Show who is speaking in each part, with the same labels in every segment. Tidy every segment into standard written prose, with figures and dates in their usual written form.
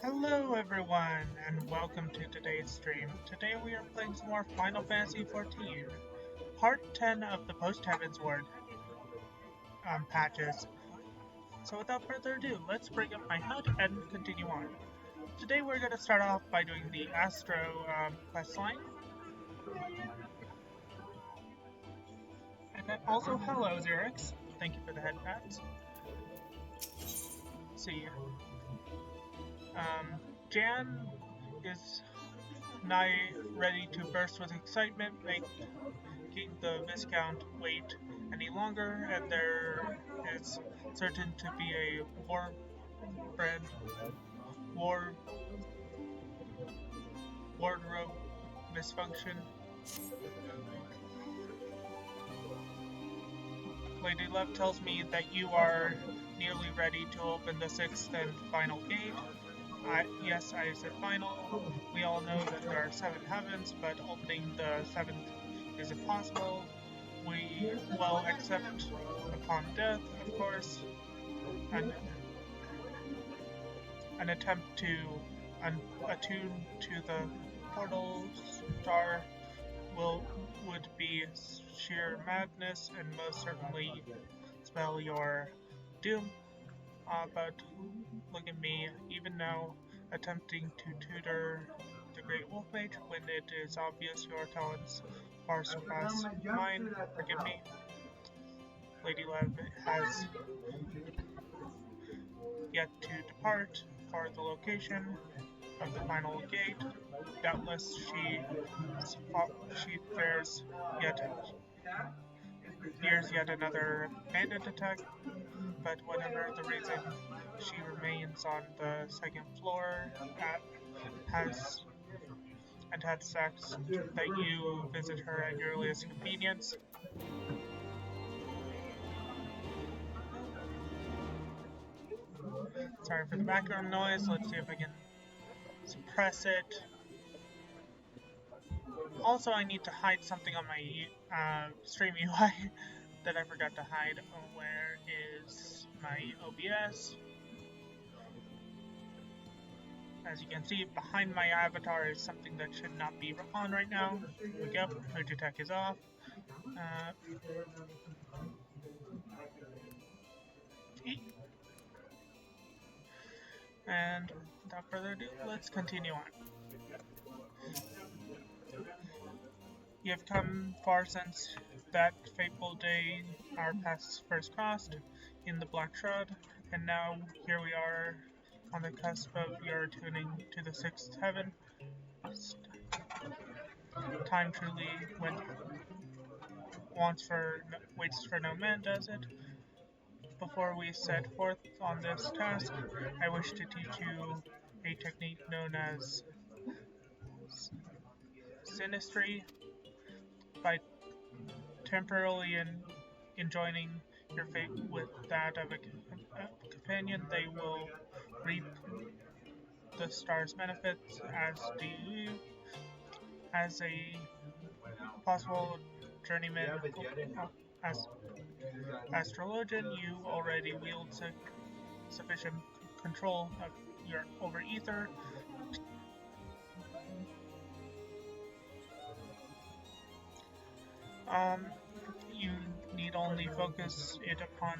Speaker 1: Hello everyone, and welcome to today's stream. Today we are playing some more Final Fantasy XIV, Part 10 of the Post-Heavensward patches. So without further ado, let's bring up my HUD and continue on. Today we're going to start off by doing the Astro questline. And then also, hello Xerix, thank you for the headpats. Let's see. Jan is nigh ready to burst with excitement, making the Viscount wait any longer, and there is certain to be a wardrobe misfunction. Lady Love tells me that you are nearly ready to open the sixth and final gate. Yes, I said final. We all know that there are 7 heavens, but opening the 7th is impossible. We will accept upon death, of course, an attempt to attune to the portal star would be sheer madness and most certainly spell your doom. But look at me, even now, attempting to tutor the Great Wolf Mage when it is obvious your talents far surpass mine. Forgive me. Lady Lev has yet to depart for the location of the final gate. Doubtless she fears yet another bandit attack, but whatever the reason, she remains on the 2nd floor and has asked that you visit her at your earliest convenience. Sorry for the background noise, let's see if I can suppress it. Also, I need to hide something on my stream UI that I forgot to hide. Where is my OBS? As you can see, behind my avatar is something that should not be on right now. Wake up, Fujitech is off. And without further ado, let's continue on. You have come far since that fateful day our paths first crossed in the Black Shroud, and now here we are on the cusp of your tuning to the 6th heaven. Time truly waits for no man, does it? Before we set forth on this task, I wish to teach you a technique known as synastry. By temporarily enjoining your fate with that of a companion, they will reap the star's benefits, as do you. As a possible journeyman astrologian, you already wield sufficient control over ether. You need only focus it upon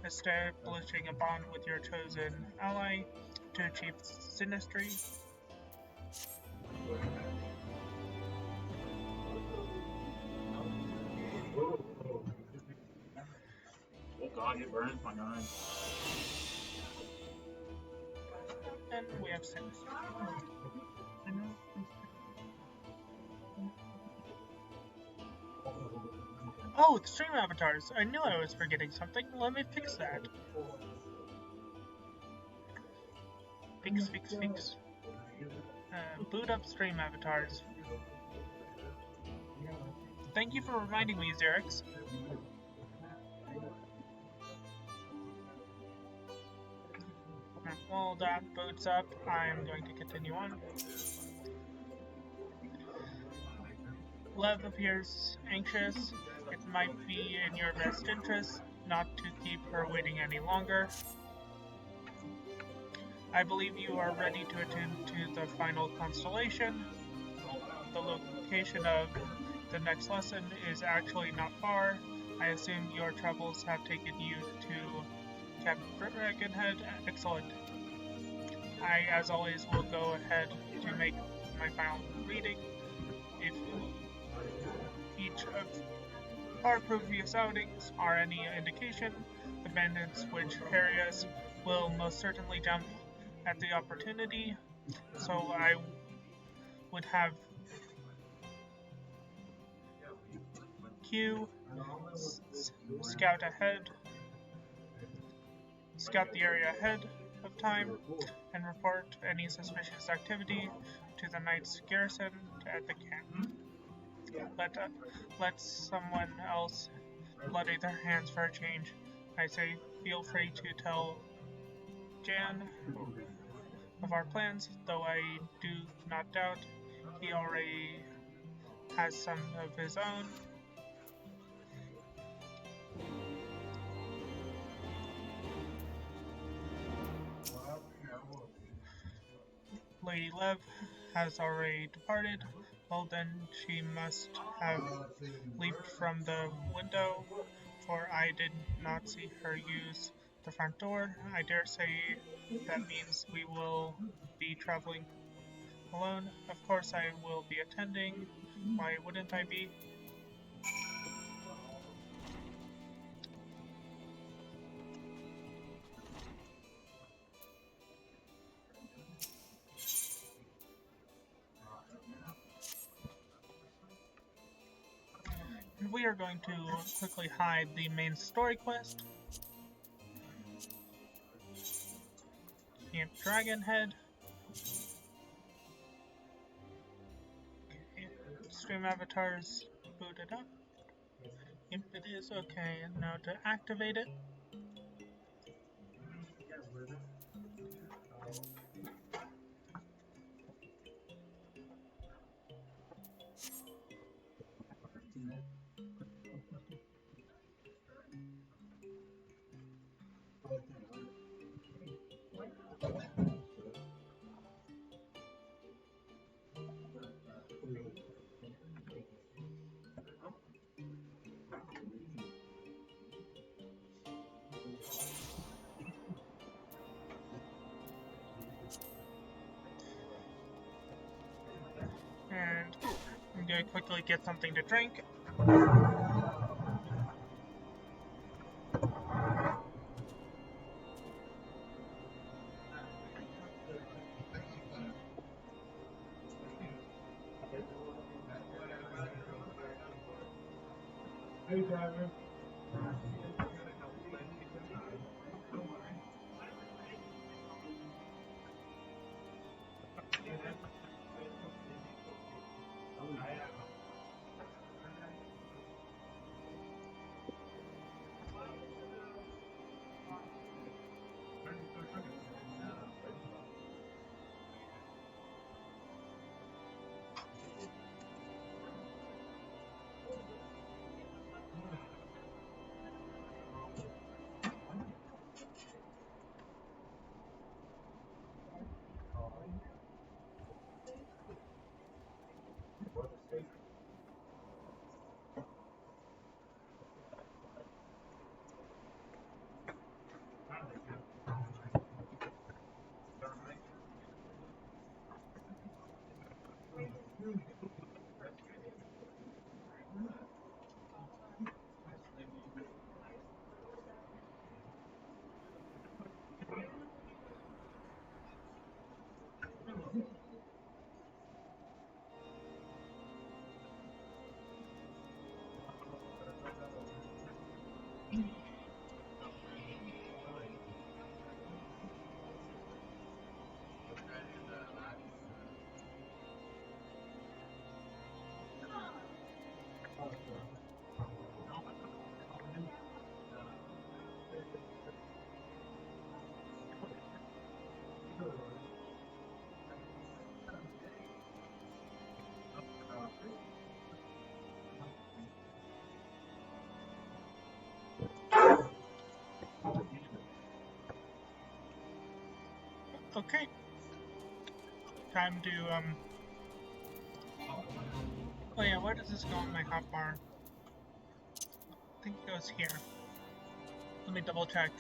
Speaker 1: establishing a bond with your chosen ally to achieve synastry.
Speaker 2: Oh god, it burns my gun.
Speaker 1: And we have 6. Oh, the stream avatars! I knew I was forgetting something. Let me fix that. Fix. Boot up stream avatars. Thank you for reminding me, Xerix. While that boots up, I'm going to continue on. Lev appears anxious. It might be in your best interest not to keep her waiting any longer. I believe you are ready to attune to the final constellation. The location of the next lesson is actually not far. I assume your travels have taken you to Camp Dragonhead. Excellent. I, as always, will go ahead to make my final reading. If each of our previous outings are any indication, the bandits which harry us will most certainly jump at the opportunity, so I would have Q scout the area ahead of time, and report any suspicious activity to the knight's garrison at the camp. Let someone else bloody their hands for a change. I say, feel free to tell Jan of our plans, though I do not doubt he already has some of his own. Lady Lev has already departed. Well, then she must have leaped from the window, for I did not see her use the front door. I dare say that means we will be traveling alone. Of course I will be attending. Why wouldn't I be? We are going to quickly hide the main story quest. Camp Dragonhead. Okay. Stream avatars booted up. If it is, okay. Now to activate it. And I'm going to quickly get something to drink.
Speaker 2: Hey, driver.
Speaker 1: Okay. Time to, oh yeah, where does this go on my hotbar? I think it goes here. Let me double check.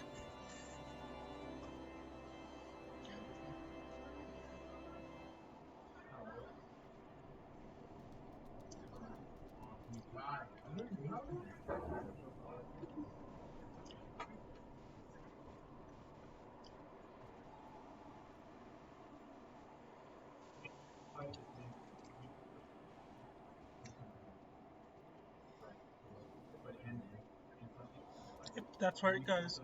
Speaker 1: Yep, that's where it goes.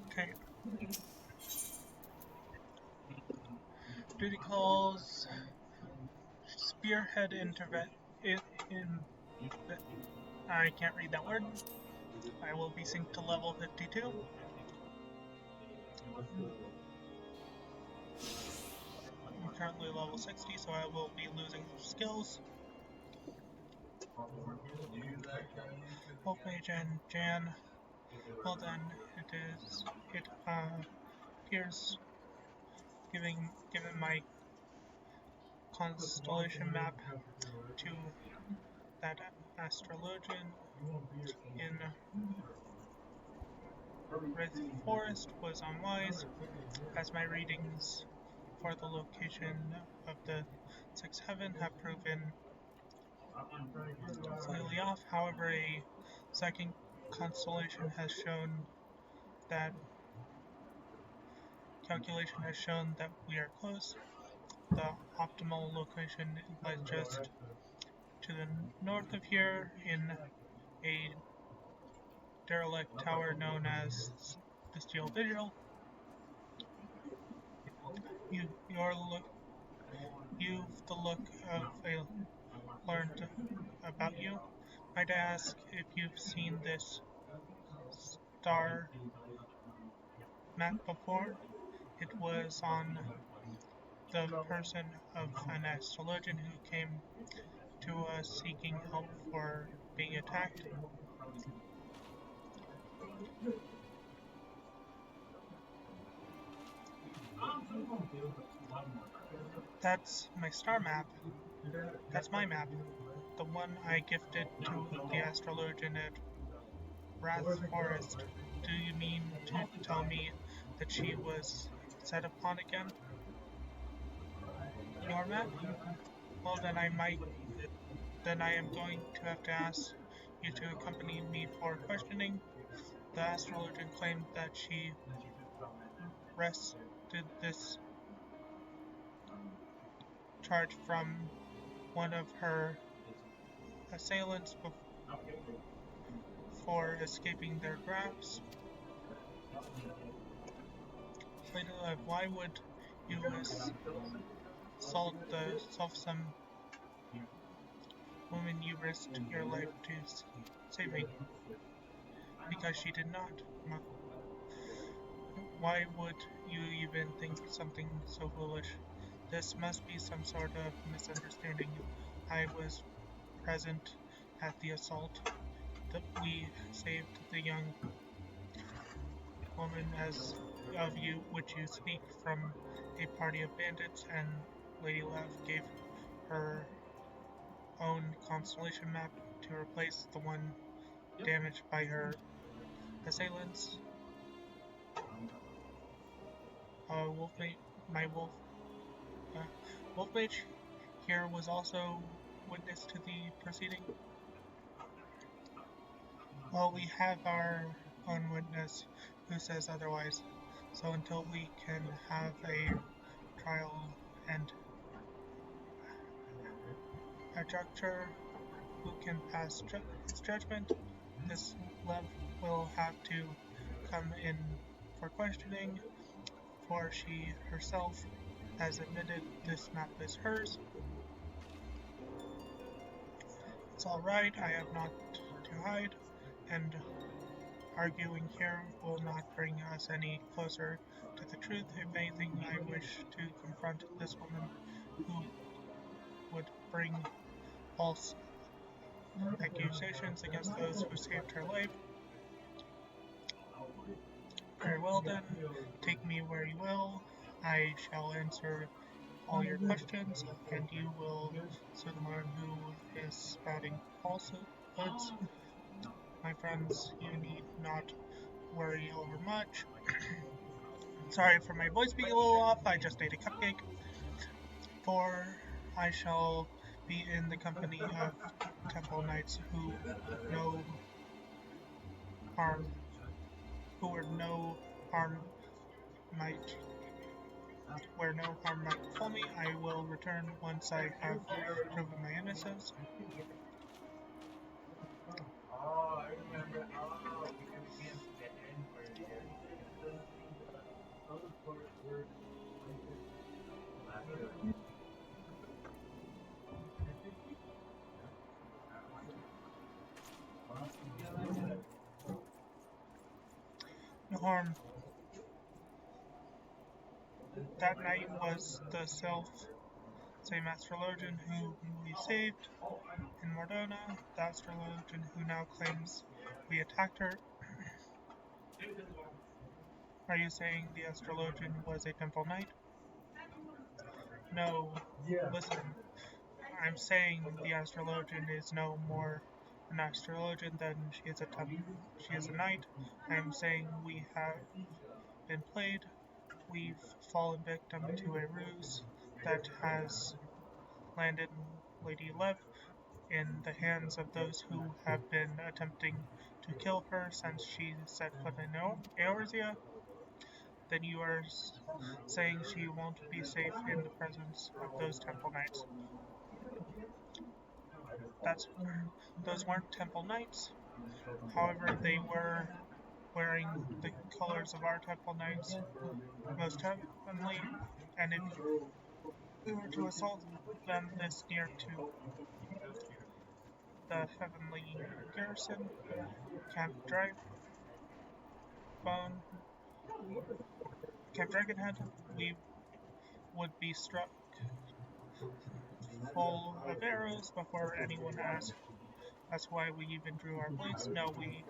Speaker 1: Okay. Duty calls, spearhead in I can't read that word. I will be synced to level 52. I'm currently level 60, so I will be losing skills. Wolf Mage and Jan. Well then, it appears given my constellation map to that astrologian in Red Forest was unwise, as my readings for the location of the Sixth Heaven have proven slightly off. However, a second constellation has shown that calculation has shown that we are close. The optimal location lies just to the north of here in a derelict tower known as the Steel Vigil. You've the look of a learned about you. I'd ask if you've seen this star map before. It was on the person of an astrologian who came to us seeking help for being attacked. That's my star map. That's my map. The one I gifted to the astrologian at Wrath Forest. Do you mean to tell me that she was set upon again? Your map? Well, then I am going to have to ask you to accompany me for questioning. The astrologian claimed that she wrested this charge from one of her assailants before escaping their grasp. Lady Love, why would you assault the self-some woman you risked your life to saving? Because she did not. Why would you even think something so foolish? This must be some sort of misunderstanding. I was present at the assault. We saved the young woman as of you which you speak from a party of bandits, and Lady Laugh gave her own constellation map to replace the one damaged by her assailants. Wolf Mage here was also witness to the proceeding. Well, we have our own witness who says otherwise, so until we can have a trial and a judge who can pass its judgment, this love will have to come in for questioning, for she herself has admitted this map is hers. It's alright, I have not to hide, and arguing here will not bring us any closer to the truth. If anything, I wish to confront this woman who would bring false accusations against those who saved her life. Very well then, take me where you will. I shall answer all your questions, and you will someone who is spouting falsehoods. My friends, you need not worry over much. Sorry for my voice being a little off, I just ate a cupcake. For I shall be in the company of temple knights who no harm, who are no harm might, where no harm might befall me. I will return once I have proven my innocence. No harm. That night was the same astrologian who we saved in Mordona, the astrologian who now claims we attacked her. Are you saying the astrologian was a temple knight? No, listen. I'm saying the astrologian is no more an astrologian than she is a knight. I'm saying we have been played. We've fallen victim to a ruse that has landed Lady Lev in the hands of those who have been attempting to kill her since she set foot in Eorzea. Then you are saying she won't be safe in the presence of those temple knights. Those weren't temple knights. However, they were wearing the colors of our temple knights most heavenly, and if we were to assault them this near to the heavenly garrison, Camp Dragonhead, we would be struck full of arrows before anyone asked. That's why we even drew our blades. No, we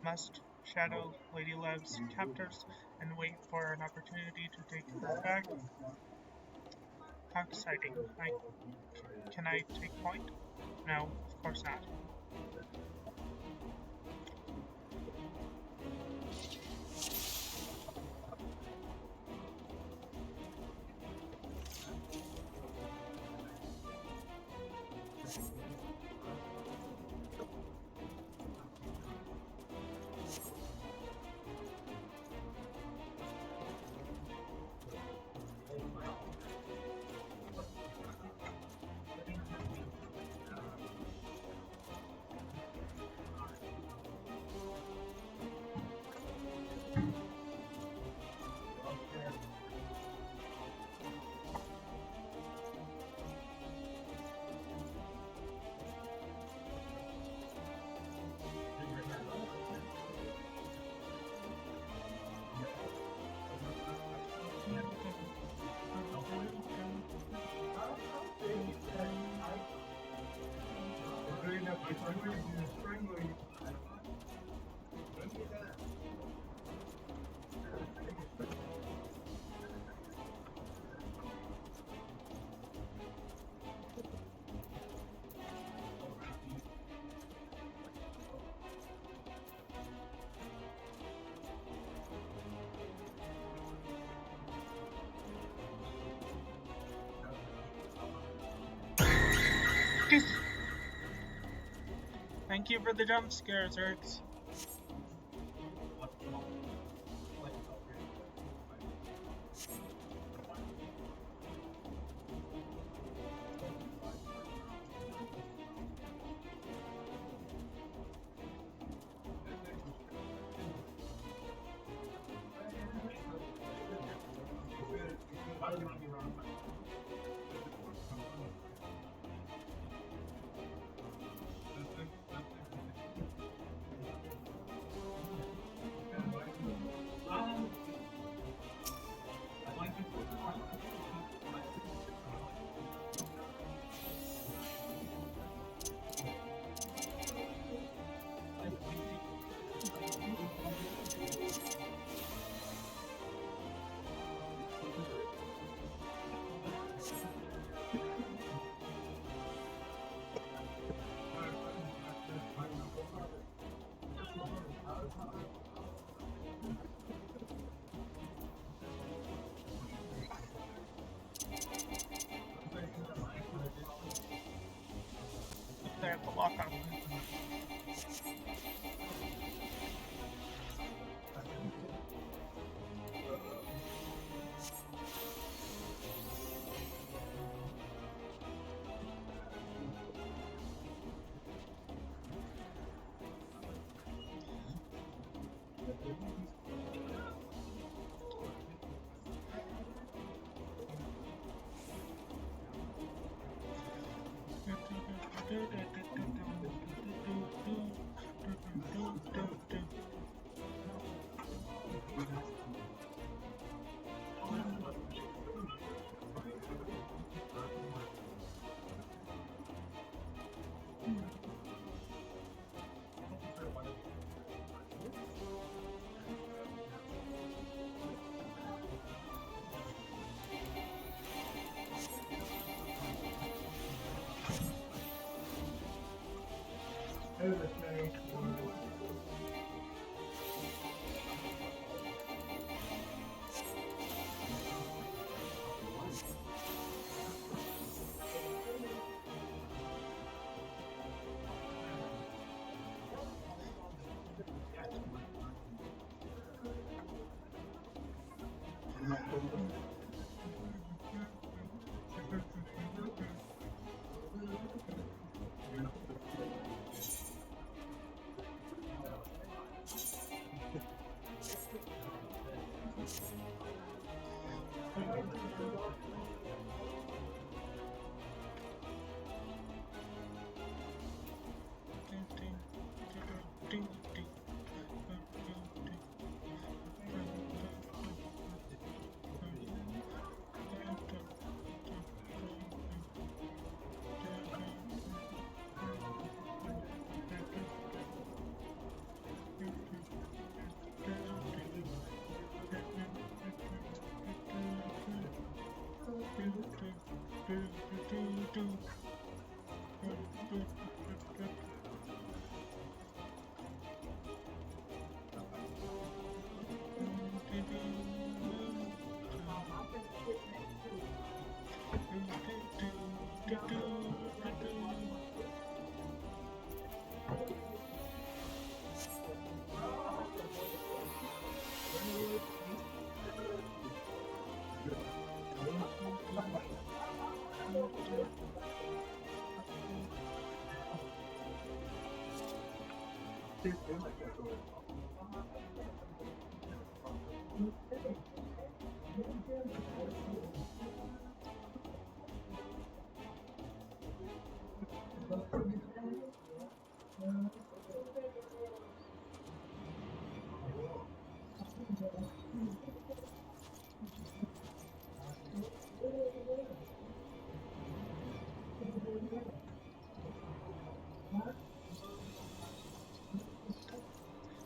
Speaker 1: must shadow Lady Lev's captors and wait for an opportunity to take her back. How exciting. Can I take point? No, of course not. Thank you for the jump scares, Ertz.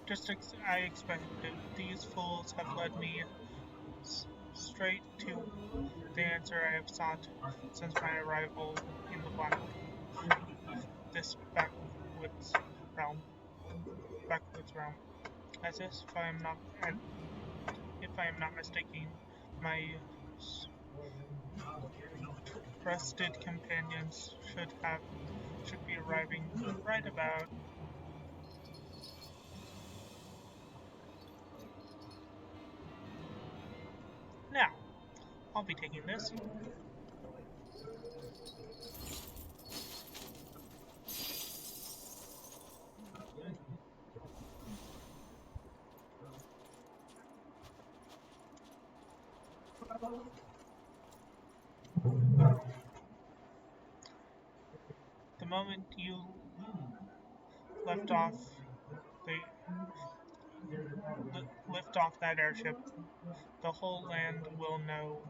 Speaker 1: Just as I expected, these fools have led me straight to the answer I have sought since my arrival in the black this realm. Backwoods realm. As if I am not mistaken, my trusted companions should be arriving right about now. I'll be taking this. The moment you lift off the lift off that airship, the whole land will know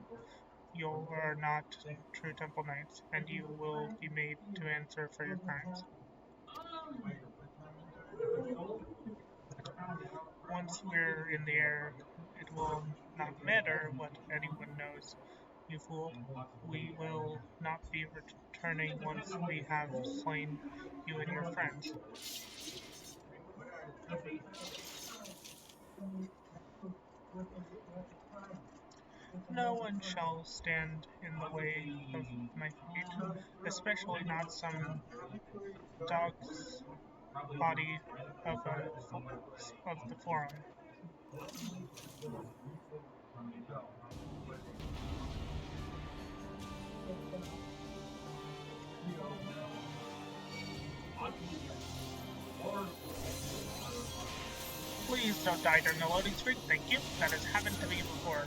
Speaker 1: you are not true Temple Knights, and you will be made to answer for your crimes. Once we're in the air, it will not matter what anyone knows, you fool. We will not be returning once we have slain you and your friends. No one shall stand in the way of my fate, especially not some dog's body of the forum. Please don't die during the loading screen, thank you. That has happened to me before.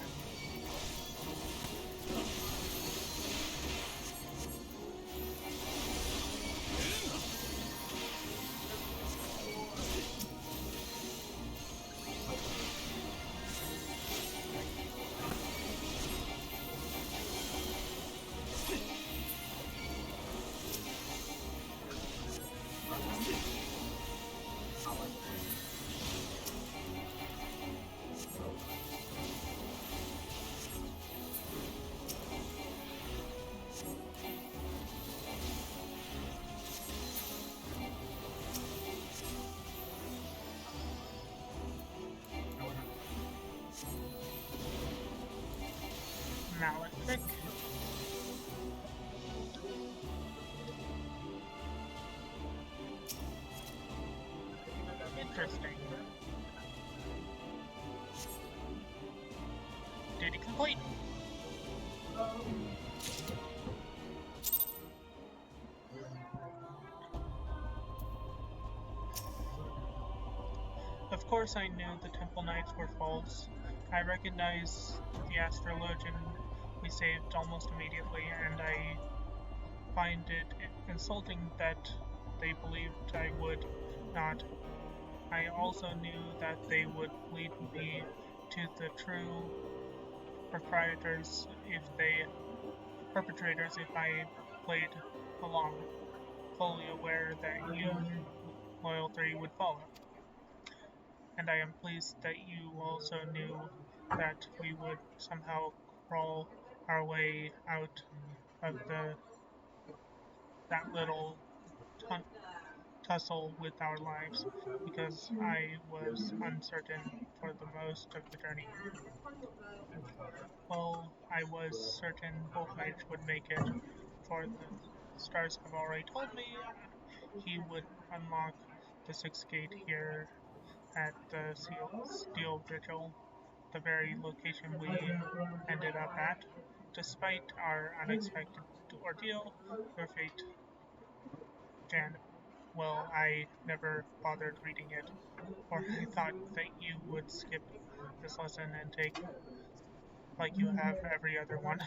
Speaker 1: Malefic. Interesting. Duty complete. Of course I knew the Temple Knights were false. I recognized the astrologian we saved almost immediately, and I find it insulting that they believed I would not. I also knew that they would lead me to the true perpetrators if I played along, fully aware that you, Loyal 3, would follow. And I am pleased that you also knew that we would somehow crawl our way out of that little tussle with our lives, because I was uncertain for the most of the journey. Well, I was certain both Mage would make it, for the stars have already told me he would unlock the sixth gate here at the Steel Vigil, the very location we ended up at. Despite our unexpected ordeal, your fate, Jan, well, I never bothered reading it, or I thought that you would skip this lesson and take like you have every other one.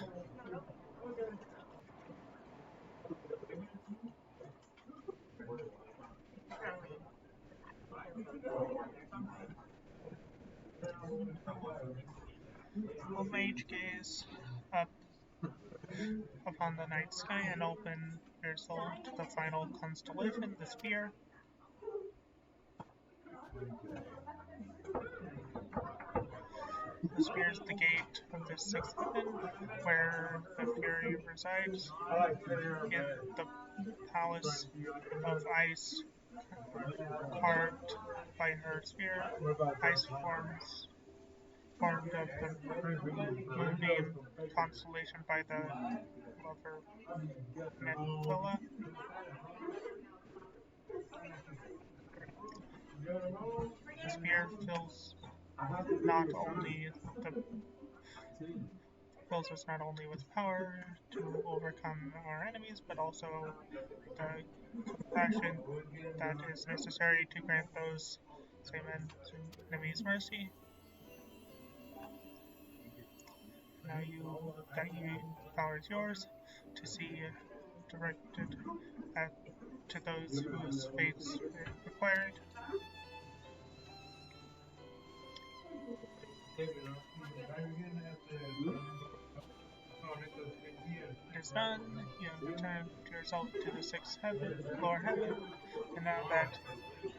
Speaker 1: Will Mage gaze up upon the night sky and open your soul to the final constellation, the sphere. The sphere is the gate of the sixth heaven, where the Fury resides, in the palace of ice carved by her sphere. Ice formed of the moonbeam constellation by the lover Nebula. The sphere not only the fills us not only with power to overcome our enemies, but also the compassion that is necessary to grant those same enemies mercy. Now power is yours to see directed at to those whose fates require it. It is done. You have returned yourself to the sixth heaven, lower heaven, and now that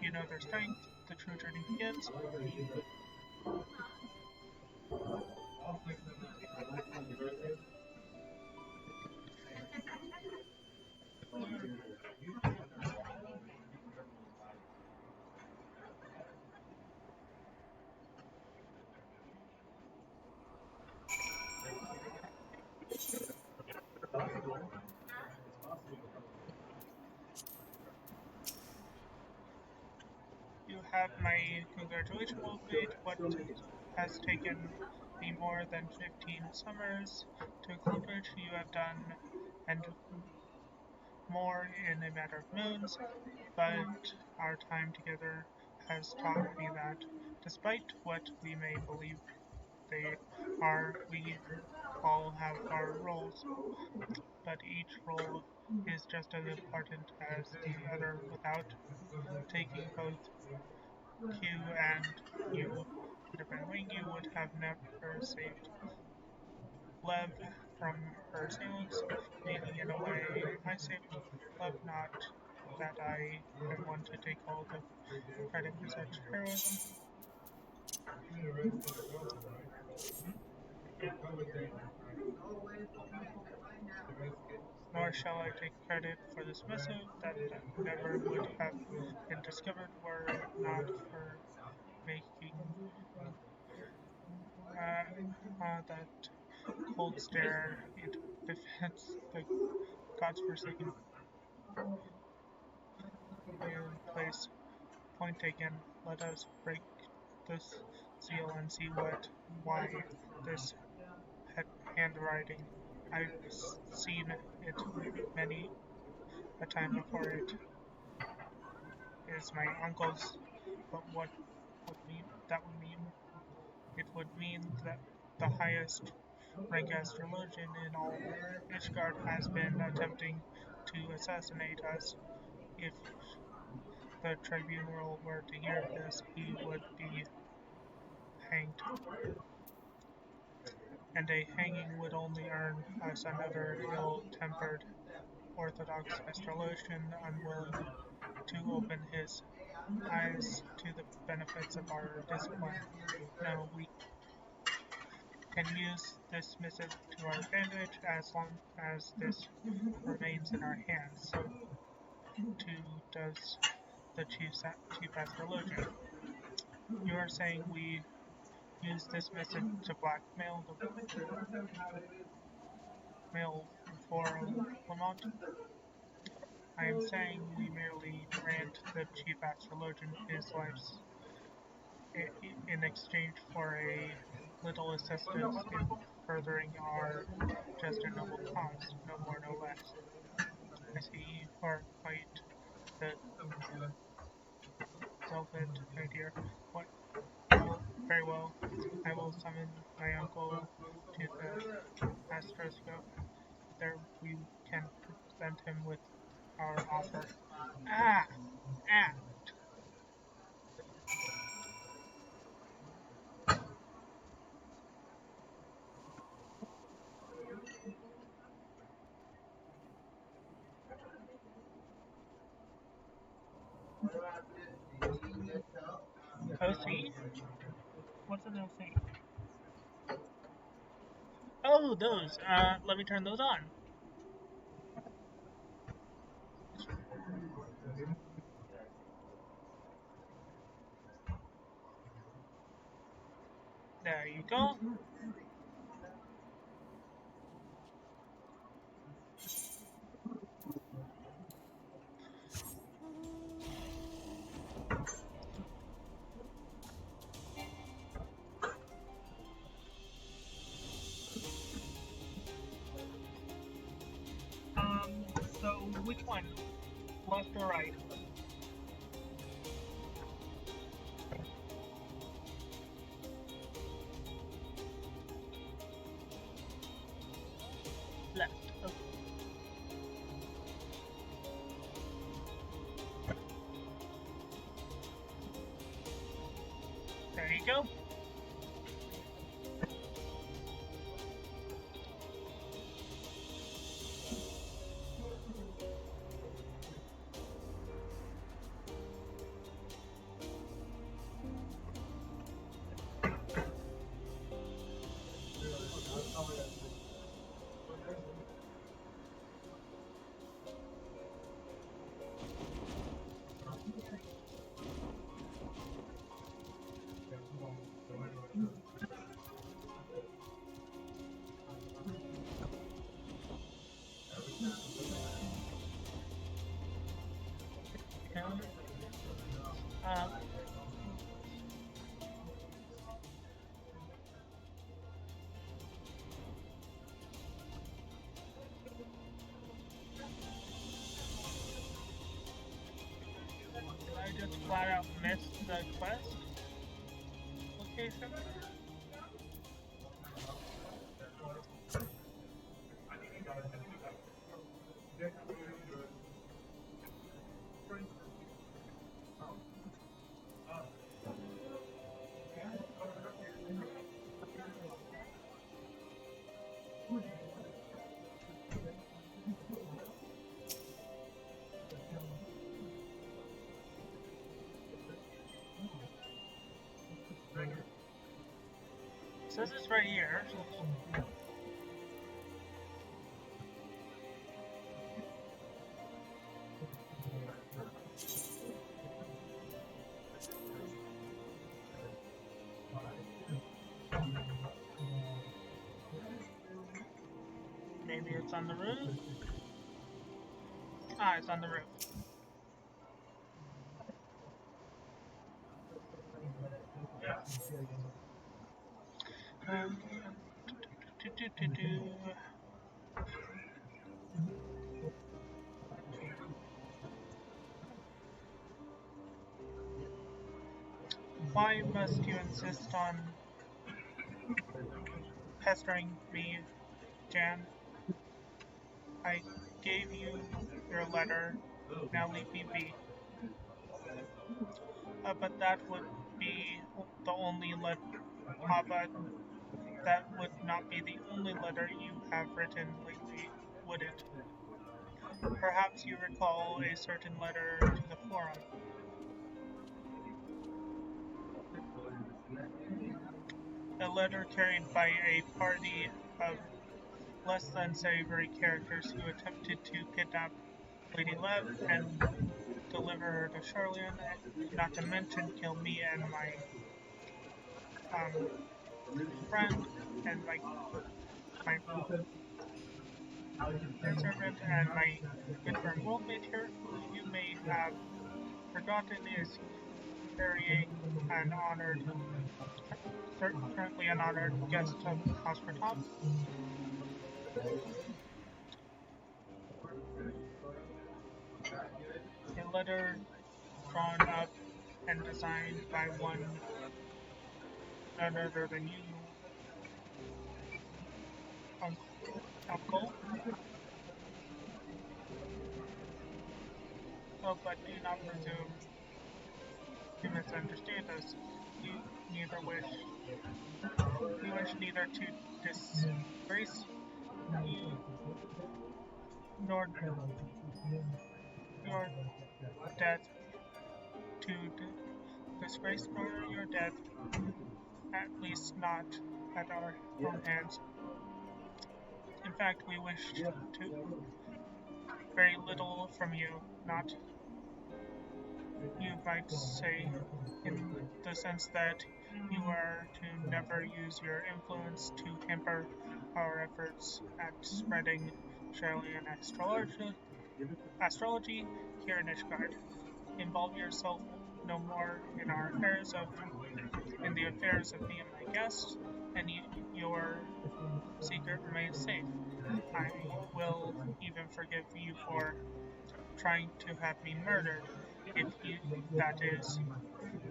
Speaker 1: you know their strength, the true journey begins. You have my congratulations, Wolfmate. What has taken me more than 15 summers to accomplish, you have done, and more in a matter of moons, but our time together has taught me that, despite what we may believe they are, we all have our roles, but each role is just as important as the other. Without taking both Q and you under my wing, you would have never saved Lev from her assailants, meaning in a way I saved Lev, not that I am one to take all the credit for such heroism. Nor shall I take credit for this missive that never would have been discovered were it not for making that cold stare. It befits the God's forsaken place. Point taken. Let us break this seal and see why this handwriting. I've seen it many a time before. It is my uncle's, but what would mean that would mean? It would mean that the highest rank astrologian in all Ishgard has been attempting to assassinate us. If the tribunal were to hear this, he would be hanged, and a hanging would only earn us another ill-tempered Orthodox astrologian unwilling to open his eyes to the benefits of our discipline. No, we can use this missive to our advantage as long as this remains in our hands. So too does the chief astrologian. You are saying we use this missive to blackmail the mail for Lamont? I am saying we merely grant the chief astrologian his life in exchange for a little assistance in furthering our just and noble cause, no more, no less. I see you are quite the self-ed idea. What? Well, very well. I will summon my uncle to the astroscope. There we can present him with our offer. Ah! Ah! OC? What's an OC? Oh, those. Let me turn those on. There you go. So which one? Left or right? Left. Okay. There you go. Um, I just flat out missed the quest location. It says it's right here. Maybe it's on the roof? Ah, it's on the roof. Why must you insist on pestering me, Jan? I gave you your letter. Now leave me be. But that would be the only letter. But that would not be the only letter you have written lately, would it? Perhaps you recall a certain letter to the forum. A letter carried by a party of less than savory characters who attempted to kidnap Lady Lev and deliver her to Charlian, not to mention kill me and my friend and my manservant and my good friend Worldmate here, who you may have forgotten is an honored, currently an honored guest of House Pratap. A letter drawn up and designed by none other than you, Uncle. Oh, but do not presume to misunderstand us. You neither wish we wish neither to disgrace you nor your death to disgrace nor your death, at least not at our own hands. In fact, we wished to very little from you, not you might say, in the sense that you are to never use your influence to hamper our efforts at spreading Charlian astrology here in Ishgard. Involve yourself no more in the affairs of me and my guests, and your secret remains safe. I will even forgive you for trying to have me murdered, that is,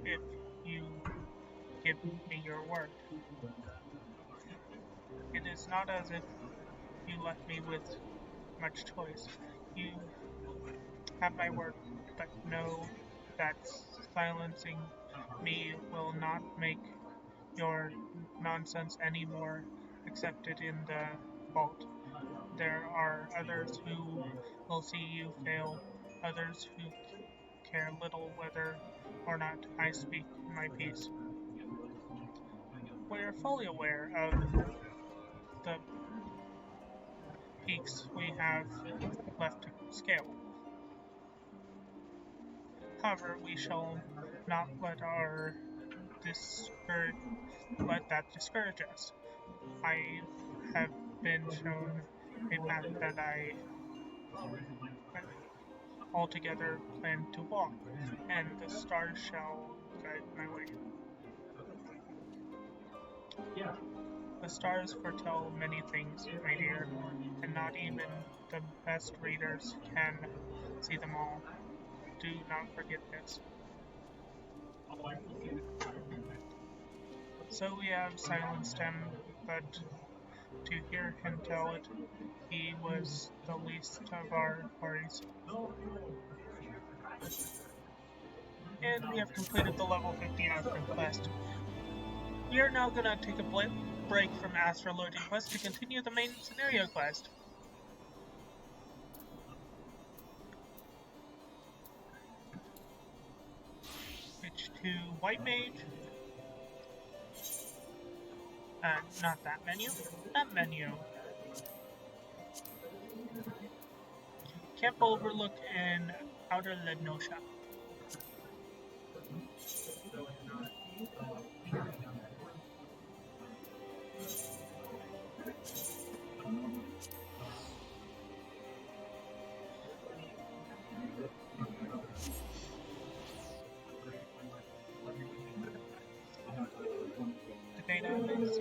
Speaker 1: if you give me your word. It is not as if you left me with much choice. You have my word, but know that silencing me will not make your nonsense any more accepted in the vault. There are others who will see you fail, others who care little whether or not I speak my piece. We are fully aware of the peaks we have left to scale. However, we shall not let that discourage us. I have been shown a path that I altogether plan to walk, and the stars shall guide my way. The stars foretell many things, my dear, and not even the best readers can see them all. Do not forget this. So we have silenced him, but to hear him tell it, he was the least of our worries. And we have completed the level 50 Astro quest. We are now gonna take a break from astrology quest to continue the main scenario quest. Switch to White Mage. Not that menu. That menu. Camp Overlook in Outer Lednosha. The database.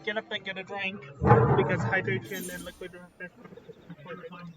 Speaker 1: Get up and get a drink because hydration and liquid refreshment is important.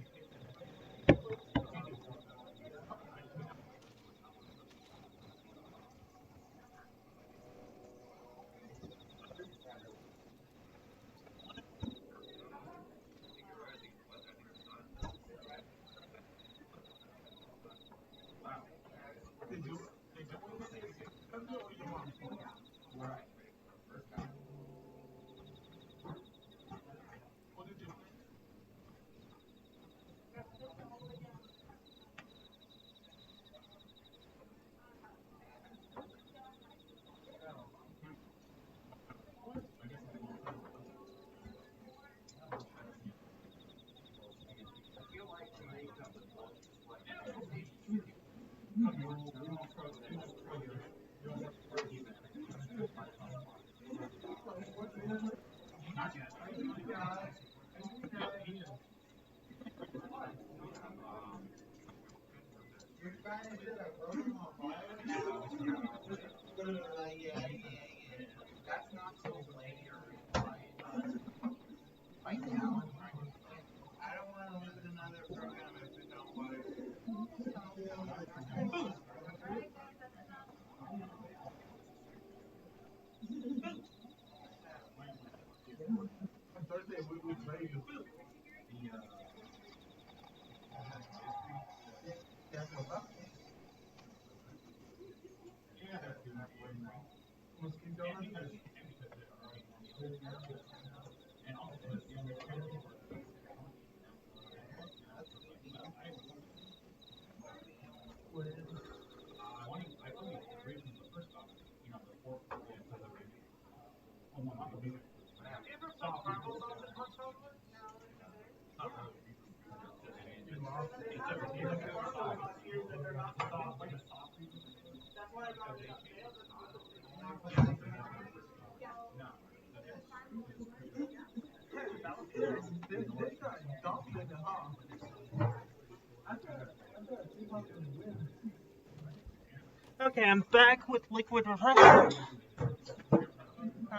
Speaker 1: Okay, I'm back with liquid refreshment.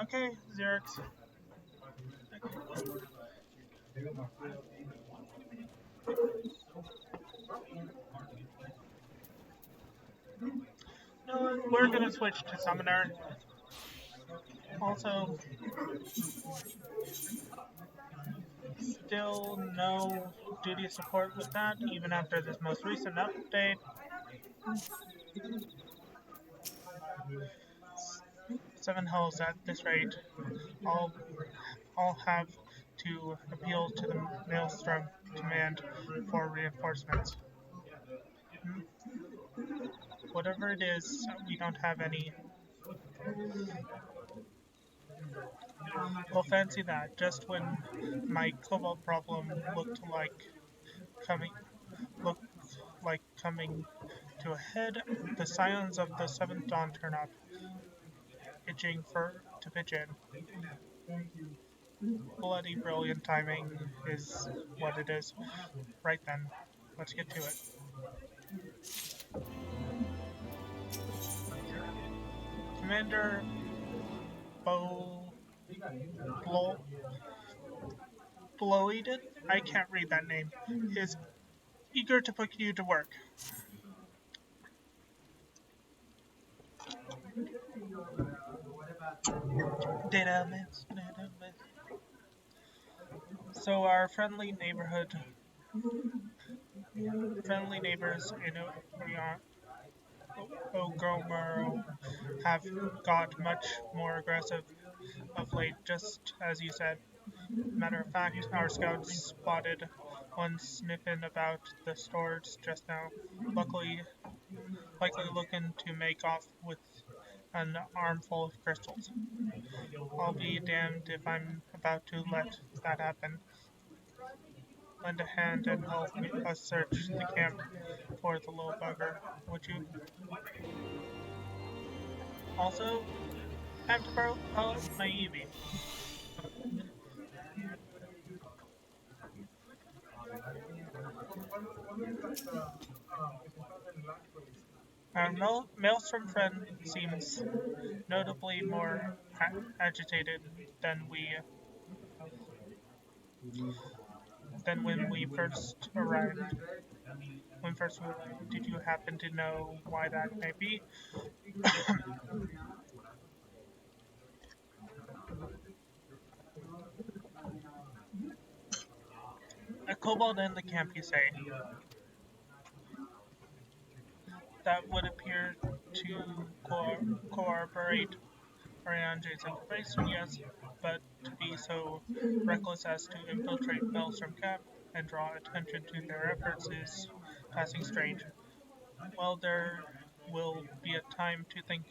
Speaker 1: Okay, Xerix. No, we're gonna switch to Summoner. Also, still no duty support with that, even after this most recent update. 7 hulls at this rate. I'll, I'll have to appeal to the Maelstrom command for reinforcements. Whatever it is, we don't have any. Well, fancy that. Just when my cobalt problem coming looked like coming to a head, the scions of the Seventh Dawn turn up, itching to pitch in. Bloody brilliant timing is what it is. Right then, let's get to it. Commander Bo Blo- Bloated, I can't read that name, is eager to put you to work. Data miss. So our friendly neighbors in Ogomero have got much more aggressive of late, just as you said. Matter of fact, our scouts spotted one sniffing about the stores just now, likely looking to make off with an armful of crystals. I'll be damned if I'm about to let that happen. Lend a hand and help us search the camp for the little bugger, would you? Also, time to borrow my Eevee. Our maelstrom friend seems notably more agitated than when we first arrived. Did you happen to know why that may be? A kobold in the camp, you say? That would appear to corroborate Arianje's information, yes, but to be so reckless as to infiltrate Maelstrom Camp and draw attention to their efforts is passing strange. Well, there will be a time to think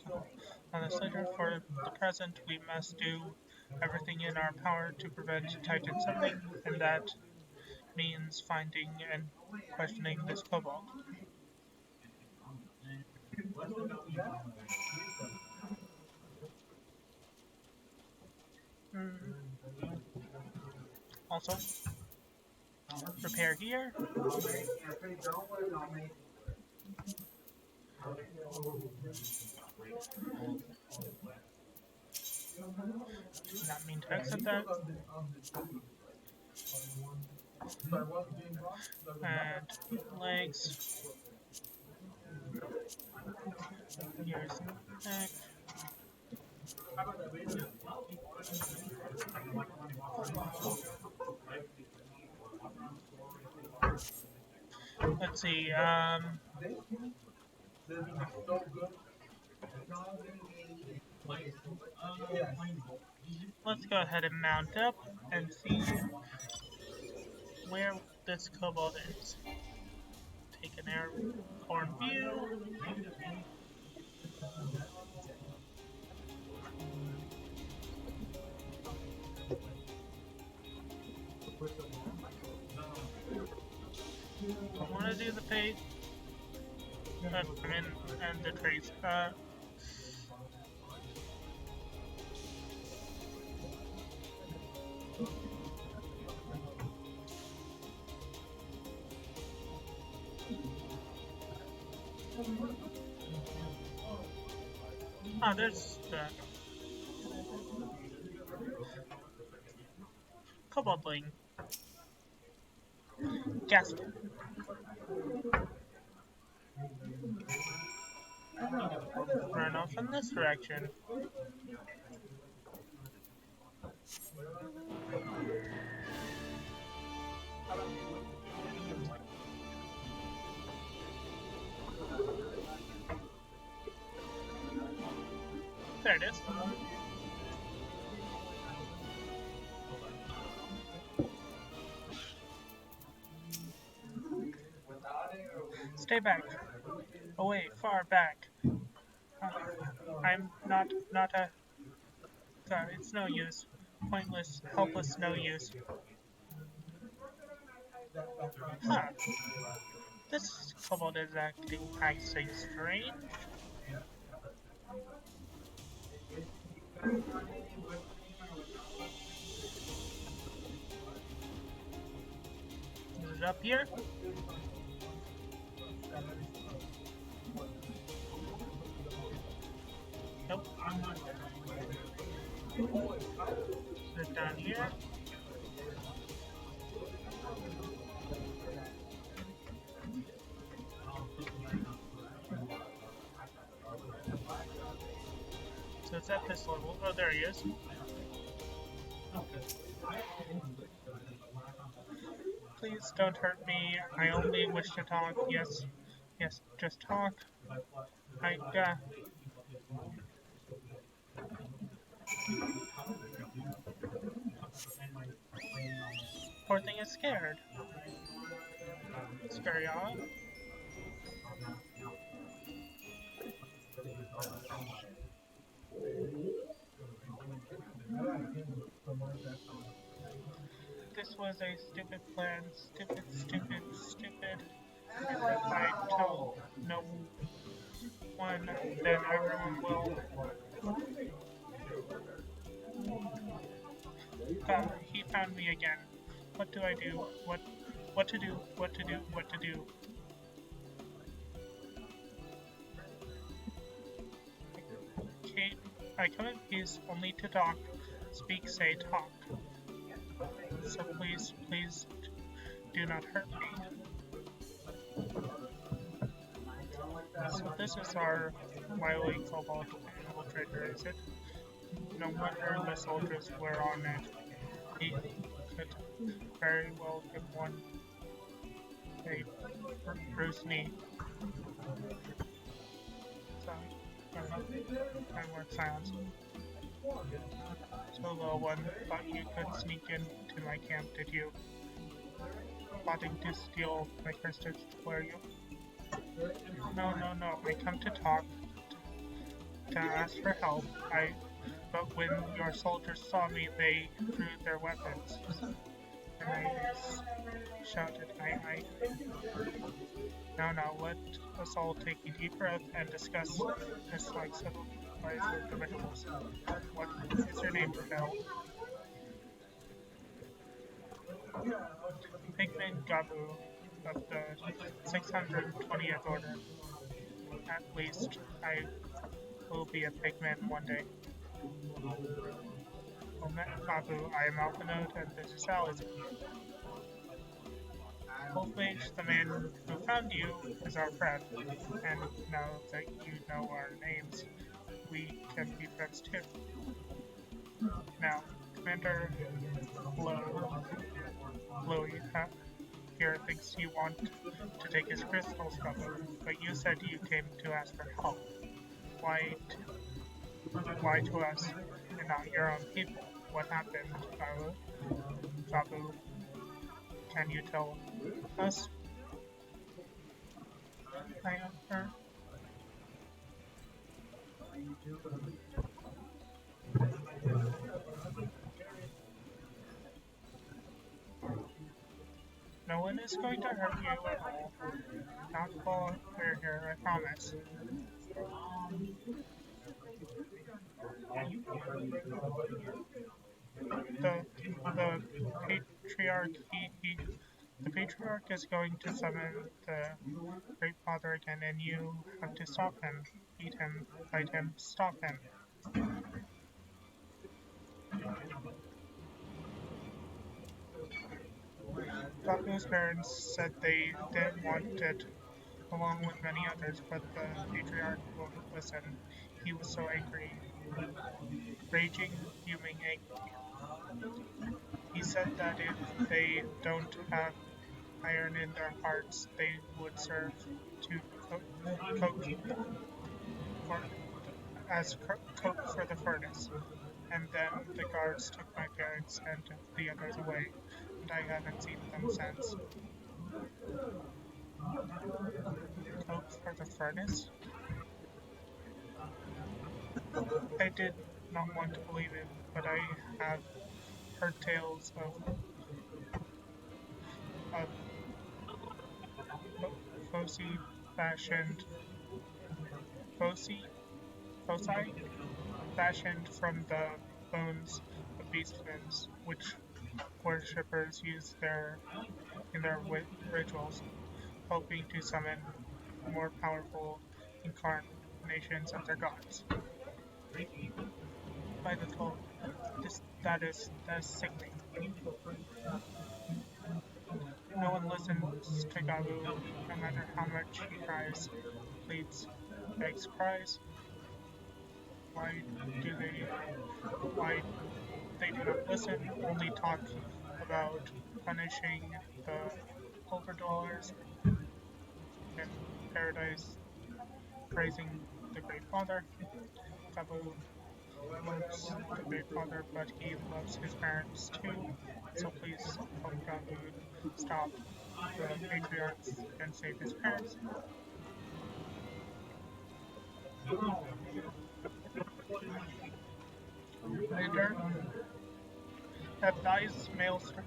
Speaker 1: on this later. For the present, we must do everything in our power to prevent Titan summoning, and that means finding and questioning this kobold. Also, repair here. Did not mean to exit that. And legs. Here's neck. Let's see. Let's go ahead and mount up and see where this kobold is. Take an airborne view. I want to do the page. And the trace. There's the koboldling. Gasp. Run off in this direction. There it is. Stay back. Away, far back. I'm not a... it's no use. Pointless, helpless, no use. Huh. This kobold is acting strange. Is it up here? Nope. Is it down here? So it's at this level. Oh, there he is. Please don't hurt me. I only wish to talk. Yes, just talk. Poor thing is scared. It's very odd. This was a stupid plan. Stupid. And if I tell no one, then everyone will. He found me again. What do I do? What to do? I come in peace only to talk. Speak, say, talk. So please, please do not hurt me. So this is our wily cobalt infiltrator, is it? No wonder the soldiers were on it. He could very well give one a bruised knee. So, I work silence. So the one thought you could sneak into my camp, did you? Plotting to steal my crystals for you? No, no, no. I come to talk, to ask for help. But when your soldiers saw me, they drew their weapons. And I shouted, No, no, let us all take a deep breath and discuss this like civilized individuals. What is your name, Phil? Pigman Gabu of the 620th Order. At least I will be a pigman one day. Gabu, I am Alphanode, and this is Alizé. Mage, the man who found you, is our friend, and now that you know our names, we can be friends too. Now, Commander Louis here thinks you want to take his crystals from him, but you said you came to ask for help. Why to us and not your own people? What happened, Babu? Can you tell us? I answer. No one is going to hurt you at all. Not while we're here, I promise. The patriarch, the patriarch is going to summon the Great Father again, and you have to stop him, beat him, fight him, stop him. Babu's parents said they didn't want it, along with many others, but the patriarch wouldn't listen. He was so angry, raging, fuming angry. He said that if they don't have iron in their hearts, they would serve to cook for, as cook for the furnace. And then the guards took my parents and the others away, and I haven't seen them since. Coke for the furnace? I did not want to believe it, but I have heard tales of Ffxiv fashioned Ffxiv fashioned from the bones of beastmen, which worshippers use in their rituals, hoping to summon more powerful incarnations of their gods. By the 12, that is sickening. No one listens to Gabu, no matter how much he cries, pleads, begs, cries. Why do they do not listen, only talk about punishing the overdwellers in paradise, praising the Great Father. Gabu loves the Great Father, but he loves his parents too, so please help Gabu stop the patriarchs and save his parents. Commander, advise Maelstrom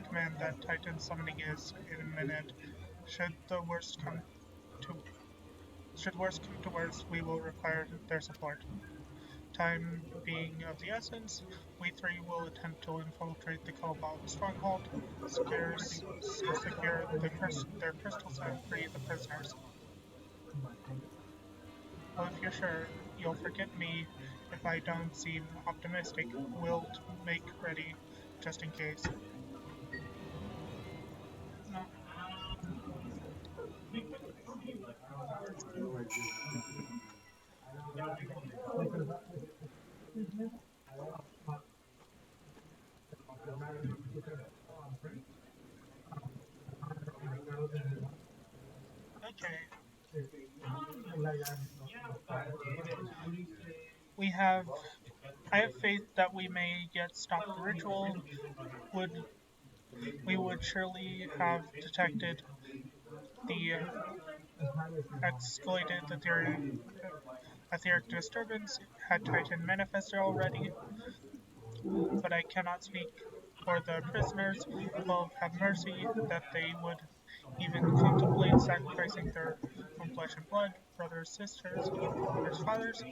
Speaker 1: Command that Titan summoning is imminent. Should worst come to worst, we will require their support. Time being of the essence, we three will attempt to infiltrate the Cobalt stronghold, secure their crystals, and free the prisoners. Well, if you're sure, you'll forget me if I don't seem optimistic. Wilt make ready, just in case. No. Okay. We have. I have faith that we may yet stop the ritual. Would we would surely have detected the exploited etheric disturbance had Titan manifested already, but I cannot speak for the prisoners. Well, have mercy that they would even contemplate sacrificing their own flesh and blood, brothers, sisters, mothers, fathers.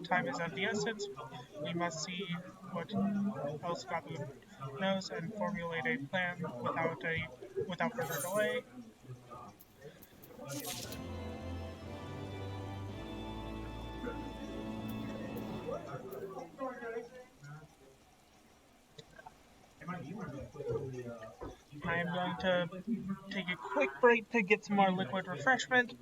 Speaker 1: Time is of the essence. We must see what else Gabu knows and formulate a plan without further delay. I am going to take a quick break to get some more liquid refreshment.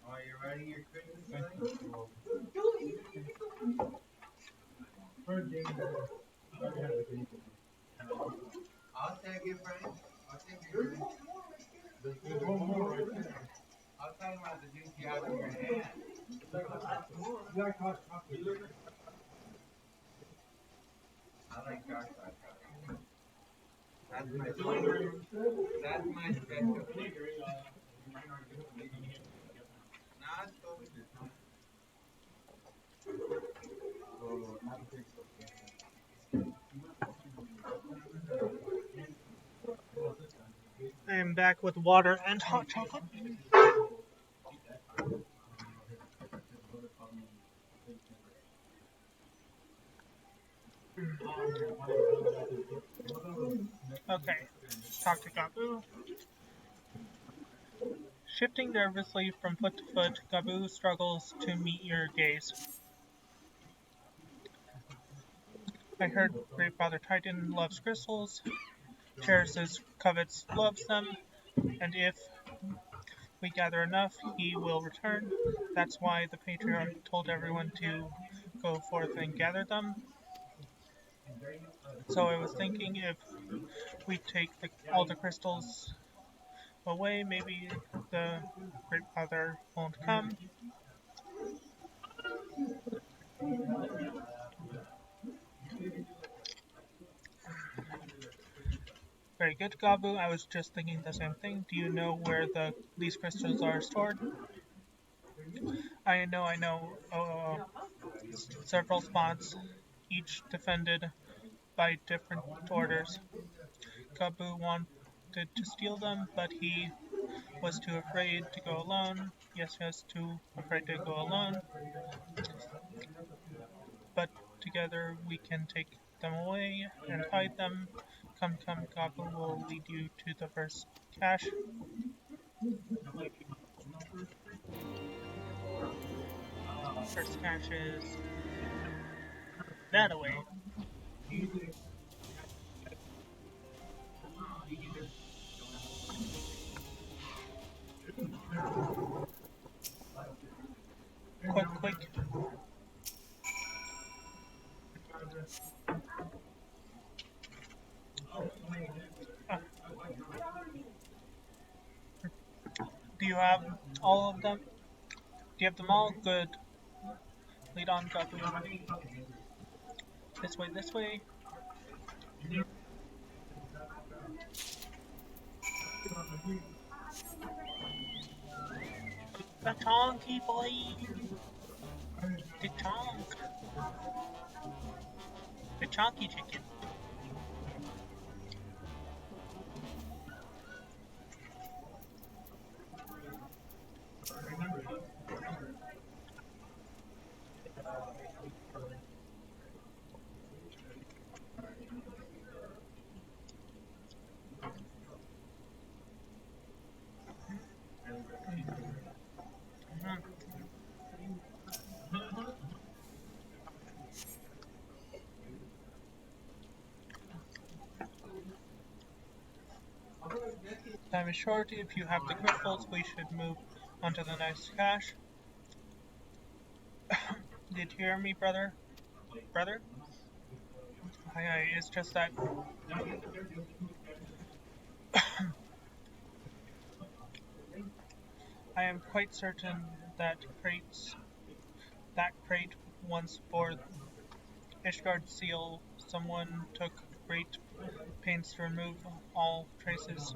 Speaker 3: Are you ready? Your Christmas thing? I'll take it, Frank. I'll take it, Frank. There's one more right there. I'll tell you about the juice you have in your hand. I like dark chocolate. That's my special. That's my special. Nah, it's cool.
Speaker 1: I am back with water and hot chocolate. Okay, talk to Gabu. Shifting nervously from foot to foot, Gabu struggles to meet your gaze. I heard Great Father Titan loves crystals, cherishes, covets, loves them, and if we gather enough, he will return. That's why the patriarch told everyone to go forth and gather them. So I was thinking if we take all the crystals away, maybe the Great Father won't come. Very good, Gabu. I was just thinking the same thing. Do you know where these crystals are stored? I know. Several spots, each defended by different orders. Gabu wanted to steal them, but he was too afraid to go alone. Yes, too afraid to go alone. But together we can take them away and hide them. Come, Gabu will lead you to the first cache. First cache is that away. Quick. Uh, do you have all of them? Do you have them all? Good. Lead on, Gabu. This way. The chonky boy. The chonk. The chonky chicken. Time is short. If you have the crystals, we should move on to the next cache. Did you hear me, brother? Brother? Hi, it's just that I am quite certain that crate once bore Ishgard's seal. Someone took great pains to remove all traces,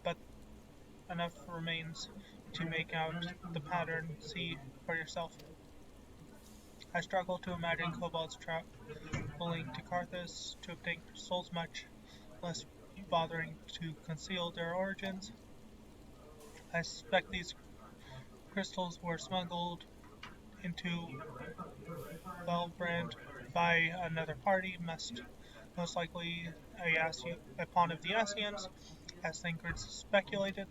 Speaker 1: but enough remains to make out the pattern. See for yourself. I struggle to imagine kobolds traveling to Karthus to obtain crystals, much less bothering to conceal their origins. I suspect these crystals were smuggled into Belbrand by another party, most likely a pawn of the Asians, as thinkers speculated.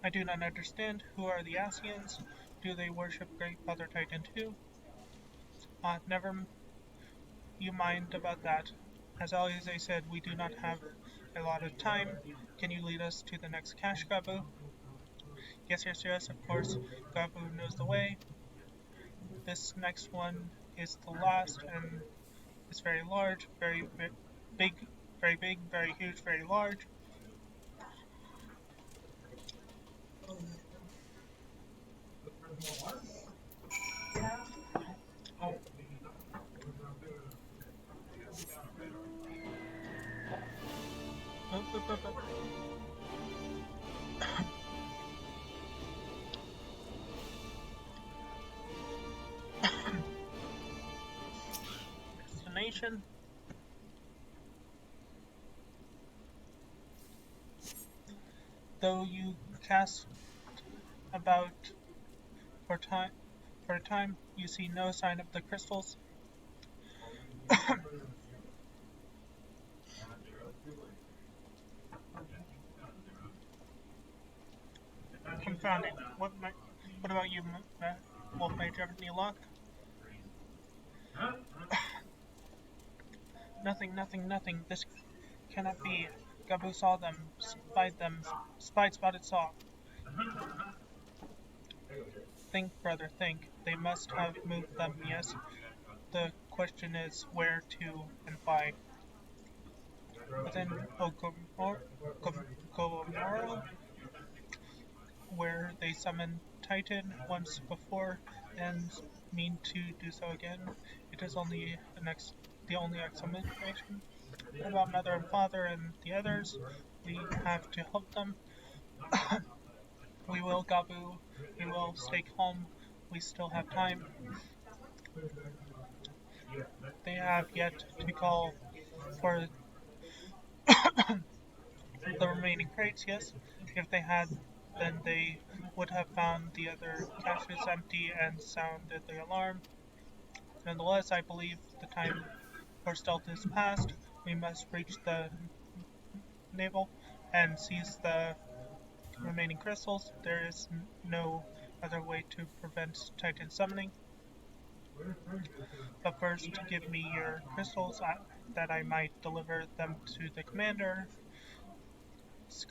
Speaker 1: I do not understand. Who are the Asians? Do they worship Great Father Titan too? Never you mind about that. As Alize said, we do not have a lot of time. Can you lead us to the next cache, Gabu? Yes, of course. Gabu knows the way. This next one is the last, and it's very large, big, very big, very huge, very large. Destination. Though you cast about for a time, you see no sign of the crystals. Confounded. What about you, Wolf Mage? Have any luck? Nothing. This cannot be. Gabu saw them, spotted saw. Think, brother, think. They must have moved them, yes. The question is where to and why. Within Ogomoro, where they summoned Titan once before and mean to do so again. It is only the only explanation. What about mother and father and the others? We have to help them. We will, Gabu. We will stay calm. We still have time. They have yet to call for the remaining crates, yes? If they had, then they would have found the other caches empty and sounded the alarm. Nonetheless, I believe the time for stealth is past. We must reach the navel and seize the remaining crystals. There is no other way to prevent Titan summoning. But first, give me your crystals that I might deliver them to the commander's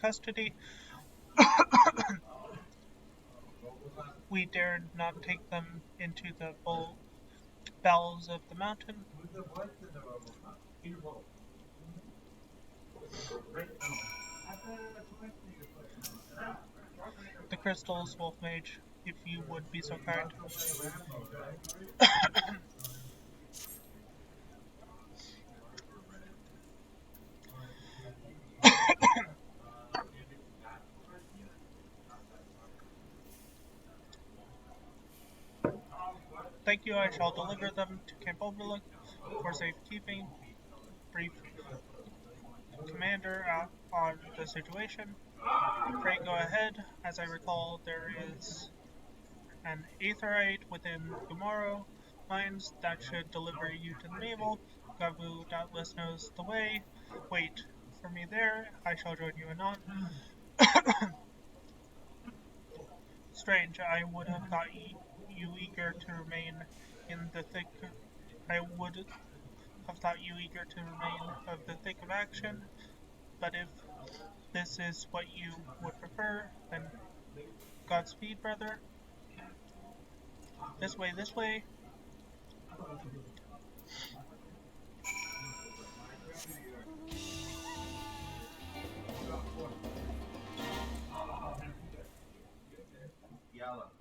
Speaker 1: custody. We dare not take them into the bowels of the mountain. The crystals, Wolf Mage, if you would be so kind. Thank you, I shall deliver them to Camp Overlook for safekeeping. Brief commander on the situation. Pray go ahead. As I recall, there is an aetherite within Gumaro mines that should deliver you to the navel. Gabu doubtless knows the way. Wait for me there. I shall join you anon. Strange, I would have thought you eager to remain in the thick. I would have thought you eager to remain of the thick of action, but if this is what you would prefer, then Godspeed, brother. This way, this way.
Speaker 3: Yellow.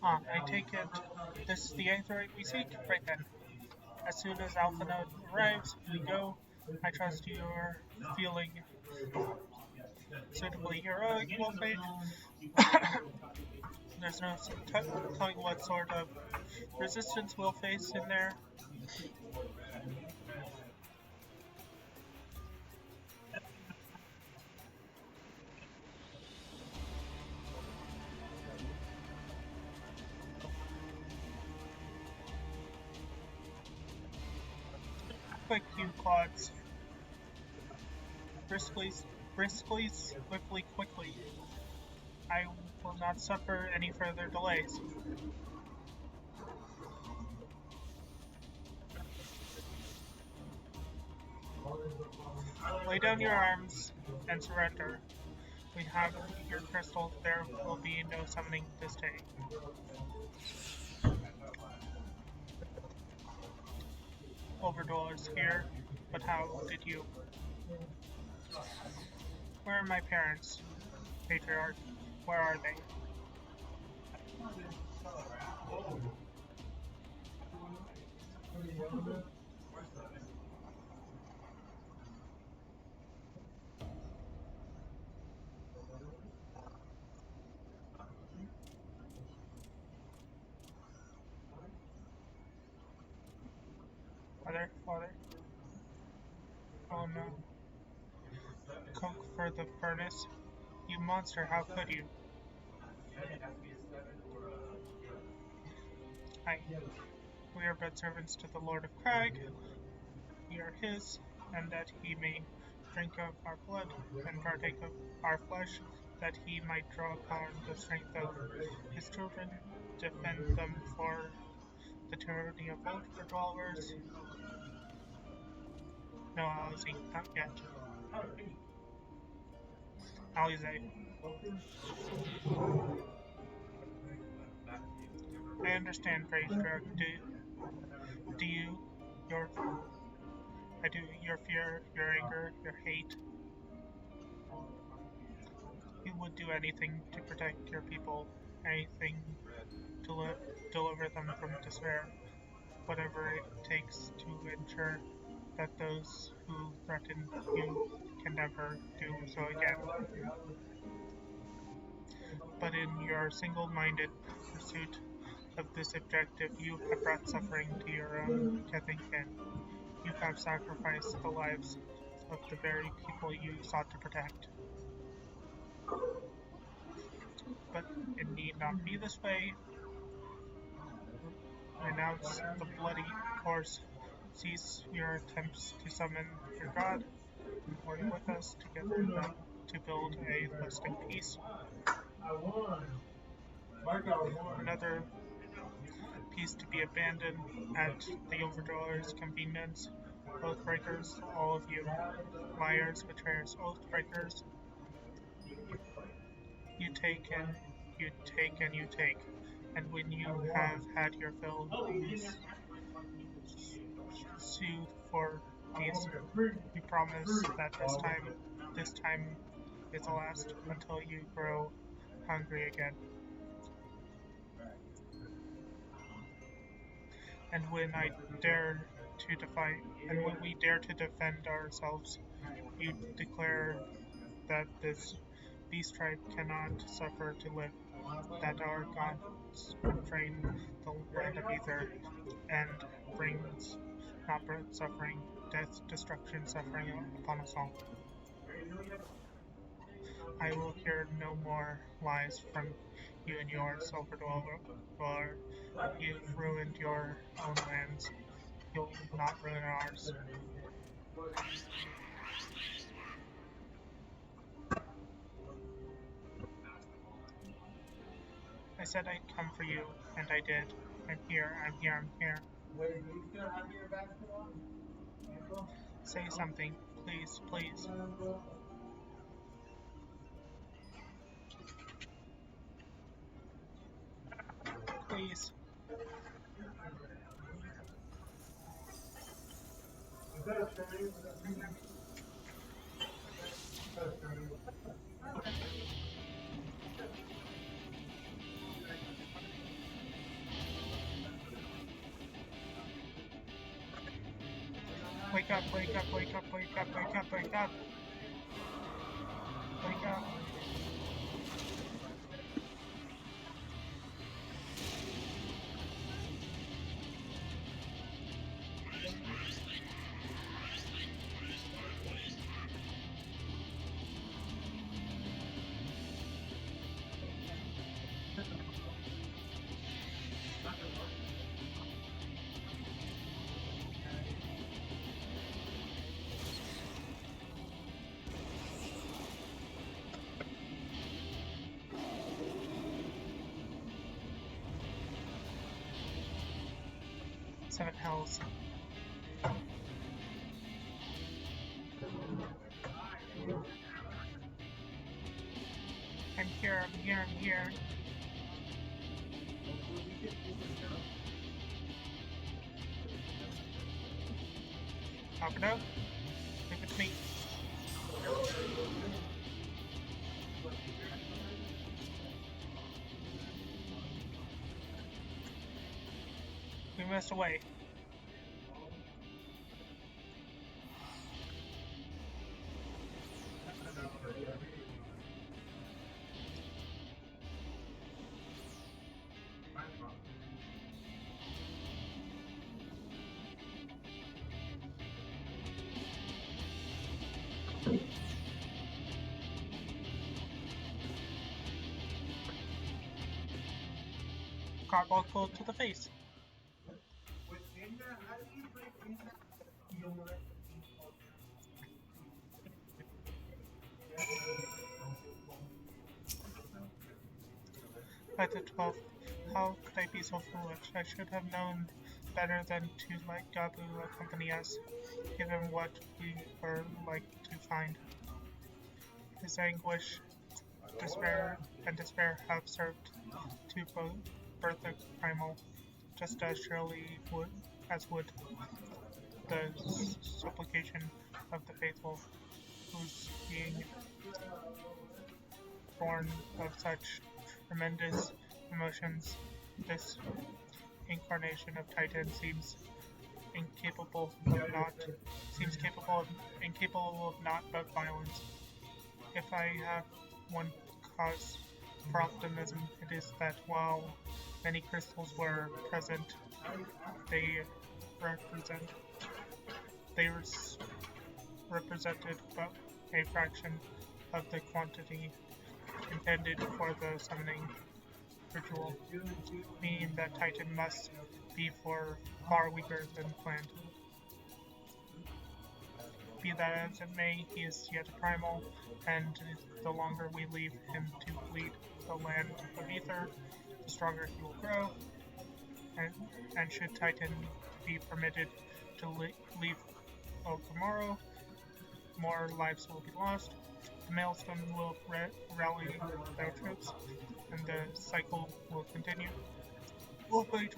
Speaker 1: I take it this is the Aetheryte we seek? Right then. As soon as Alpha Note arrives, we go. I trust you are feeling suitably heroic, Wolfmate. There's no telling what sort of resistance we'll face in there. Quick, you quads. Briskly, swiftly, quickly. I will not suffer any further delays. Lay down your arms and surrender. We have your crystal. There will be no summoning this day. Overdwellers here, but how did you? Where are my parents? Patriarch, where are they? Father? Oh no. Coke for the furnace? You monster, how could you? We are but servants to the Lord of Crag. We are his, and that he may drink of our blood and partake of our flesh, that he might draw upon the strength of his children, defend them for the tyranny of overdwellers. No, Alize, not yet. Alize. I understand, Patriarch. Do you? Your I do. Your fear, your anger, your hate. You would do anything to protect your people, anything to deliver them from despair, whatever it takes to ensure that those who threaten you can never do so again. But in your single-minded pursuit of this objective, you have brought suffering to your own kith and kin. You have sacrificed the lives of the very people you sought to protect. But it need not be this way. Renounce the bloody course. Cease your attempts to summon your god. Work with us together to build a lasting peace. Another piece to be abandoned at the Overdweller's convenience. Oathbreakers, all of you. Liars, betrayers, oathbreakers. You take and you take and you take. And when you have had your fill, you sue for peace. You promise that this time is the last until you grow hungry again. And when I dare to defy, and when we dare to defend ourselves, you declare that this beast tribe cannot suffer to live, that our gods drain the land of ether and brings not birth, suffering, death, destruction, suffering upon us all. I will hear no more lies from you and yours, Silver Dweller. You've ruined your own lands. You'll not ruin ours. I said I'd come for you, and I did. I'm here, I'm here, I'm here.
Speaker 3: Wait, do you still have your basketball?
Speaker 1: Say something, please, please. Please. Wake up, wake up, wake up, wake up, wake up, wake up. Wake up. Seven hells. I'm here, I'm here, I'm here. Talk it out. Leave it to me. We missed away. Cardboard pulled to the face. By the 12th, how could I be so foolish? I should have known better than to let Gabu accompany us, given what we were like to find. His anguish, despair have served to birth a primal, just as surely would the supplication of the faithful, whose being born of such tremendous emotions, this incarnation of Titan seems incapable of naught but violence. If I have one cause for optimism, it is that while many crystals were present, they represented but a fraction of the quantity intended for the summoning ritual, meaning that Titan must be far weaker than planned. Be that as it may, he is yet a primal, and the longer we leave him to bleed the land of ether, the stronger he will grow, and should Titan be permitted to leave Okamoro, more lives will be lost. The Maelstrom will rally their troops, and the cycle will continue. We'll wait,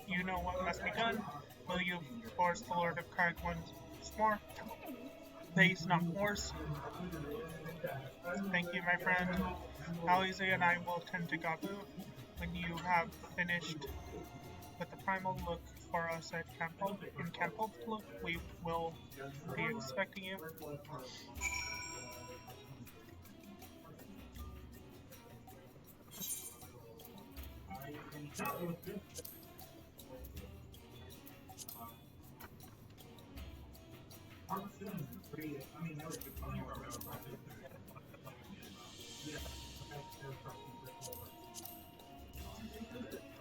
Speaker 1: you know what must be done. Will you force the Lord of Karg once more? Days, not wars. Thank you, my friend. Alize and I will tend to Gabu. When you have finished with the primal, look for us at in Camp Look. We will be expecting you.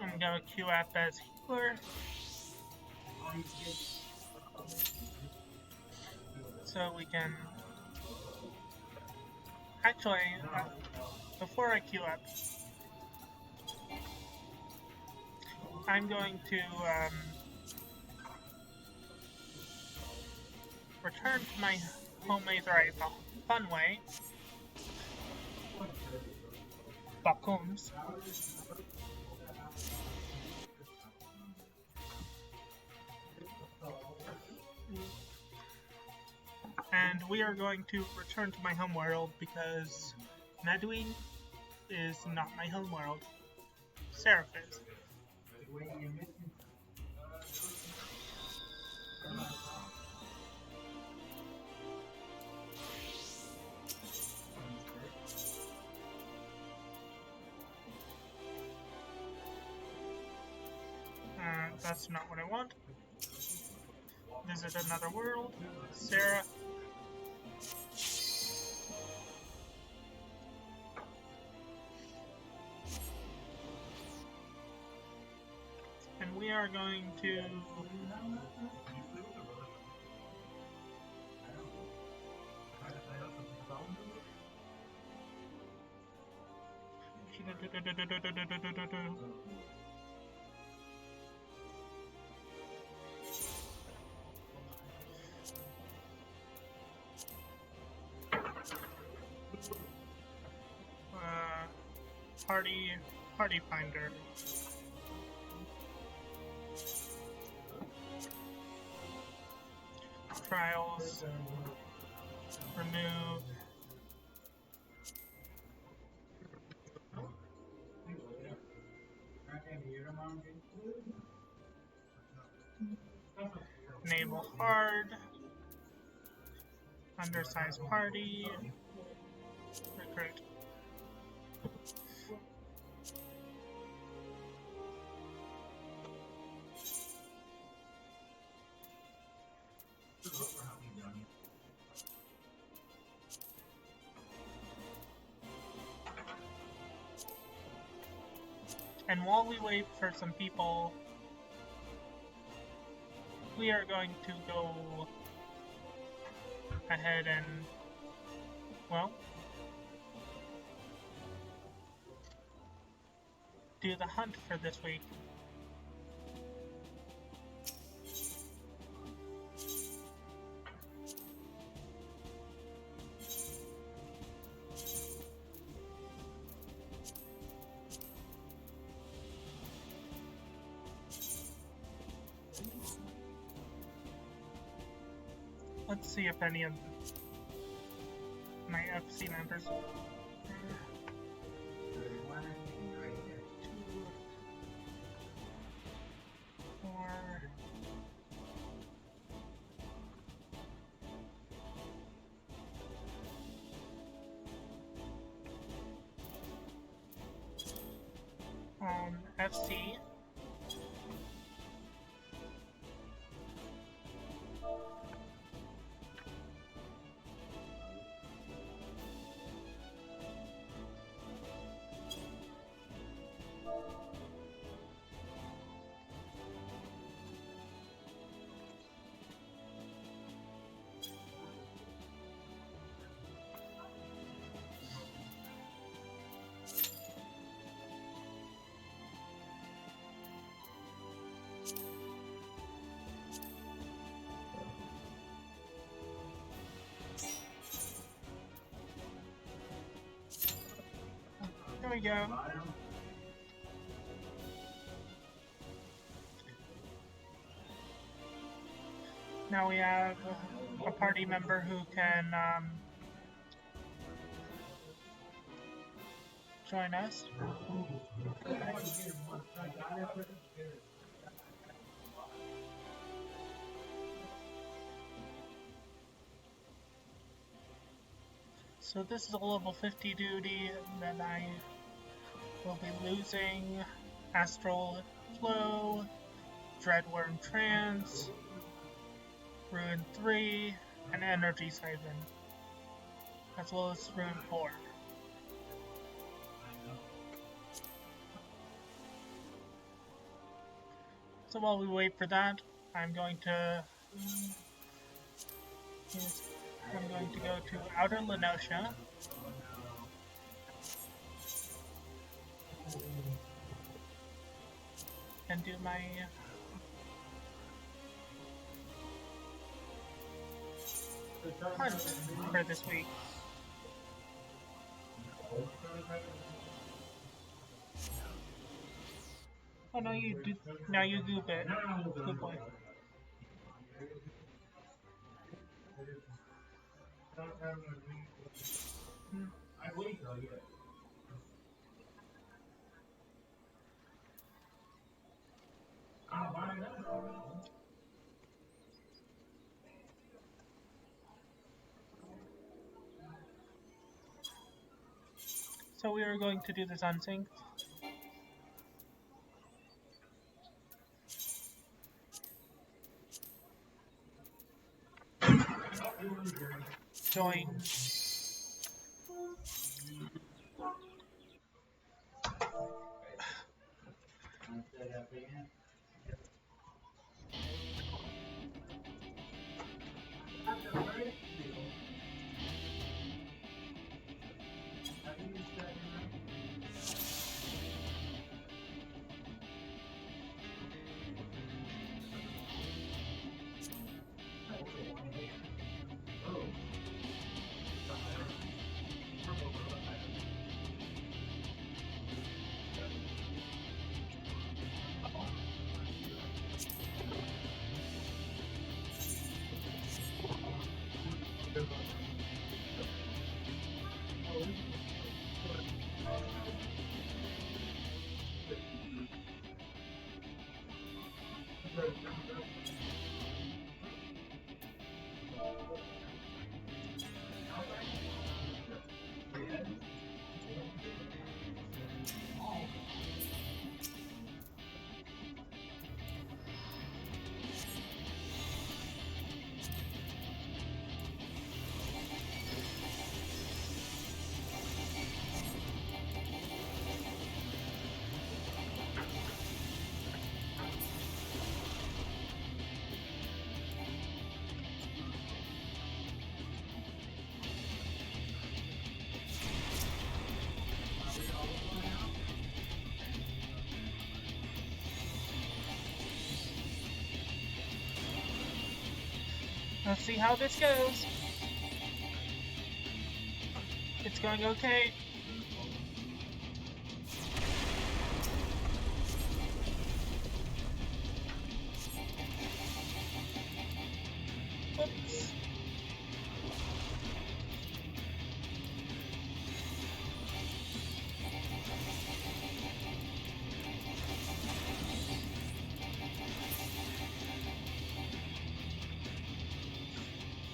Speaker 1: I'm gonna queue up as healer. So we can... Actually, before I queue up, I'm going to return to my home Aetherite the fun way. Bakums. And we are going to return to my home world because Meduin is not my home world. Seraph is. That's not what I want. Visit another world. Sarah. And we are going to... Party Finder. Trials. Remove. Enable hard. Undersized party. Recruit. And while we wait for some people, we are going to go ahead and, well, do the hunt for this week. Let's see if any of my FC members... FC. There we go. Now we have a party member who can join us. So this is a level 50 duty that I will be losing Astral Flow, Dreadworm Trance, Ruin 3, and Energy Siphon, as well as Ruin 4. So while we wait for that, I'm going to go to Outer Lenosha. And do my hunt for this week. Oh no, you do. Now you goop it. Good boy. So we are going to do this on sync. Join. Let's see how this goes. It's going okay. Oops.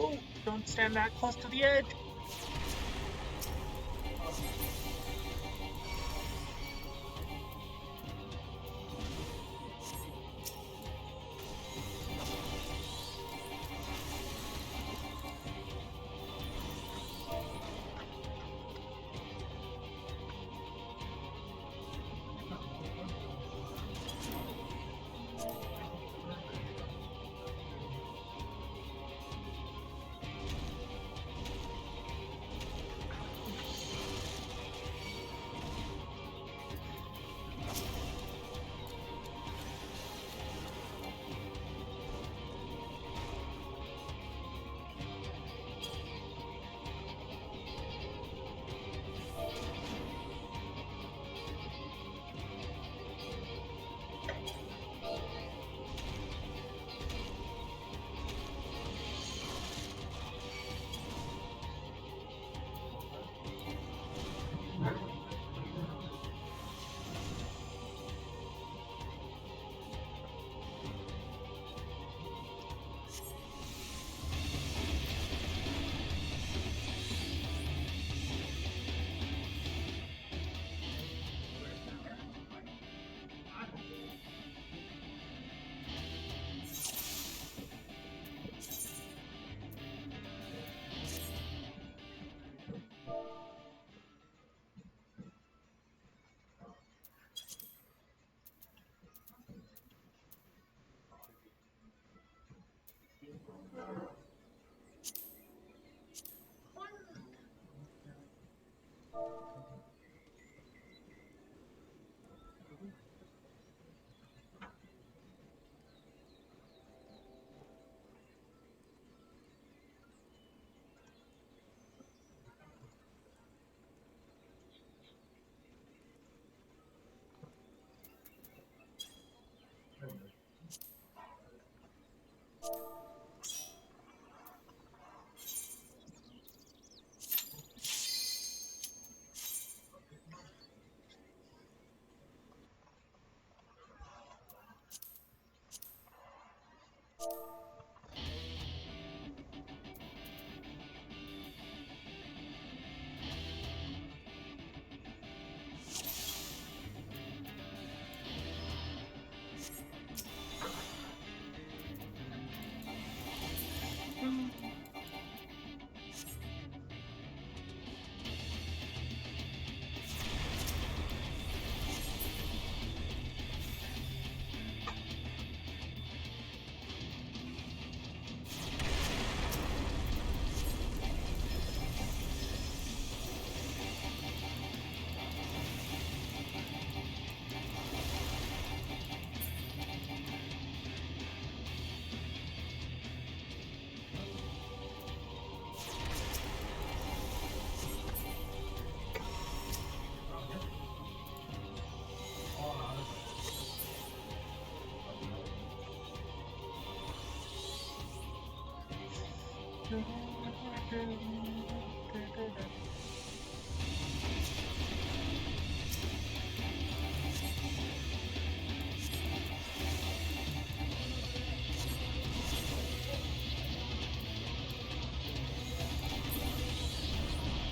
Speaker 1: Oh, don't stand that close to the edge.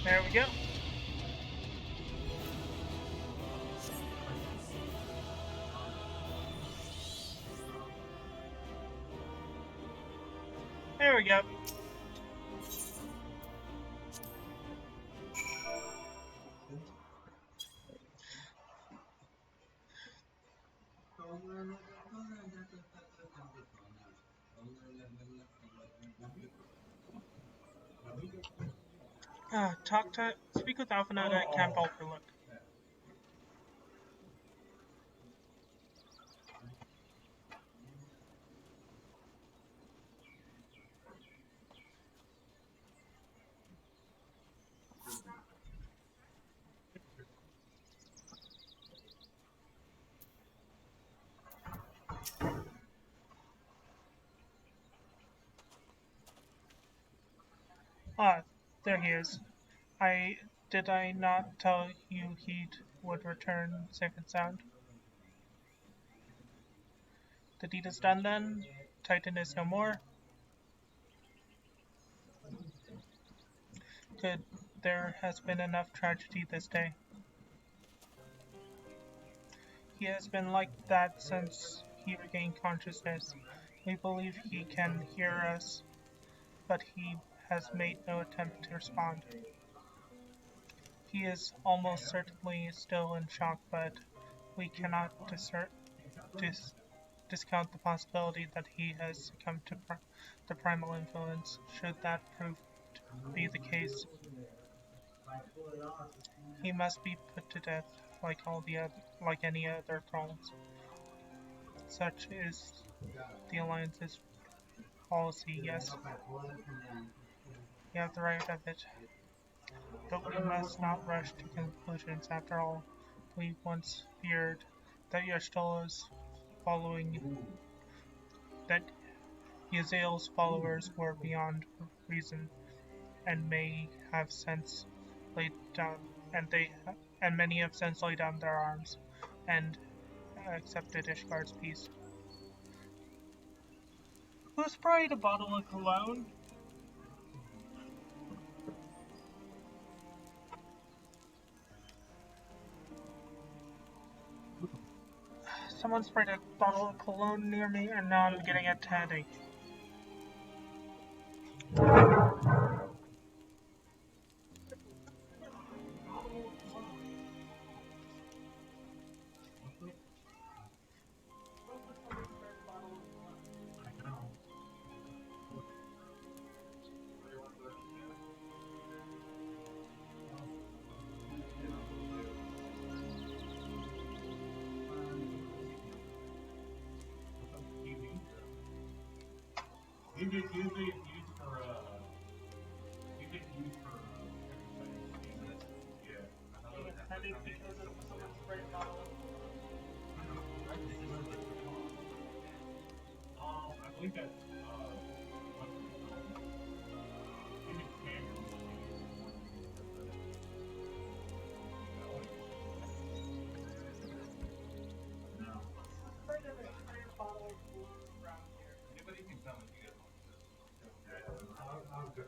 Speaker 1: There we go. There we go. Speak with Alphanode at Camp Overlook. Ah, there he is. Did I not tell you he would return safe and sound? The deed is done then? Titan is no more? Good. There has been enough tragedy this day. He has been like that since he regained consciousness. We believe he can hear us, but he has made no attempt to respond. He is almost certainly still in shock, but we cannot discount the possibility that he has succumbed to the primal influence. Should that prove to be the case, he must be put to death like any other thralls. Such is the Alliance's policy, yes. You have the right of it. But we must not rush to conclusions. After all, we once feared that Yashtola's following that Yazel's followers were beyond reason and may have since laid down and many have since laid down their arms and accepted Ishgar's peace. Who sprayed a bottle of cologne? Someone sprayed a bottle of cologne near me and now I'm getting a headache.
Speaker 2: usually it's used for usually it's used for everything. Yeah. I thought it was that
Speaker 1: Headache
Speaker 2: something.
Speaker 1: because of someone sprayed a bottle of
Speaker 2: I just remember it was wrong. I believe that's what's it called? Human standard. No.
Speaker 1: sprayed an entire bottle of glue around here.
Speaker 2: Anybody can tell me if you guys want this.
Speaker 3: I'm good.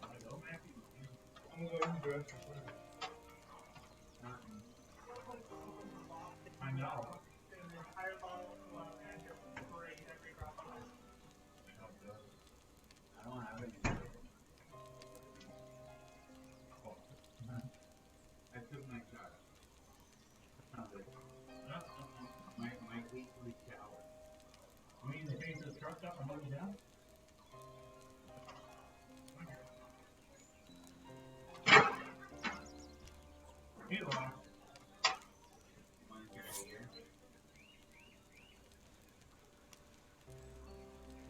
Speaker 2: I know, Matthew.
Speaker 3: I'm going to dress for fun.
Speaker 2: I know.
Speaker 1: An entire bottle of glue and just sprayed every drop of it.
Speaker 2: I don't have any.
Speaker 3: I took my shot. My weekly shower.
Speaker 2: I mean, they changed the truck up and hold you down? Here you are.
Speaker 3: Want to try it here?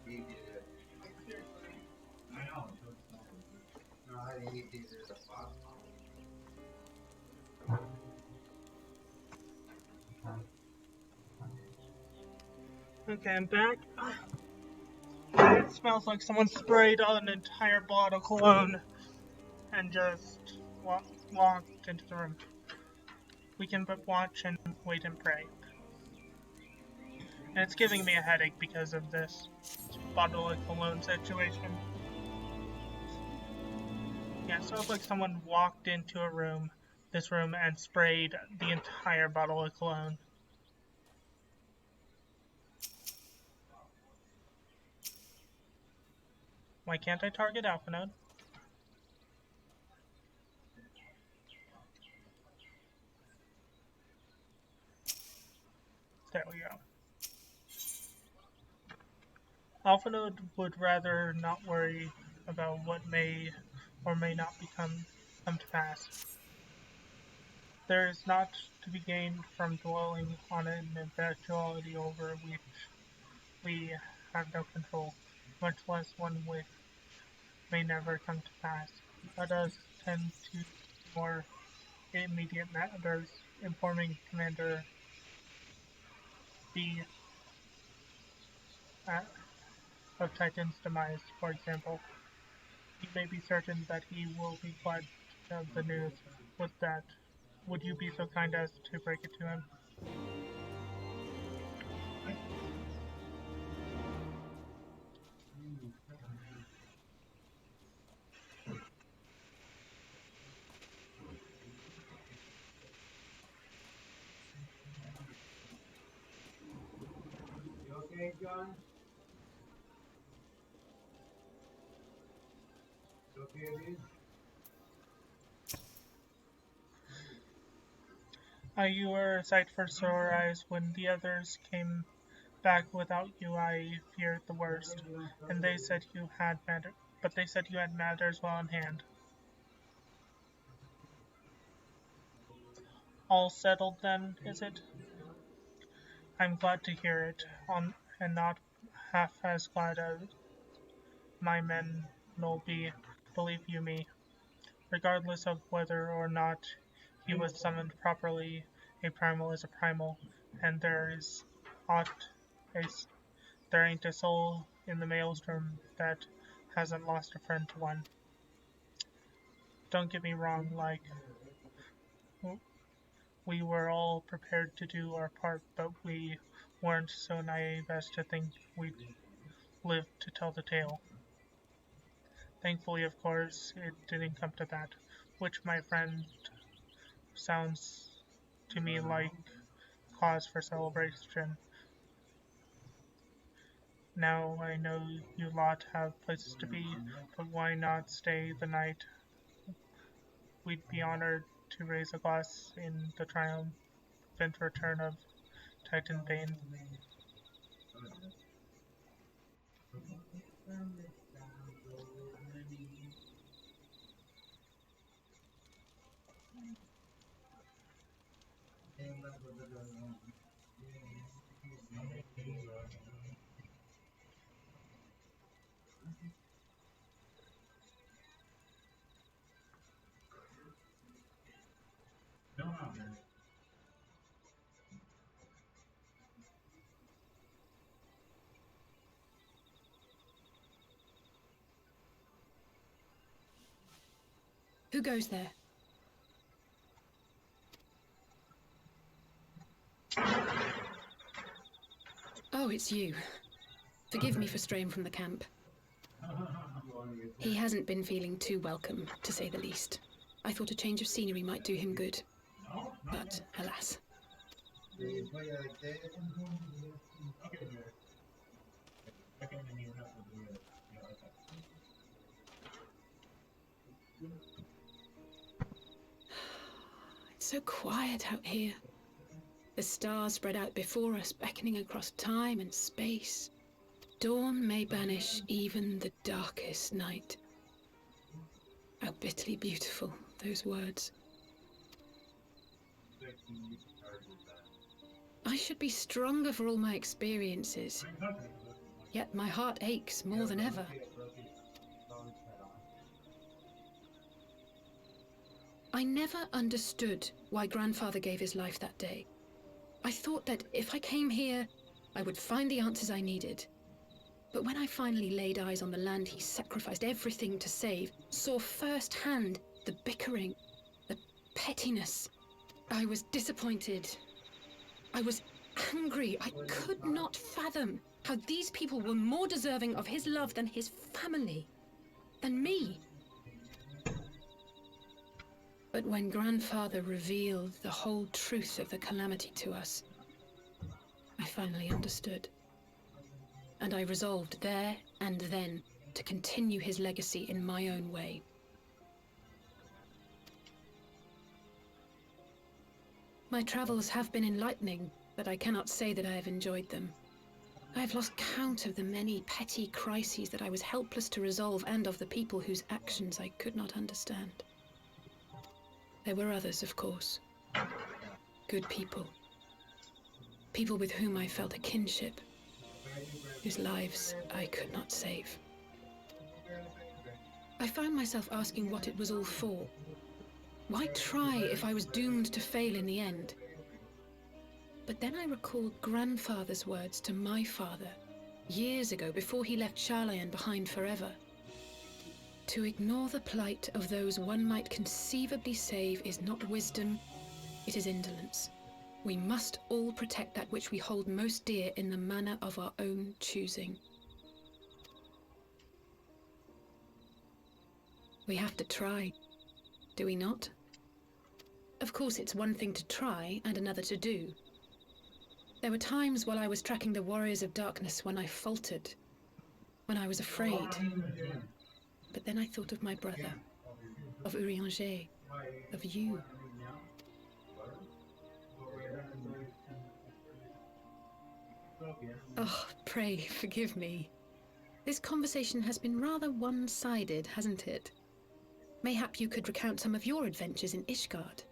Speaker 3: He did it.
Speaker 2: I know.
Speaker 3: No, I think he did it a box.
Speaker 1: Okay, I'm back. It smells like someone sprayed an entire bottle of cologne and just walked into the room. We can but watch and wait and pray. And it's giving me a headache because of this bottle of cologne situation. Yeah, it sounds like someone walked into this room, and sprayed the entire bottle of cologne. Why can't I target Alpha Node? There we go. Alpha Node would rather not worry about what may or may not come to pass. There is naught to be gained from dwelling on an eventuality over which we have no control, much less one which may never come to pass. Let us tend to more immediate matters, informing Commander B of Titan's demise, for example. You may be certain that he will be glad of the news. With that, would you be so kind as to break it to him?
Speaker 3: You okay, John? You okay, dude?
Speaker 1: You were a sight for sore eyes when the others came back without you. I feared the worst, and they said you had matters well in hand. All settled then, is it? I'm glad to hear it, and not half as glad as my men will be, believe you me. Regardless of whether or not he was summoned properly, a primal is a primal, and aught is there ain't a soul in the maelstrom that hasn't lost a friend to one. Don't get me wrong, like, we were all prepared to do our part, but we weren't so naive as to think we'd live to tell the tale. Thankfully, of course, it didn't come to that, which, my friend, sounds to me like cause for celebration. Now I know you lot have places to be, but why not stay the night? We'd be honored to raise a glass in the triumphant return of Titan Bane.
Speaker 4: Who goes there? Oh, it's you. Forgive me for straying from the camp. He hasn't been feeling too welcome, to say the least. I thought a change of scenery might do him good. But, alas.
Speaker 3: Do you play like that?
Speaker 2: Okay, man. I can't even have to do it. Yeah, okay.
Speaker 4: It's so quiet out here. The stars spread out before us, beckoning across time and space. Dawn may banish even the darkest night. How bitterly beautiful, those words. I should be stronger for all my experiences, yet my heart aches more than ever. I never understood why Grandfather gave his life that day. I thought that if I came here, I would find the answers I needed. But when I finally laid eyes on the land he sacrificed everything to save, saw firsthand the bickering, the pettiness, I was disappointed. I was angry. I could not fathom how these people were more deserving of his love than his family, than me. But when Grandfather revealed the whole truth of the calamity to us, I finally understood. And I resolved there and then to continue his legacy in my own way. My travels have been enlightening, but I cannot say that I have enjoyed them. I have lost count of the many petty crises that I was helpless to resolve and of the people whose actions I could not understand. There were others, of course. Good people. People with whom I felt a kinship, whose lives I could not save. I found myself asking what it was all for. Why try if I was doomed to fail in the end? But then I recalled Grandfather's words to my father, years ago, before he left Charlayan behind forever. To ignore the plight of those one might conceivably save is not wisdom, it is indolence. We must all protect that which we hold most dear in the manner of our own choosing. We have to try, do we not? Of course, it's one thing to try and another to do. There were times while I was tracking the warriors of darkness when I faltered, when I was afraid. But then I thought of my brother, of Urianger, of you. Oh, pray forgive me. This conversation has been rather one-sided, hasn't it? Mayhap you could recount some of your adventures in Ishgard.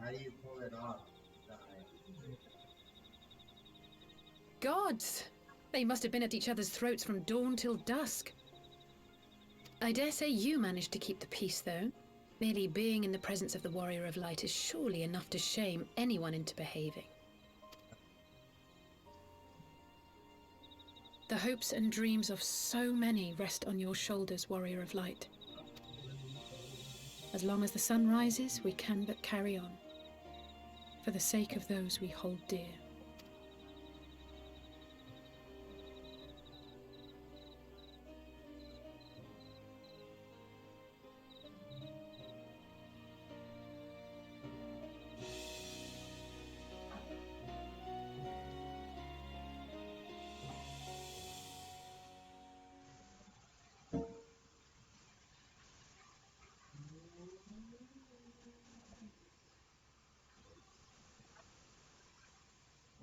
Speaker 3: How do you pull it off?
Speaker 4: Gods! They must have been at each other's throats from dawn till dusk. I dare say you managed to keep the peace, though. Merely being in the presence of the Warrior of Light is surely enough to shame anyone into behaving. The hopes and dreams of so many rest on your shoulders, Warrior of Light. As long as the sun rises, we can but carry on, for the sake of those we hold dear.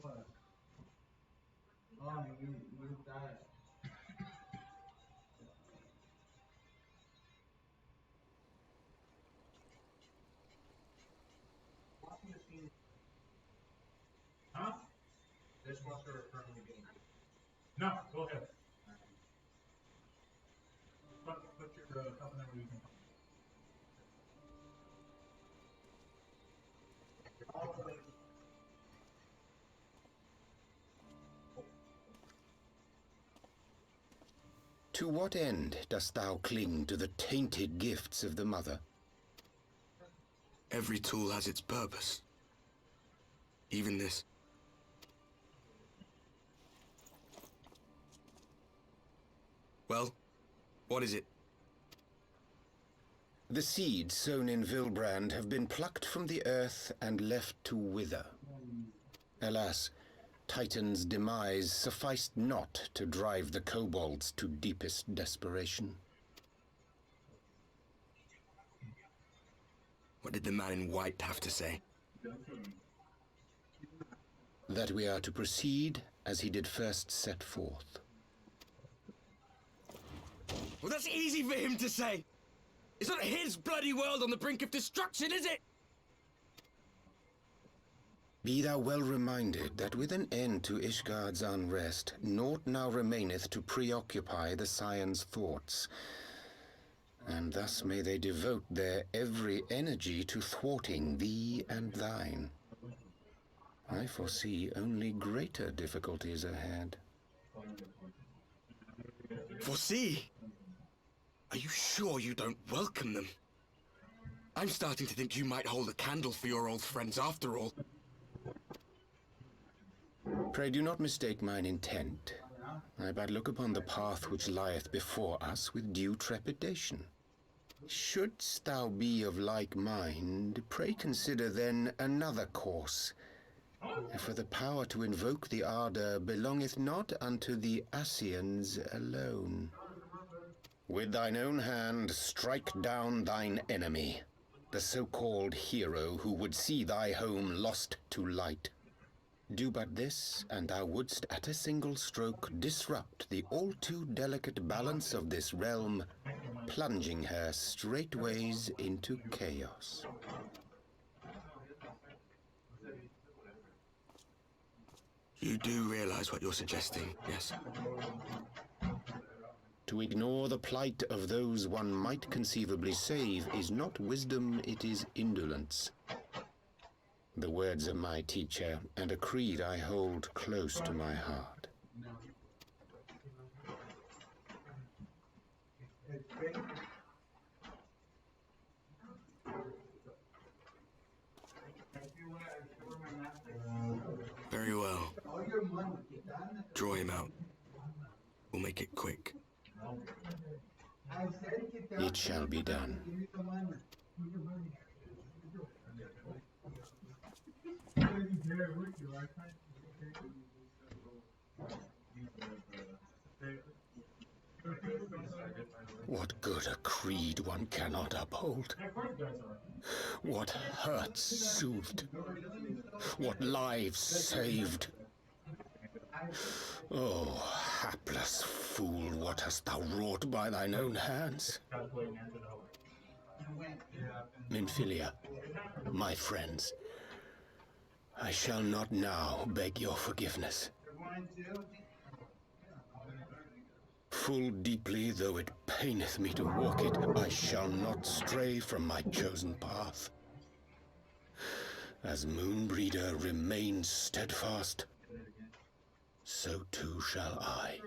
Speaker 3: What? Oh, you died.
Speaker 2: No, go ahead. Put your covenant where you can.
Speaker 5: To what end dost thou cling to the tainted gifts of the Mother?
Speaker 6: Every tool has its purpose. Even this. Well, what is it?
Speaker 5: The seeds sown in Vilbrand have been plucked from the earth and left to wither. Alas, Titan's demise sufficed not to drive the kobolds to deepest desperation.
Speaker 6: What did the man in white have to say?
Speaker 5: That we are to proceed as he did first set forth.
Speaker 6: Well, that's easy for him to say! It's not his bloody world on the brink of destruction, is it?
Speaker 5: Be thou well reminded that with an end to Ishgard's unrest, naught now remaineth to preoccupy the Scion's thoughts. And thus may they devote their every energy to thwarting thee and thine. I foresee only greater difficulties ahead.
Speaker 6: Foresee? Are you sure you don't welcome them? I'm starting to think you might hold a candle for your old friends after all.
Speaker 5: Pray do not mistake mine intent. I but look upon the path which lieth before us with due trepidation. Shouldst thou be of like mind, pray consider then another course. For the power to invoke the ardor belongeth not unto the Ascians alone. With thine own hand strike down thine enemy, the so-called hero who would see thy home lost to light. Do but this, and thou wouldst at a single stroke disrupt the all-too delicate balance of this realm, plunging her straightways into chaos.
Speaker 6: You do realize what you're suggesting, yes?
Speaker 5: To ignore the plight of those one might conceivably save is not wisdom, it is indolence. The words of my teacher, and a creed I hold close to my heart.
Speaker 6: Very well. Draw him out. We'll make it quick.
Speaker 5: It shall be done. What good a creed one cannot uphold? What hurts soothed? What lives saved? Oh, hapless fool, what hast thou wrought by thine own hands? Minfilia, my friends, I shall not now beg your forgiveness. Full deeply though it paineth me to walk it, I shall not stray from my chosen path. As Moonbreeder remains steadfast, so too shall I.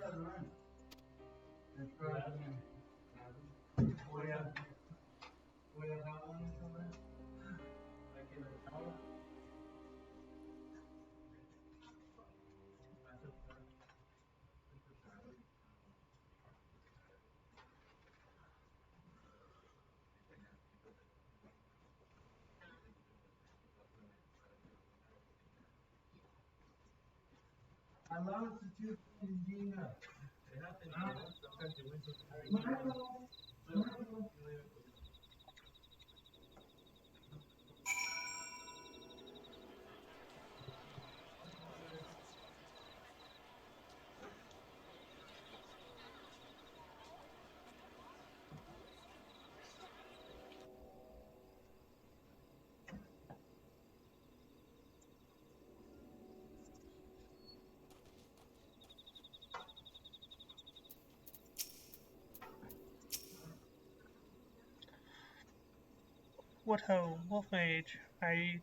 Speaker 1: What ho, Wolf Mage. I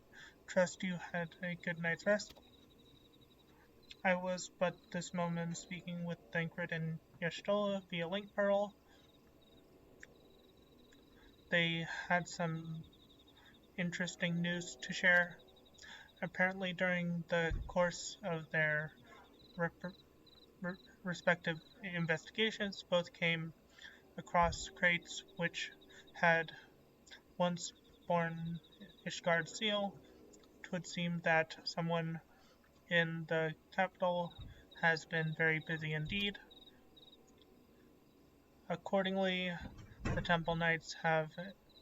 Speaker 1: trust you had a good night's rest. I was but this moment speaking with Dankred and Yashtola via Link Pearl. They had some interesting news to share. Apparently, during the course of their respective investigations, both came across crates which had once borne Ishgard's seal. It would seem that someone in the capital has been very busy indeed. Accordingly, the Temple Knights have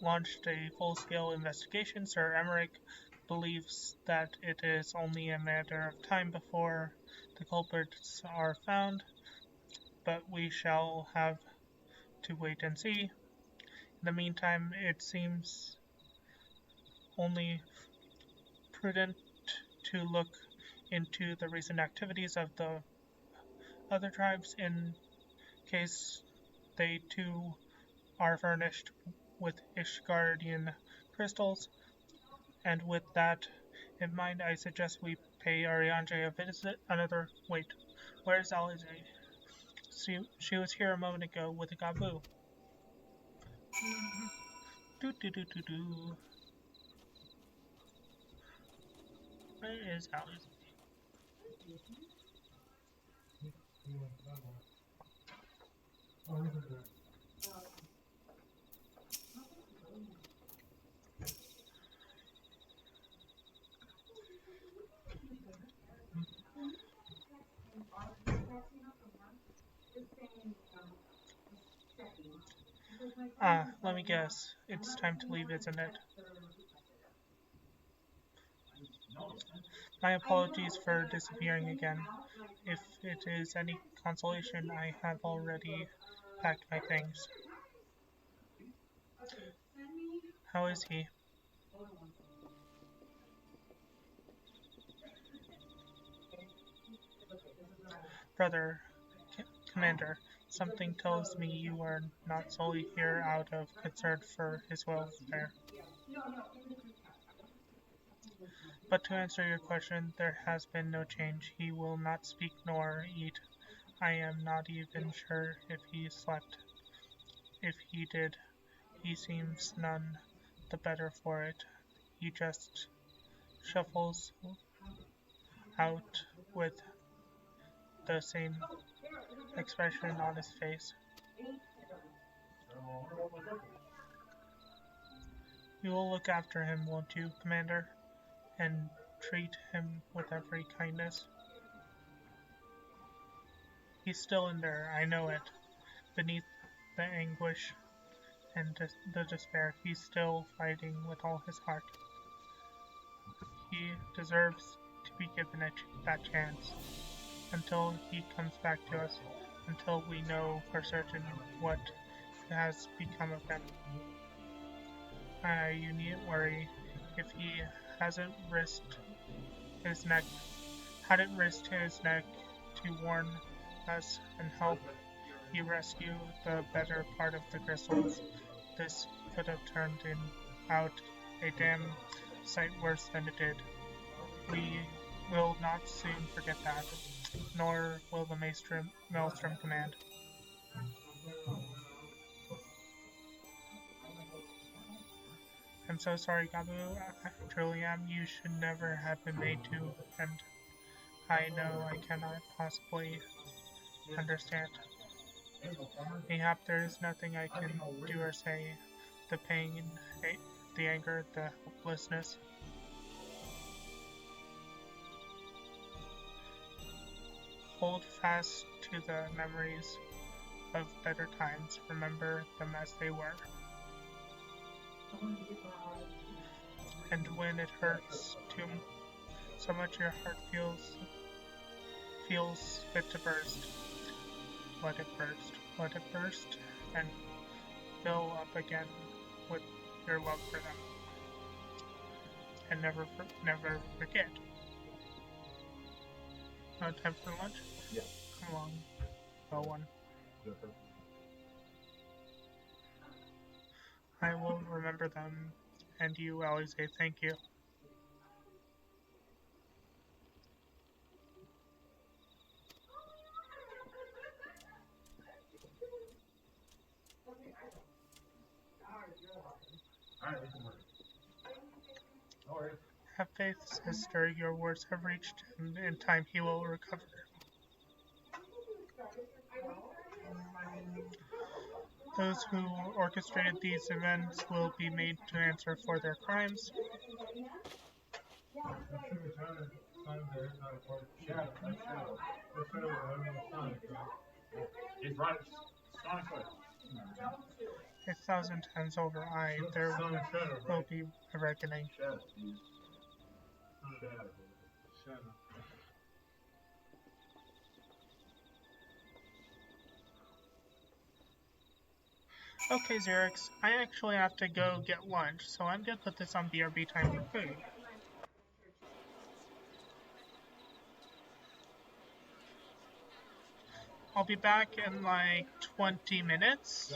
Speaker 1: launched a full-scale investigation. Sir Emmerich believes that it is only a matter of time before the culprits are found, but we shall have to wait and see. In the meantime, it seems only prudent to look into the recent activities of the other tribes in case they too are furnished with Ishgardian crystals. And with that in mind, I suggest we pay Ariane a visit. Wait, where's Alize? She was here a moment ago with a Gabu. Do. Where is Alize? Let me guess. It's time to leave, isn't it? My apologies for disappearing again. If it is any consolation, I have already packed my things. How is he? Brother, Commander, something tells me you are not solely here out of concern for his welfare. But to answer your question, there has been no change. He will not speak nor eat. I am not even sure if he slept. If he did, he seems none the better for it. He just shuffles out with the same expression on his face. You will look after him, won't you, Commander? And treat him with every kindness. He's still in there, I know it. Beneath the anguish and the despair, he's still fighting with all his heart. He deserves to be given that chance. Until he comes back to us, until we know for certain what has become of him. You needn't worry. If he hadn't risked his neck to warn us and help you rescue the better part of the crystals, this could have turned out a damn sight worse than it did. We will not soon forget that, nor will the Maelstrom Command. I'm so sorry, Gabu. I truly am. You should never have been made to, and I know I cannot possibly understand. Mayhap there is nothing I can do or say. The pain, the anger, the hopelessness. Hold fast to the memories of better times. Remember them as they were. And when it hurts too so much your heart feels fit to burst, let it burst. Let it burst and fill up again with your love for them. And never forget. Time for lunch?
Speaker 2: Yeah.
Speaker 1: Come along, well one. I will remember them and you always say thank you.
Speaker 2: Alright, we can work. No worries.
Speaker 1: Have faith, sister. Your words have reached him. In time he will recover. Those who orchestrated these events will be made to answer for their crimes.
Speaker 2: He's right. Sonic Foot.
Speaker 1: 1,000 times over, there will be a reckoning.
Speaker 2: Shadow, dude. Shadow.
Speaker 1: Okay, Xerix, I actually have to go get lunch, so I'm gonna put this on BRB time for food. I'll be back in like 20 minutes.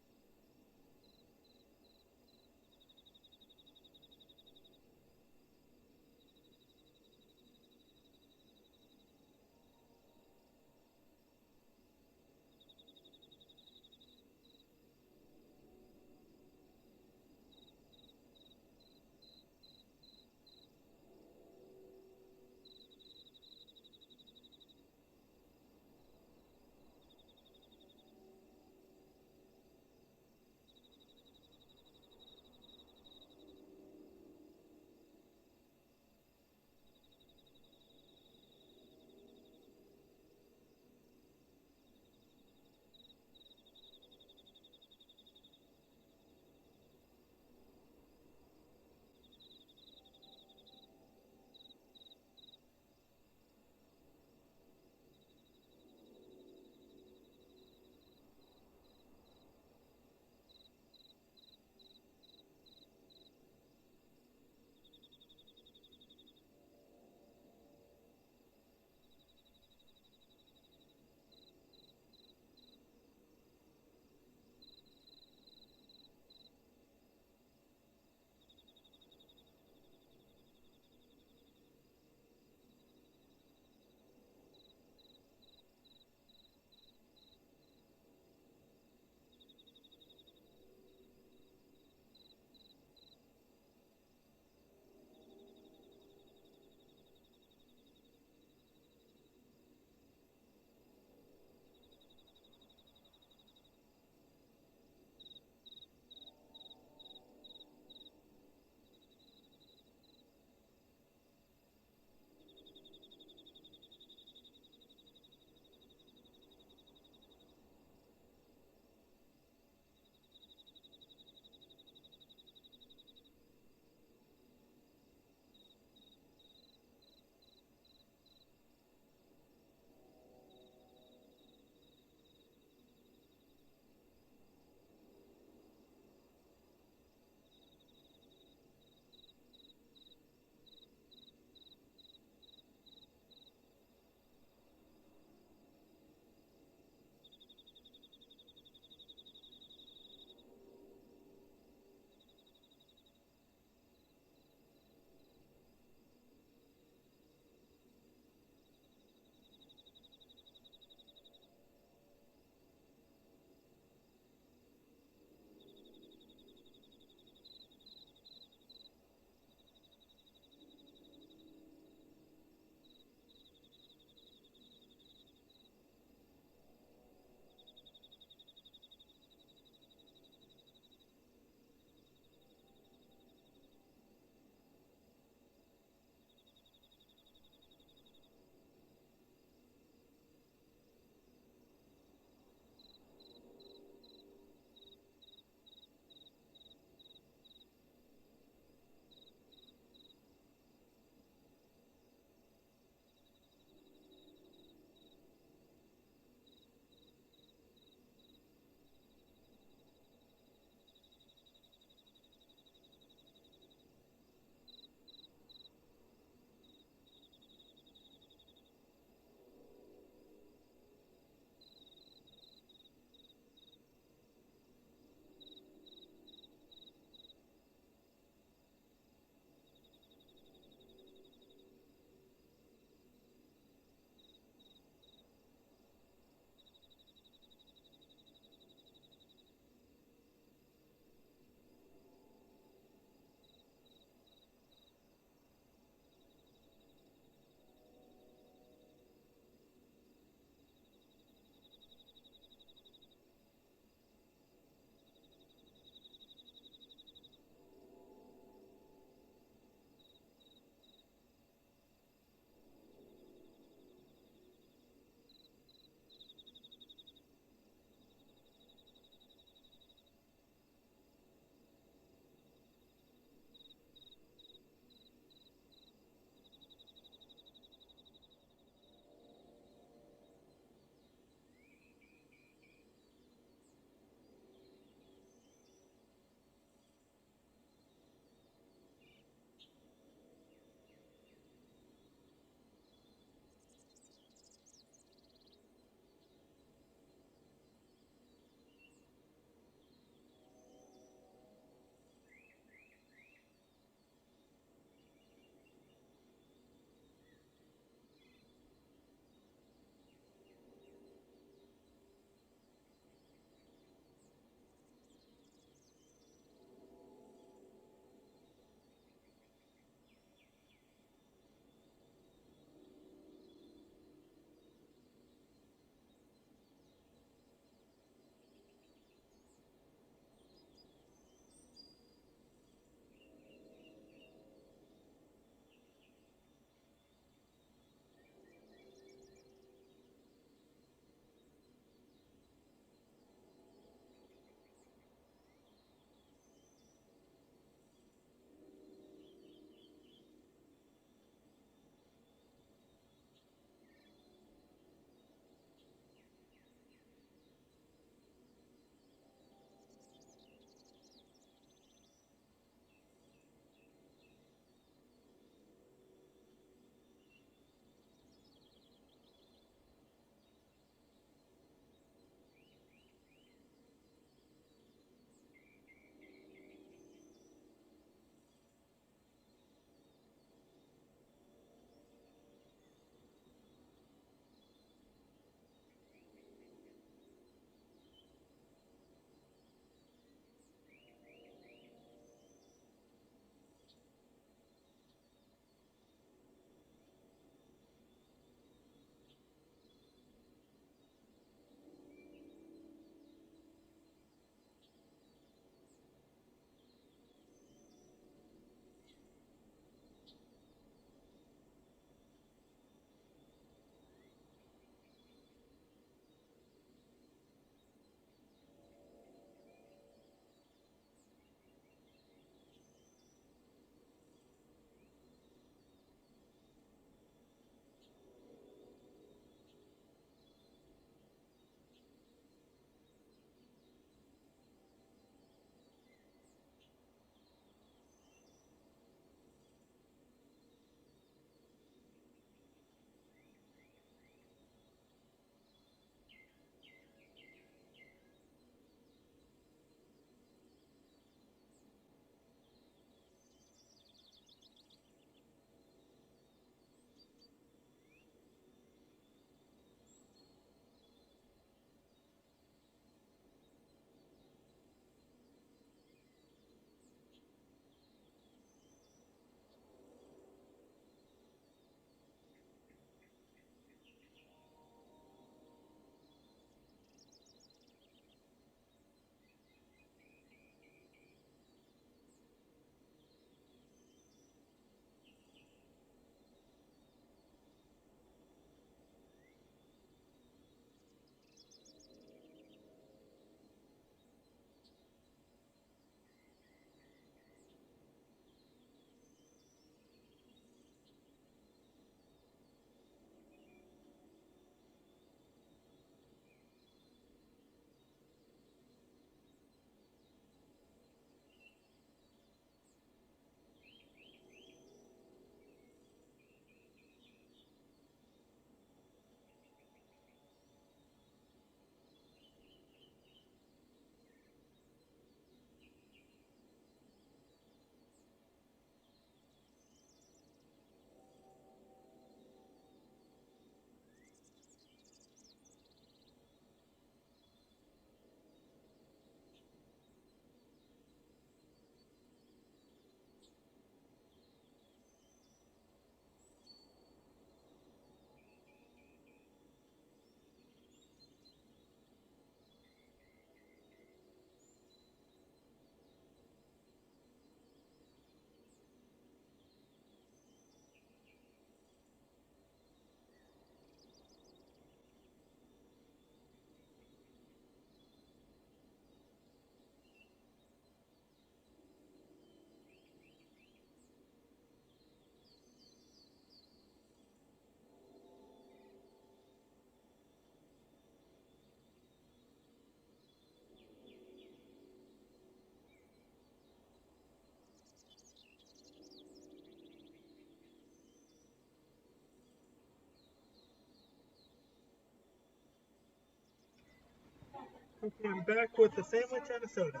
Speaker 1: Okay, I'm back with a sandwich and a soda.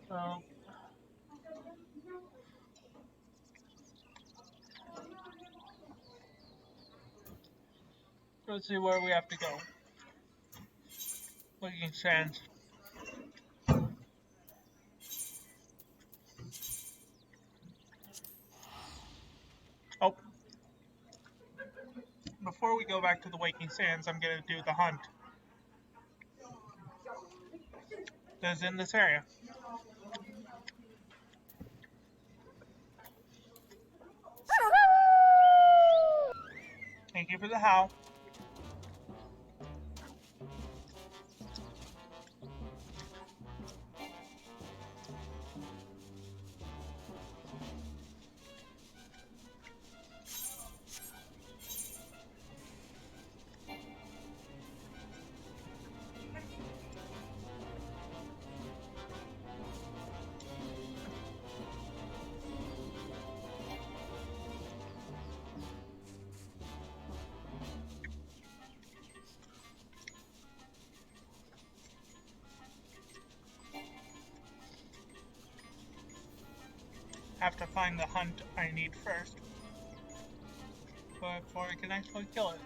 Speaker 1: So, let's see where we have to go. Looking sands. Oh, before we go back to the Waking Sands, I'm gonna do the hunt that's in this area. Thank you for the howl. Have to find the hunt I need first before I can actually kill it.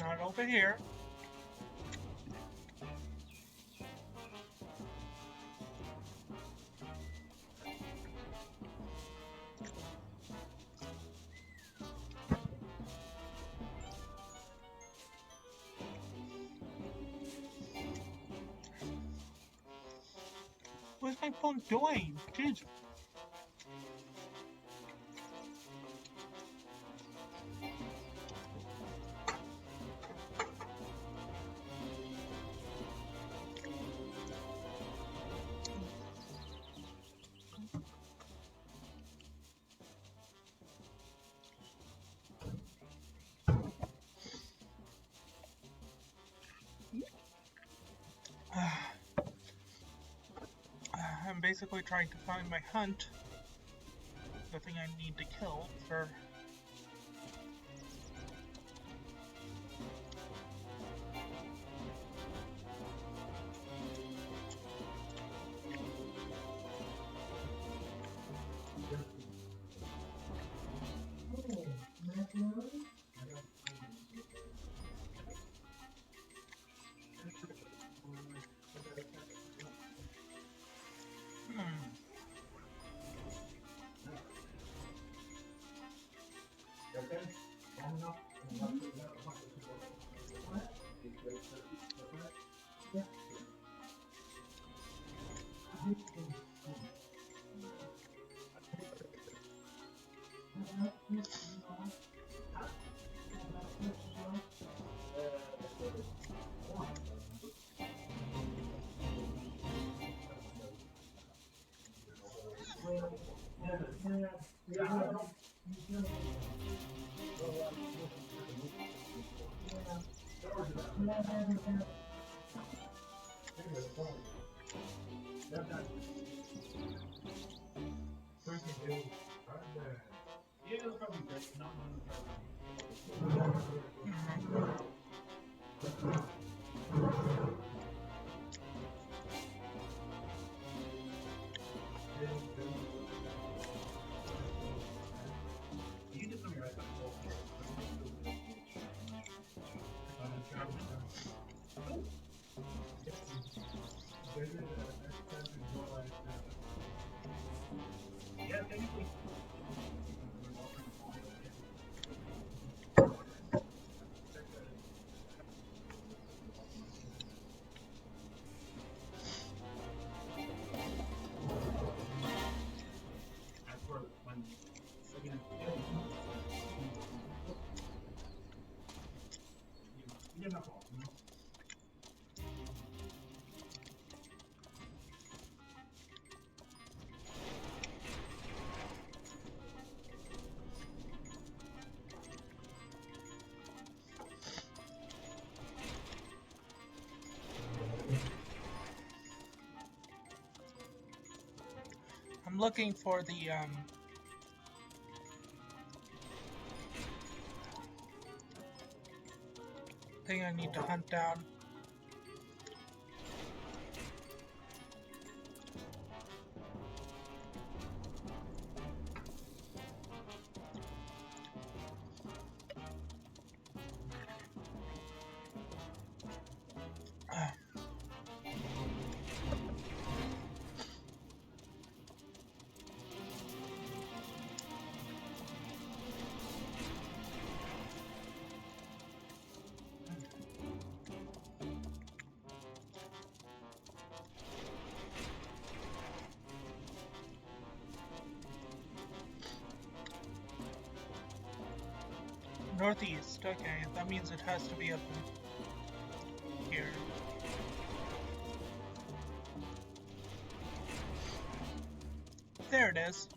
Speaker 1: Not over here. What's my phone doing? Jeez. I'm basically trying to find my hunt, the thing I need to kill for. looking for the thing I need to hunt down. Northeast, okay, that means it has to be up here. There it is.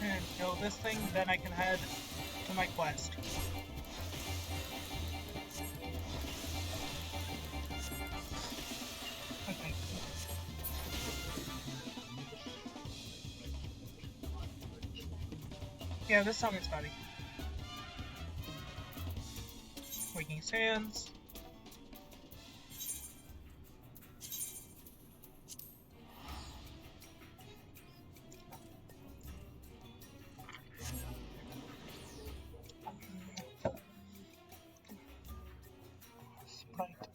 Speaker 1: And kill this thing, then I can head to my quest. Okay. Yeah, this song is funny. Waking Sands. Sprite.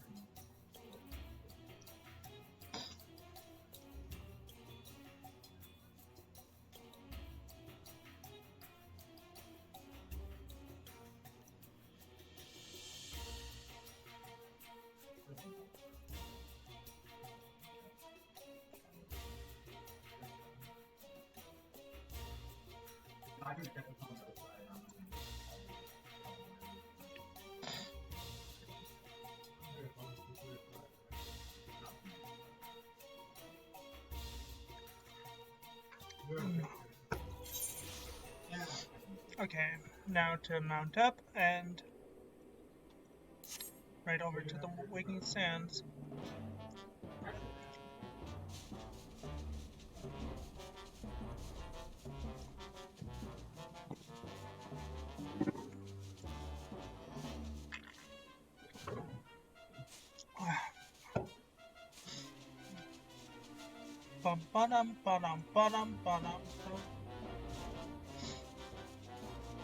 Speaker 1: Okay, now to mount up and right over to the Waking Sands. Bum ba-dum ba-dum ba-dum ba-dum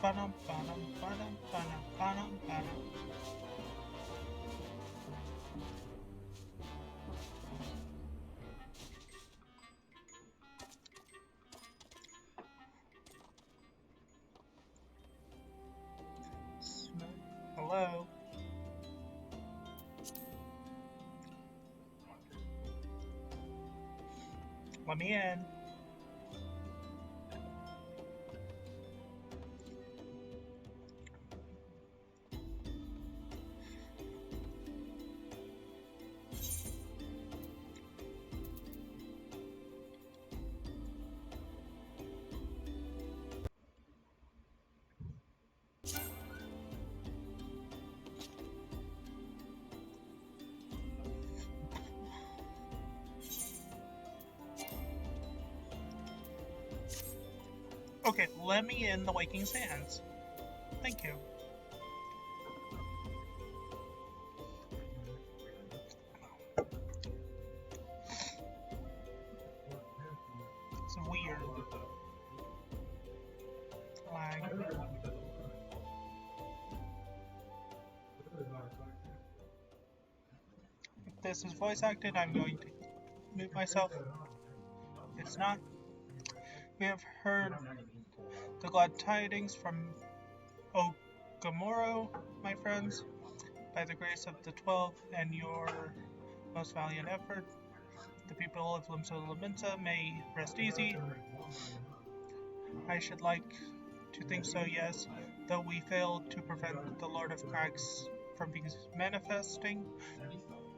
Speaker 1: ba-dum ba-dum ba-dum ba-dum ba-dum ba-dum. Hello? Let me in. Okay, let me in the Waking Sands. Thank you. It's weird. Lag. If this is voice acted, I'm going to mute myself. It's not. We have heard the glad tidings from Ogamoro, my friends. By the grace of the 12 and your most valiant effort, the people of Limsa may rest easy. I should like to think so, yes, though we failed to prevent the Lord of Cracks from manifesting.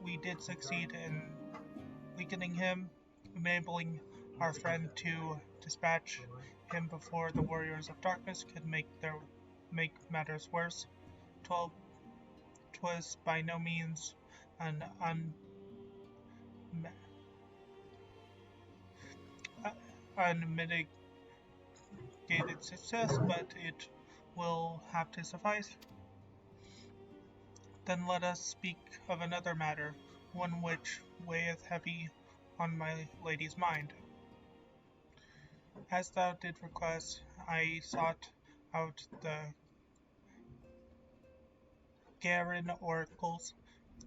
Speaker 1: We did succeed in weakening him, enabling our friend to dispatch him before the Warriors of Darkness could make matters worse. 'Twas by no means an unmitigated success, but it will have to suffice. Then let us speak of another matter, one which weigheth heavy on my lady's mind. As thou did request, I sought out the Garen oracles,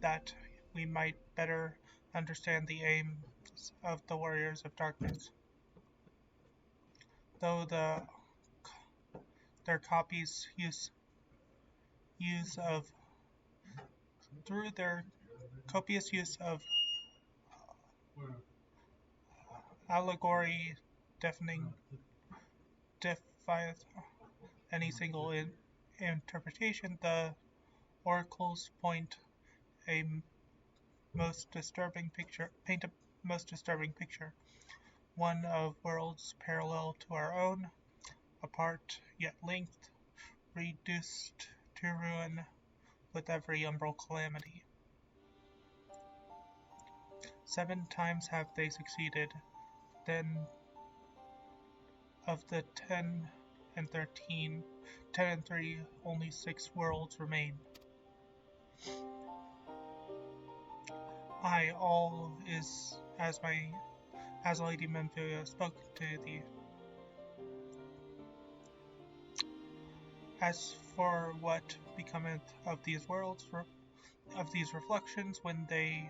Speaker 1: that we might better understand the aims of the Warriors of Darkness. Though their copies through their copious use of allegory defieth any single interpretation, the oracles paint a most disturbing picture, one of worlds parallel to our own, apart yet linked, reduced to ruin with every umbral calamity. 7 times have they succeeded, then of the 10 and 3, only 6 worlds remain. Aye, all is as Lady Menphilia spoke to thee. As for what becometh of these worlds, of these reflections, when they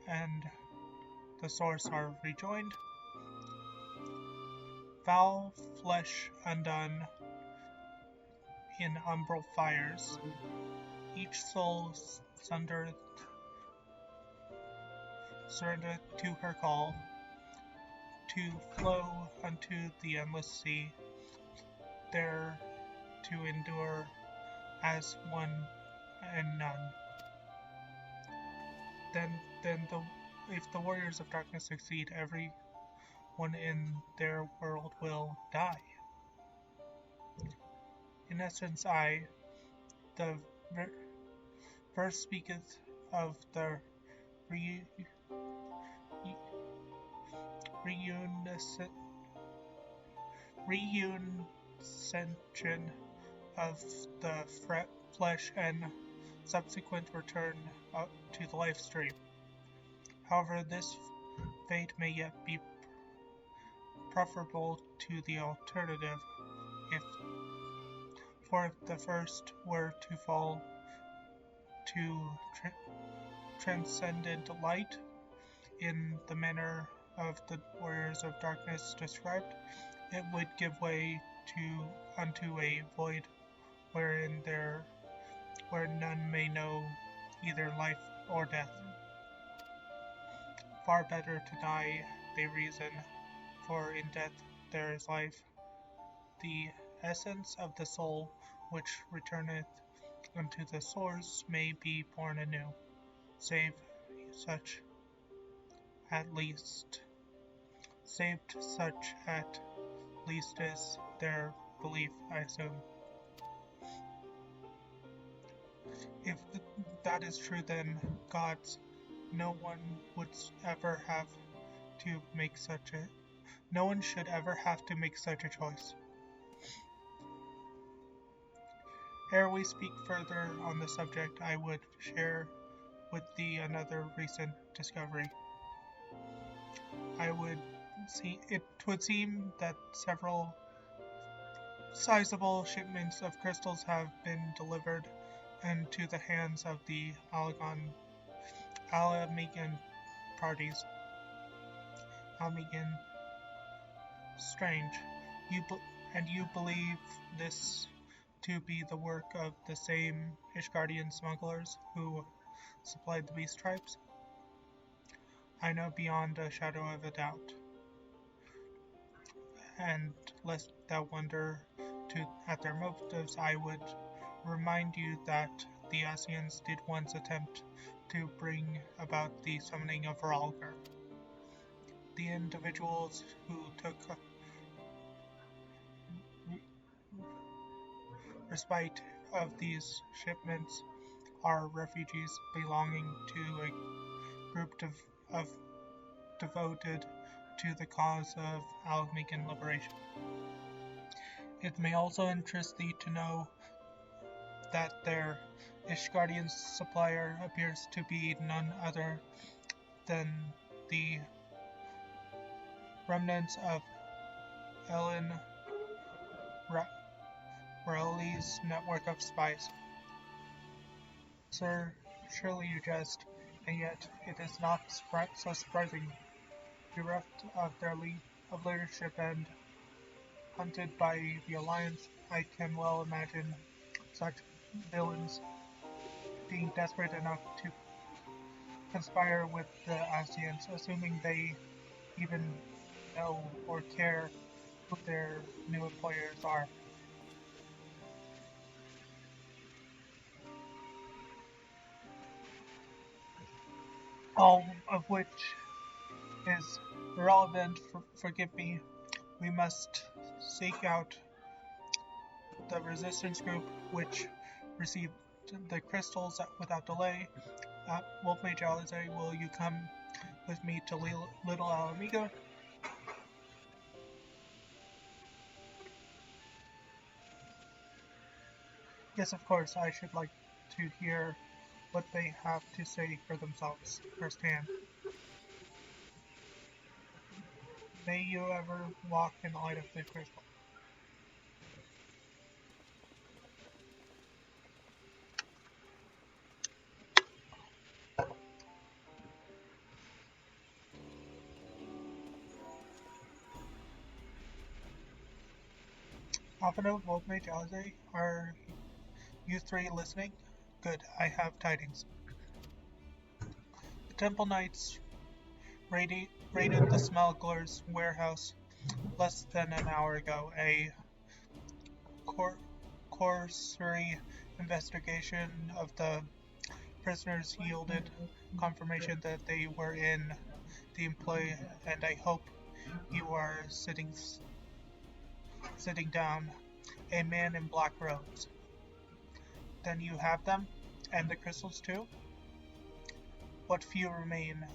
Speaker 1: and the source are rejoined, foul flesh undone in umbral fires, each soul surrendereth to her call, to flow unto the endless sea, there to endure as one and none. If the Warriors of Darkness succeed, every one in their world will die. In essence, the verse speaketh of the reunion of the flesh and subsequent return to the life stream. However, this fate may yet be preferable to the alternative, for if the first were to fall to transcendent light in the manner of the Warriors of Darkness described, it would give way unto a void where none may know either life or death. Far better to die, they reason, for in death there is life. The essence of the soul which returneth unto the source may be born anew, save such at least is their belief, I assume. If that is true, then gods, no one should ever have to make such a choice. Ere we speak further on the subject, I would share with thee another recent discovery. It would seem that several sizable shipments of crystals have been delivered into the hands of the Alamegan parties. Alamegan, strange. You believe this to be the work of the same Ishgardian smugglers who supplied the beast tribes? I know beyond a shadow of a doubt. And lest thou wonder at their motives, I would remind you that the Asians did once attempt to bring about the summoning of Ralger. The individuals who took respite of these shipments are refugees belonging to a group of devoted to the cause of Almegan liberation. It may also interest thee to know that their Ishgardian supplier appears to be none other than the remnants of Ellen Rowley's network of spies. Sir, surely you jest, and yet it is not so surprising. Bereft of their leadership and hunted by the Alliance, I can well imagine such villains being desperate enough to conspire with the Asians, assuming they even know or care who their new employers are. All of which is irrelevant, forgive me. We must seek out the resistance group which received the crystals without delay. Wolf Mage Alize, will you come with me to Little Alamigo? Yes, of course, I should like to hear what they have to say for themselves firsthand. May you ever walk in the light of the crystal. Alphino, Wolf Mage Alize, are you three listening? Good, I have tidings. The Temple Knights raided the smuggler's warehouse less than an hour ago. A cursory investigation of the prisoners yielded confirmation that they were in the employ, and I hope you are sitting down. A man in black robes. Then you have them? And the crystals too? What few remain,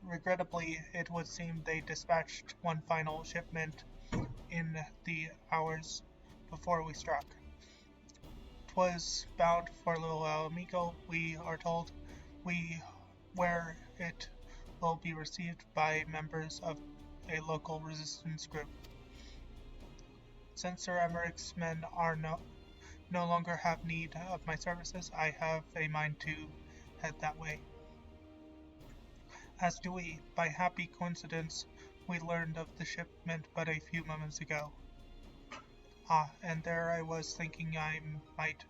Speaker 1: regrettably, it would seem they dispatched one final shipment in the hours before we struck. 'Twas bound for Little Alamigo, we are told, where it will be received by members of a local resistance group. Since Sir Emmerich's men are no longer have need of my services, I have a mind to head that way. As do we. By happy coincidence, we learned of the shipment but a few moments ago. And there I was thinking I might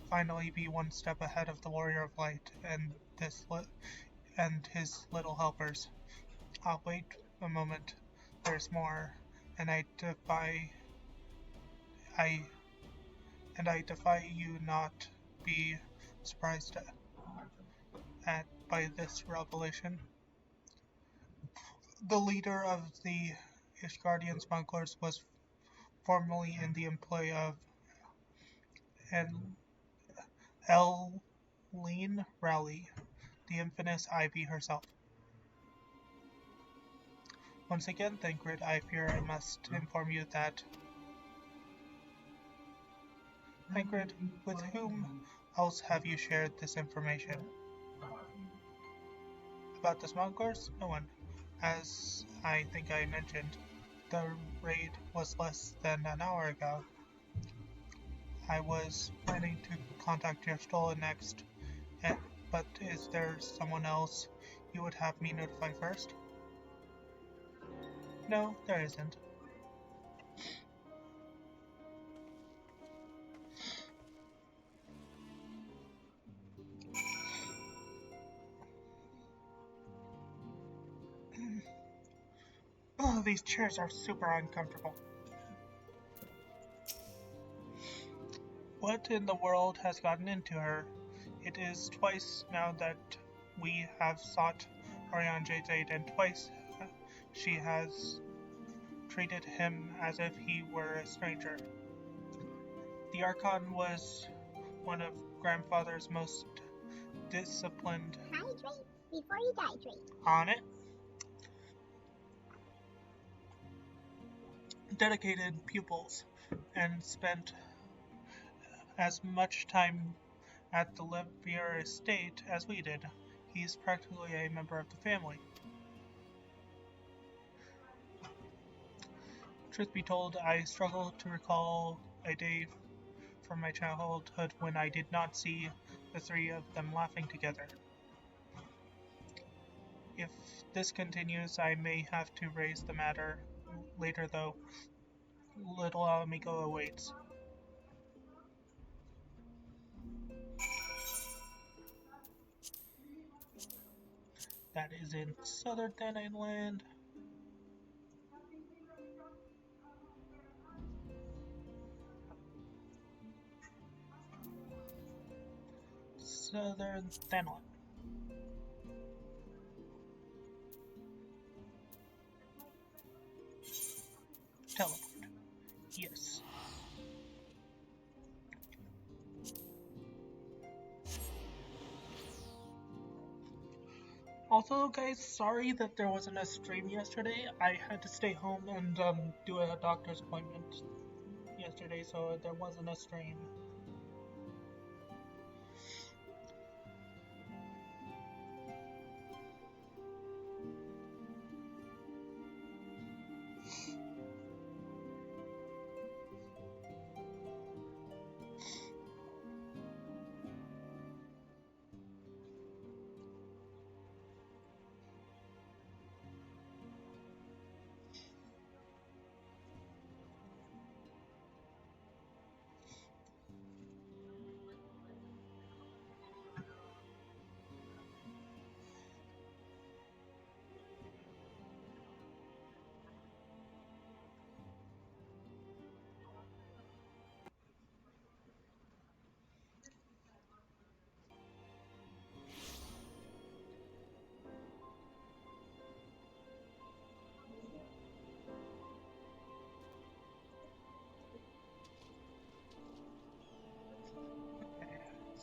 Speaker 1: finally be one step ahead of the Warrior of Light and his little helpers. Wait a moment. There's more, and I defy you not be surprised by this revelation. The leader of the Ishgardian smugglers was formerly in the employ of Eileen Rowley, the infamous Ivy herself. Once again, Thancred, I fear I must inform you that Thancred, with whom else have you shared this information? About the smugglers? No one. As I think I mentioned, the raid was less than an hour ago. I was planning to contact Yerstola next, but is there someone else you would have me notify first? No, there isn't. Oh, these chairs are super uncomfortable. What in the world has gotten into her? It is twice now that we have sought Arianje's aid, and twice she has treated him as if he were a stranger. The Archon was one of Grandfather's most disciplined.
Speaker 7: Hydrate before you hydrate.
Speaker 1: On it. Dedicated pupils, and spent as much time at the Livier estate as we did. He's practically a member of the family. Truth be told, I struggle to recall a day from my childhood when I did not see the three of them laughing together. If this continues, I may have to raise the matter later, though. Little Amigo awaits. That is in southern Inland. Southern Thenland. Teleport. Yes. Also, guys, sorry that there wasn't a stream yesterday. I had to stay home and do a doctor's appointment yesterday, so there wasn't a stream.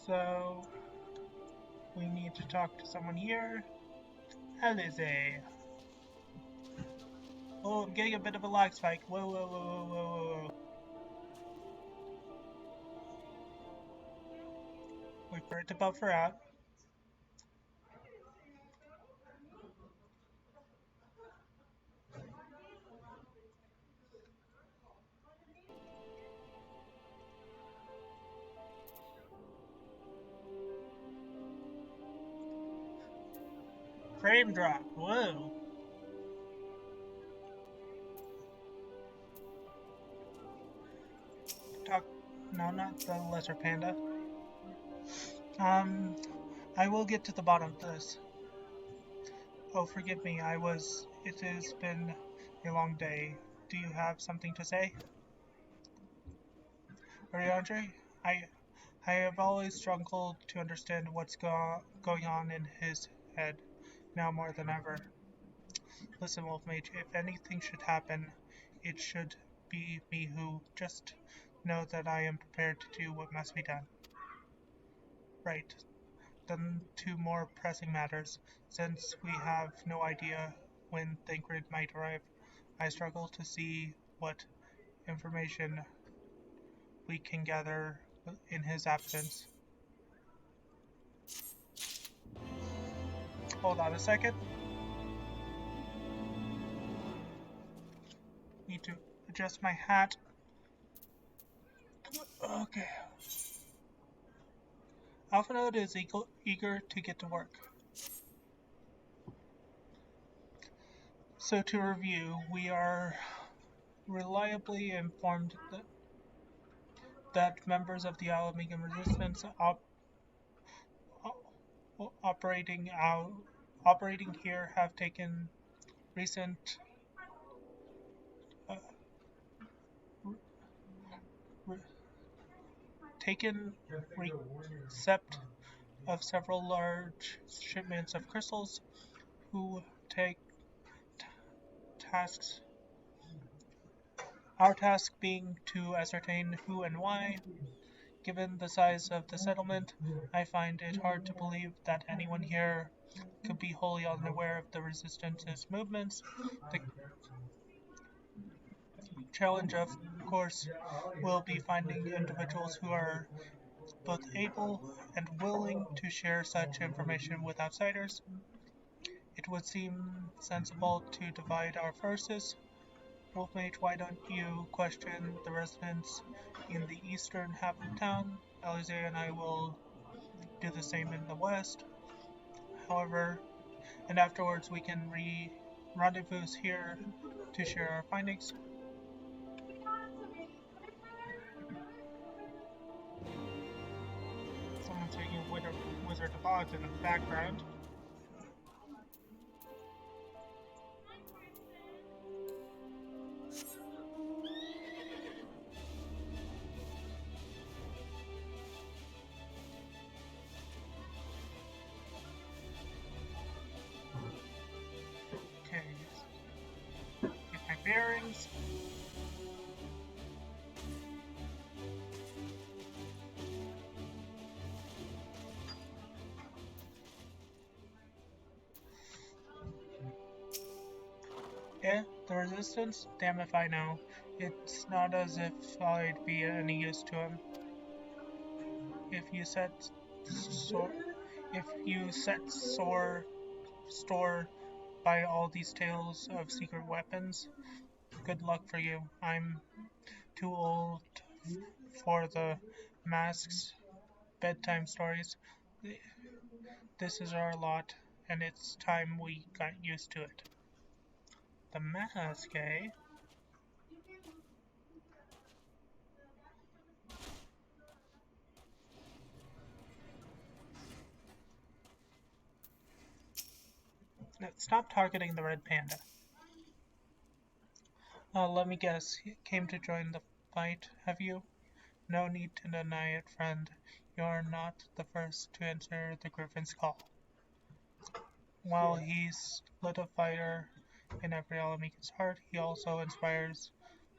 Speaker 1: So, we need to talk to someone here. Alize. Oh, I'm getting a bit of a lag spike. Whoa, whoa, whoa, whoa, whoa, whoa, whoa. Wait for it to buffer out. Frame drop. Whoa. Talk. No, not the lesser panda. I will get to the bottom of this. Oh, forgive me. It has been a long day. Do you have something to say? Ariandre, I have always struggled to understand what's going on in his head, now more than ever. Listen, Wolf Mage, if anything should happen, it should be me who. Just know that I am prepared to do what must be done. Right. Then two more pressing matters. Since we have no idea when Thancred might arrive, I struggle to see what information we can gather in his absence. Hold on a second. Need to adjust my hat. Okay. AlphaNode is eager to get to work. So to review, we are reliably informed that members of the Alamegan Resistance operating here have taken recent taken recept of several large shipments of crystals, who take tasks. Our task being to ascertain who and why. Given the size of the settlement, I find it hard to believe that anyone here could be wholly unaware of the Resistance's movements. The challenge, of course, will be finding individuals who are both able and willing to share such information with outsiders. It would seem sensible to divide our forces. Wolfmage, why don't you question the residents in the eastern half of town? Alize and I will do the same in the west. However, and afterwards we can rendezvous here to share our findings. Someone's making a Wizard of Oz in the background. Okay, get my bearings. Yeah, the Resistance? Damn if I know. It's not as if I'd be any use to him. If you set store by all these tales of secret weapons, good luck for you. I'm too old for the masks, bedtime stories. This is our lot, and it's time we got used to it. The mask, eh? Stop targeting the red panda. Let me guess, you came to join the fight, have you? No need to deny it, friend. You're not the first to answer the Griffin's call. While he's lit a fire in every Alamika's heart, he also inspires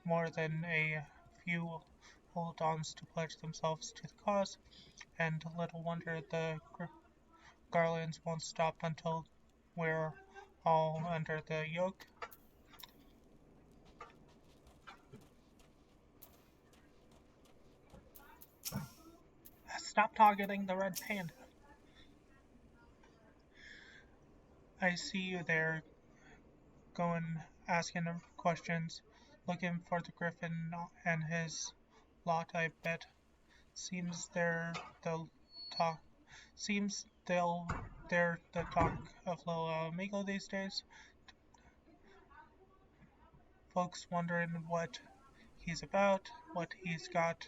Speaker 1: more than a few hold-ons to pledge themselves to the cause, and little wonder the Garlands won't stop until we're all under the yoke. Stop targeting the red panda. I see you there, going asking questions, looking for the Griffin and his lot, I bet. Seems they're the talk of Little Amigo these days. Folks wondering what he's about, what he's got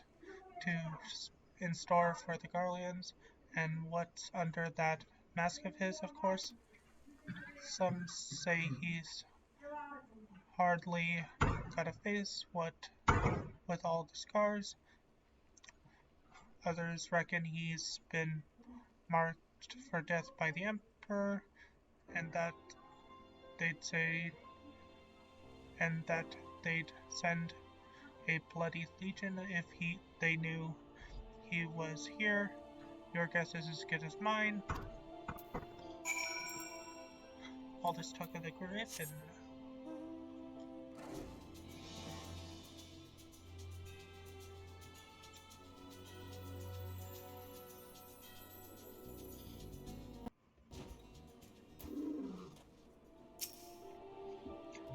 Speaker 1: in store for the Garlands, and what's under that mask of his, of course. Some say he's hardly got a face, what with all the scars. Others reckon he's been marked for death by the Emperor, and that they'd send a bloody legion if they knew he was here. Your guess is as good as mine. All this talk of the Griffin.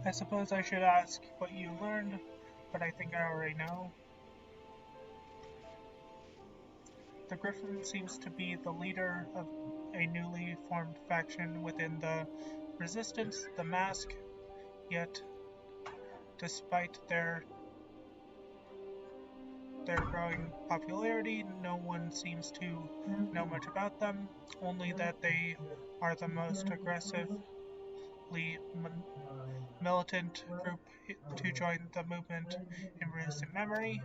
Speaker 1: I suppose I should ask what you learned, but I think I already know. The Griffin seems to be the leader of a newly formed faction within the Resistance, the Mask, yet, despite their growing popularity, no one seems to know much about them, only that they are the most aggressively militant group to join the movement in recent memory.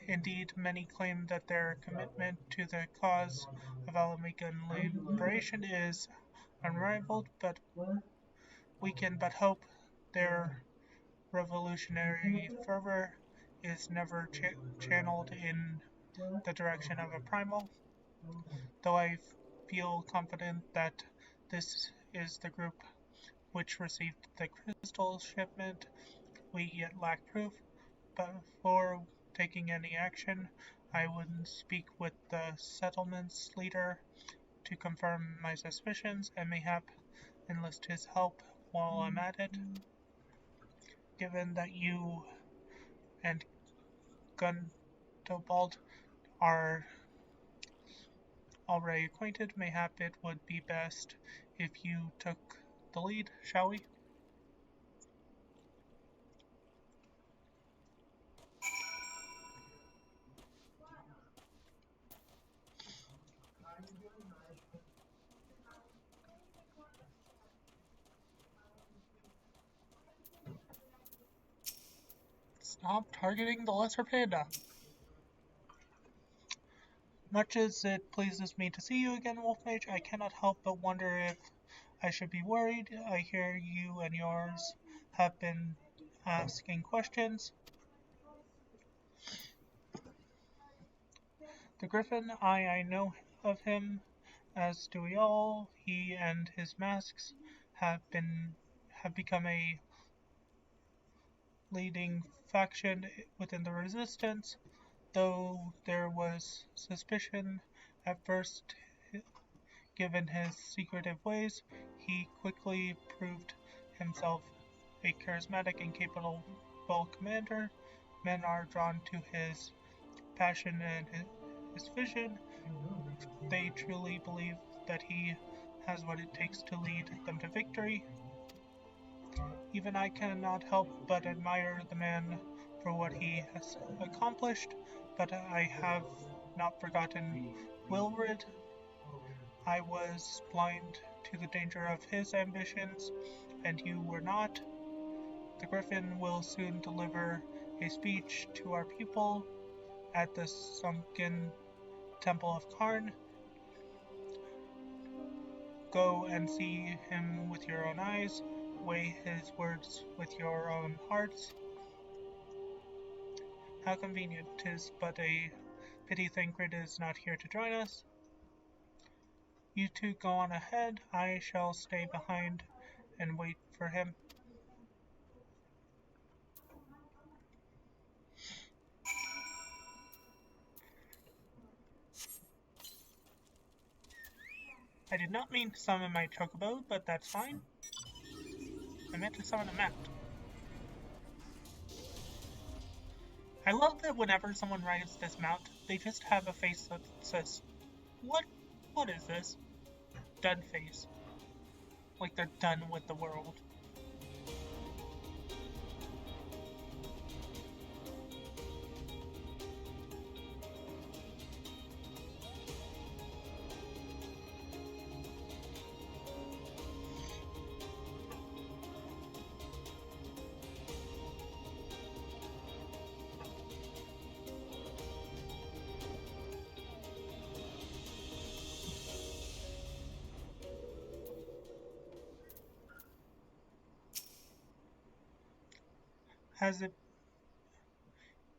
Speaker 1: Indeed, many claim that their commitment to the cause of Alamican liberation is unrivaled, but we can but hope their revolutionary fervor is never channeled in the direction of a primal, though I feel confident that this is the group which received the crystal shipment. We yet lack proof, but before taking any action, I would speak with the settlement's leader to confirm my suspicions and mayhap enlist his help while I'm at it. Given that you and Gundobald are already acquainted, mayhap it would be best if you took the lead, shall we? Stop targeting the lesser panda. Much as it pleases me to see you again, Wolfmage, I cannot help but wonder if I should be worried. I hear you and yours have been asking questions. The Griffin, I know of him, as do we all. He and his masks have become a leading faction within the resistance, though there was suspicion at first. Given his secretive ways, he quickly proved himself a charismatic and capable commander. Men are drawn to his passion and his vision. They truly believe that he has what it takes to lead them to victory. Even I cannot help but admire the man for what he has accomplished, but I have not forgotten Wilred. I was blind to the danger of his ambitions, and you were not. The Griffin will soon deliver a speech to our people at the sunken Temple of Karn. Go and see him with your own eyes, weigh his words with your own hearts. How convenient 'tis, but a pity Thancred is not here to join us. You two go on ahead, I shall stay behind and wait for him. I did not mean to summon my chocobo, but that's fine. I meant to summon a mount. I love that whenever someone rides this mount, they just have a face that says, what is this? Done face. Like they're done with the world.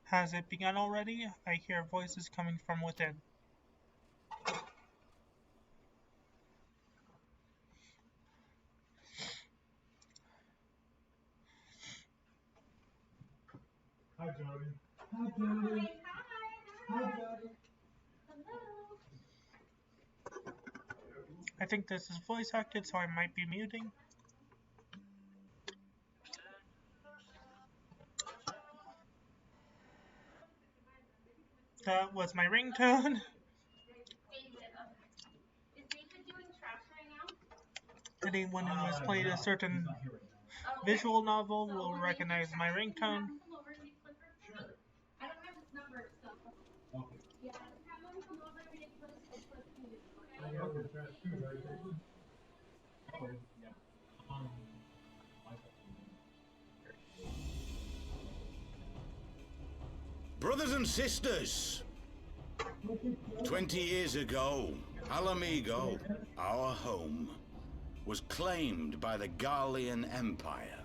Speaker 1: Has it begun already? I hear voices coming from within.
Speaker 2: Hi, Jody. Hi, Jody. Hi, Jody.
Speaker 1: I think this is voice acted, so I might be muting. That was my ringtone. Anyone who has played a certain visual novel will recognize my ringtone.
Speaker 5: Brothers and sisters, 20 years ago, Alamigo, our home, was claimed by the Garlean Empire.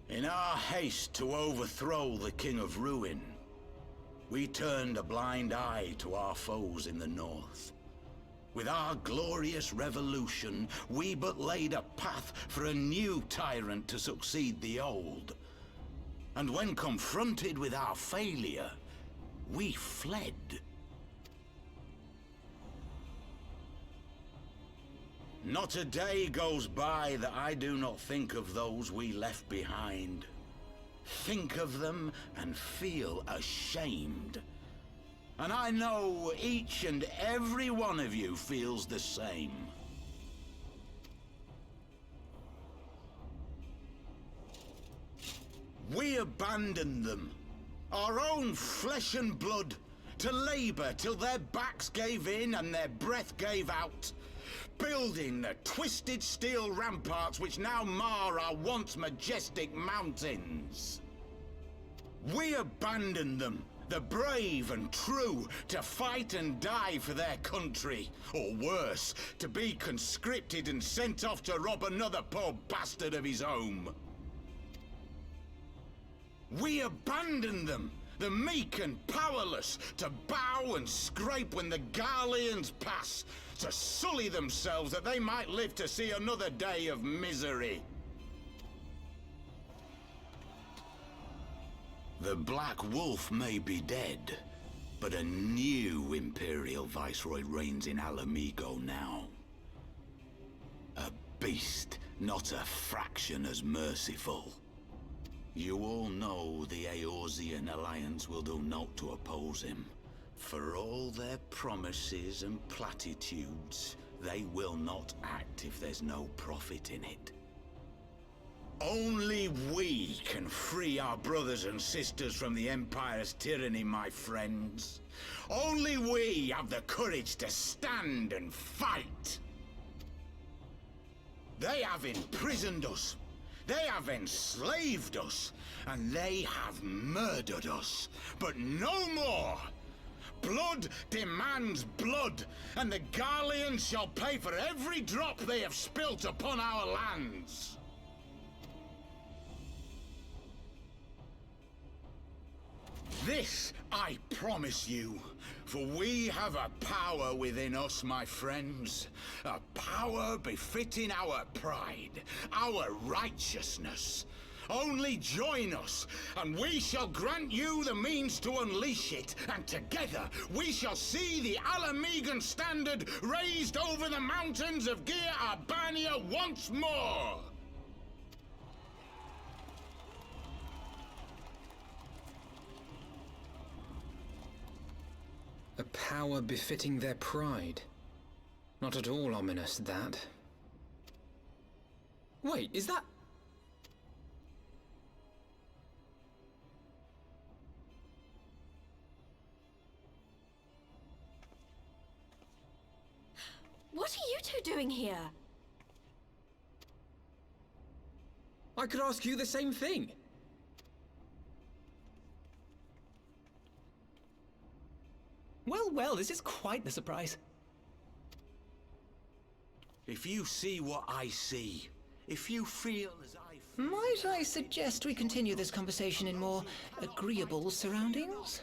Speaker 5: In our haste to overthrow the King of Ruin, we turned a blind eye to our foes in the north. With our glorious revolution, we but laid a path for a new tyrant to succeed the old. And when confronted with our failure, we fled. Not a day goes by that I do not think of those we left behind. Think of them and feel ashamed. And I know each and every one of you feels the same. We abandoned them, our own flesh and blood, to labor till their backs gave in and their breath gave out, building the twisted steel ramparts which now mar our once majestic mountains. We abandoned them, the brave and true, to fight and die for their country, or worse, to be conscripted and sent off to rob another poor bastard of his home. We abandoned them, the meek and powerless, to bow and scrape when the Garleans pass, to sully themselves that they might live to see another day of misery. The Black Wolf may be dead, but a new Imperial Viceroy reigns in Alamigo now. A beast, not a fraction as merciful. You all know the Eorzean Alliance will do naught to oppose him. For all their promises and platitudes, they will not act if there's no profit in it. Only we can free our brothers and sisters from the Empire's tyranny, my friends. Only we have the courage to stand and fight. They have imprisoned us. They have enslaved us. And they have murdered us. But no more! Blood demands blood, and the Garleans shall pay for every drop they have spilt upon our lands. This I promise you, for we have a power within us, my friends. A power befitting our pride, our righteousness. Only join us, and we shall grant you the means to unleash it, and together we shall see the Alamigan standard raised over the mountains of Gir Arbania once more!
Speaker 8: A power befitting their pride. Not at all ominous, that. Wait, is that...
Speaker 9: What are you two doing here?
Speaker 8: I could ask you the same thing.
Speaker 10: Well, well, this is quite the surprise.
Speaker 5: If you see what I see, if you feel as I feel...
Speaker 10: Might I suggest we continue this conversation in more agreeable surroundings?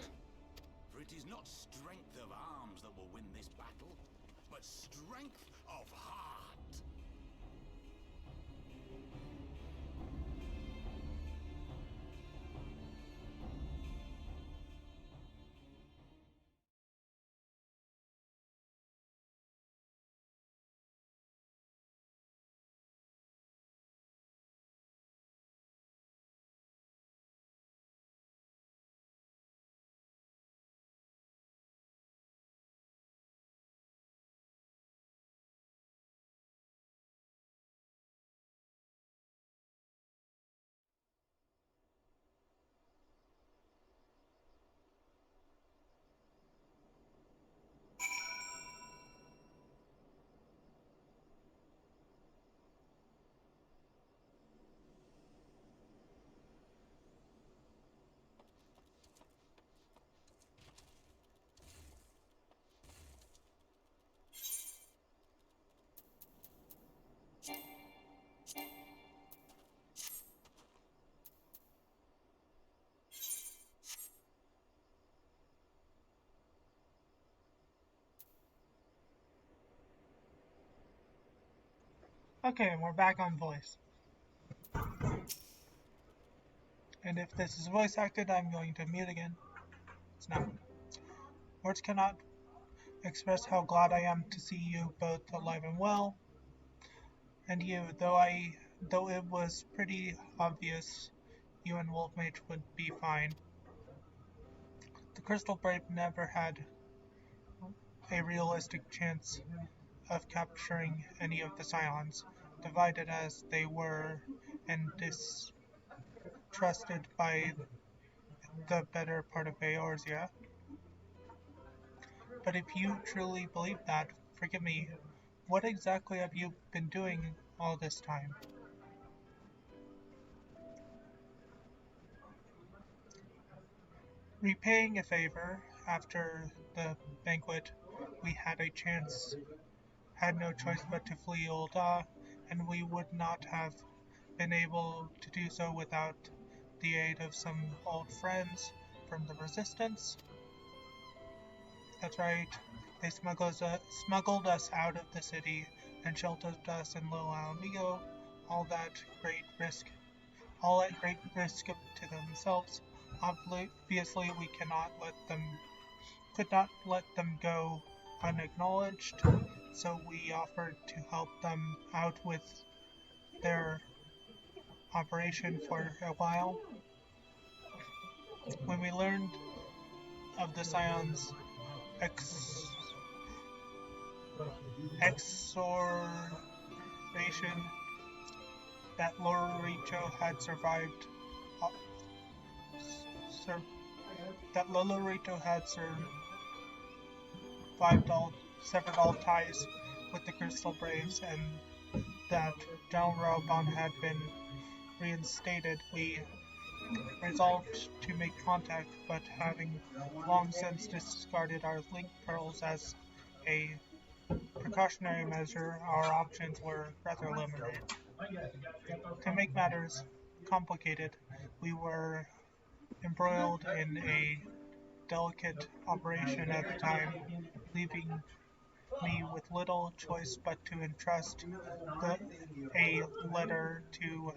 Speaker 1: Okay, and we're back on voice. And if this is voice acted, I'm going to mute again. It's not. Words cannot express how glad I am to see you both alive and well. And you, though it was pretty obvious you and Wolfmage would be fine. The Crystal Brave never had a realistic chance of capturing any of the Scions, divided as they were and distrusted by the better part of Eorzea. But if you truly believe that, forgive me, what exactly have you been doing all this time? Repaying a favor. After the banquet, we had no choice but to flee Ul'dah, and we would not have been able to do so without the aid of some old friends from the Resistance. That's right, they smuggled us out of the city and sheltered us in Little Amigo, all at great risk to themselves. Obviously, we could not let them go unacknowledged, so we offered to help them out with their operation for a while. When we learned of the Scion's exhortation that Lolorito had survived severed all ties with the Crystal Braves, and that Dalrobon had been reinstated, we resolved to make contact, but having long since discarded our link pearls as a precautionary measure, our options were rather limited. To make matters complicated, we were embroiled in a delicate operation at the time, leaving me with little choice but to entrust a letter to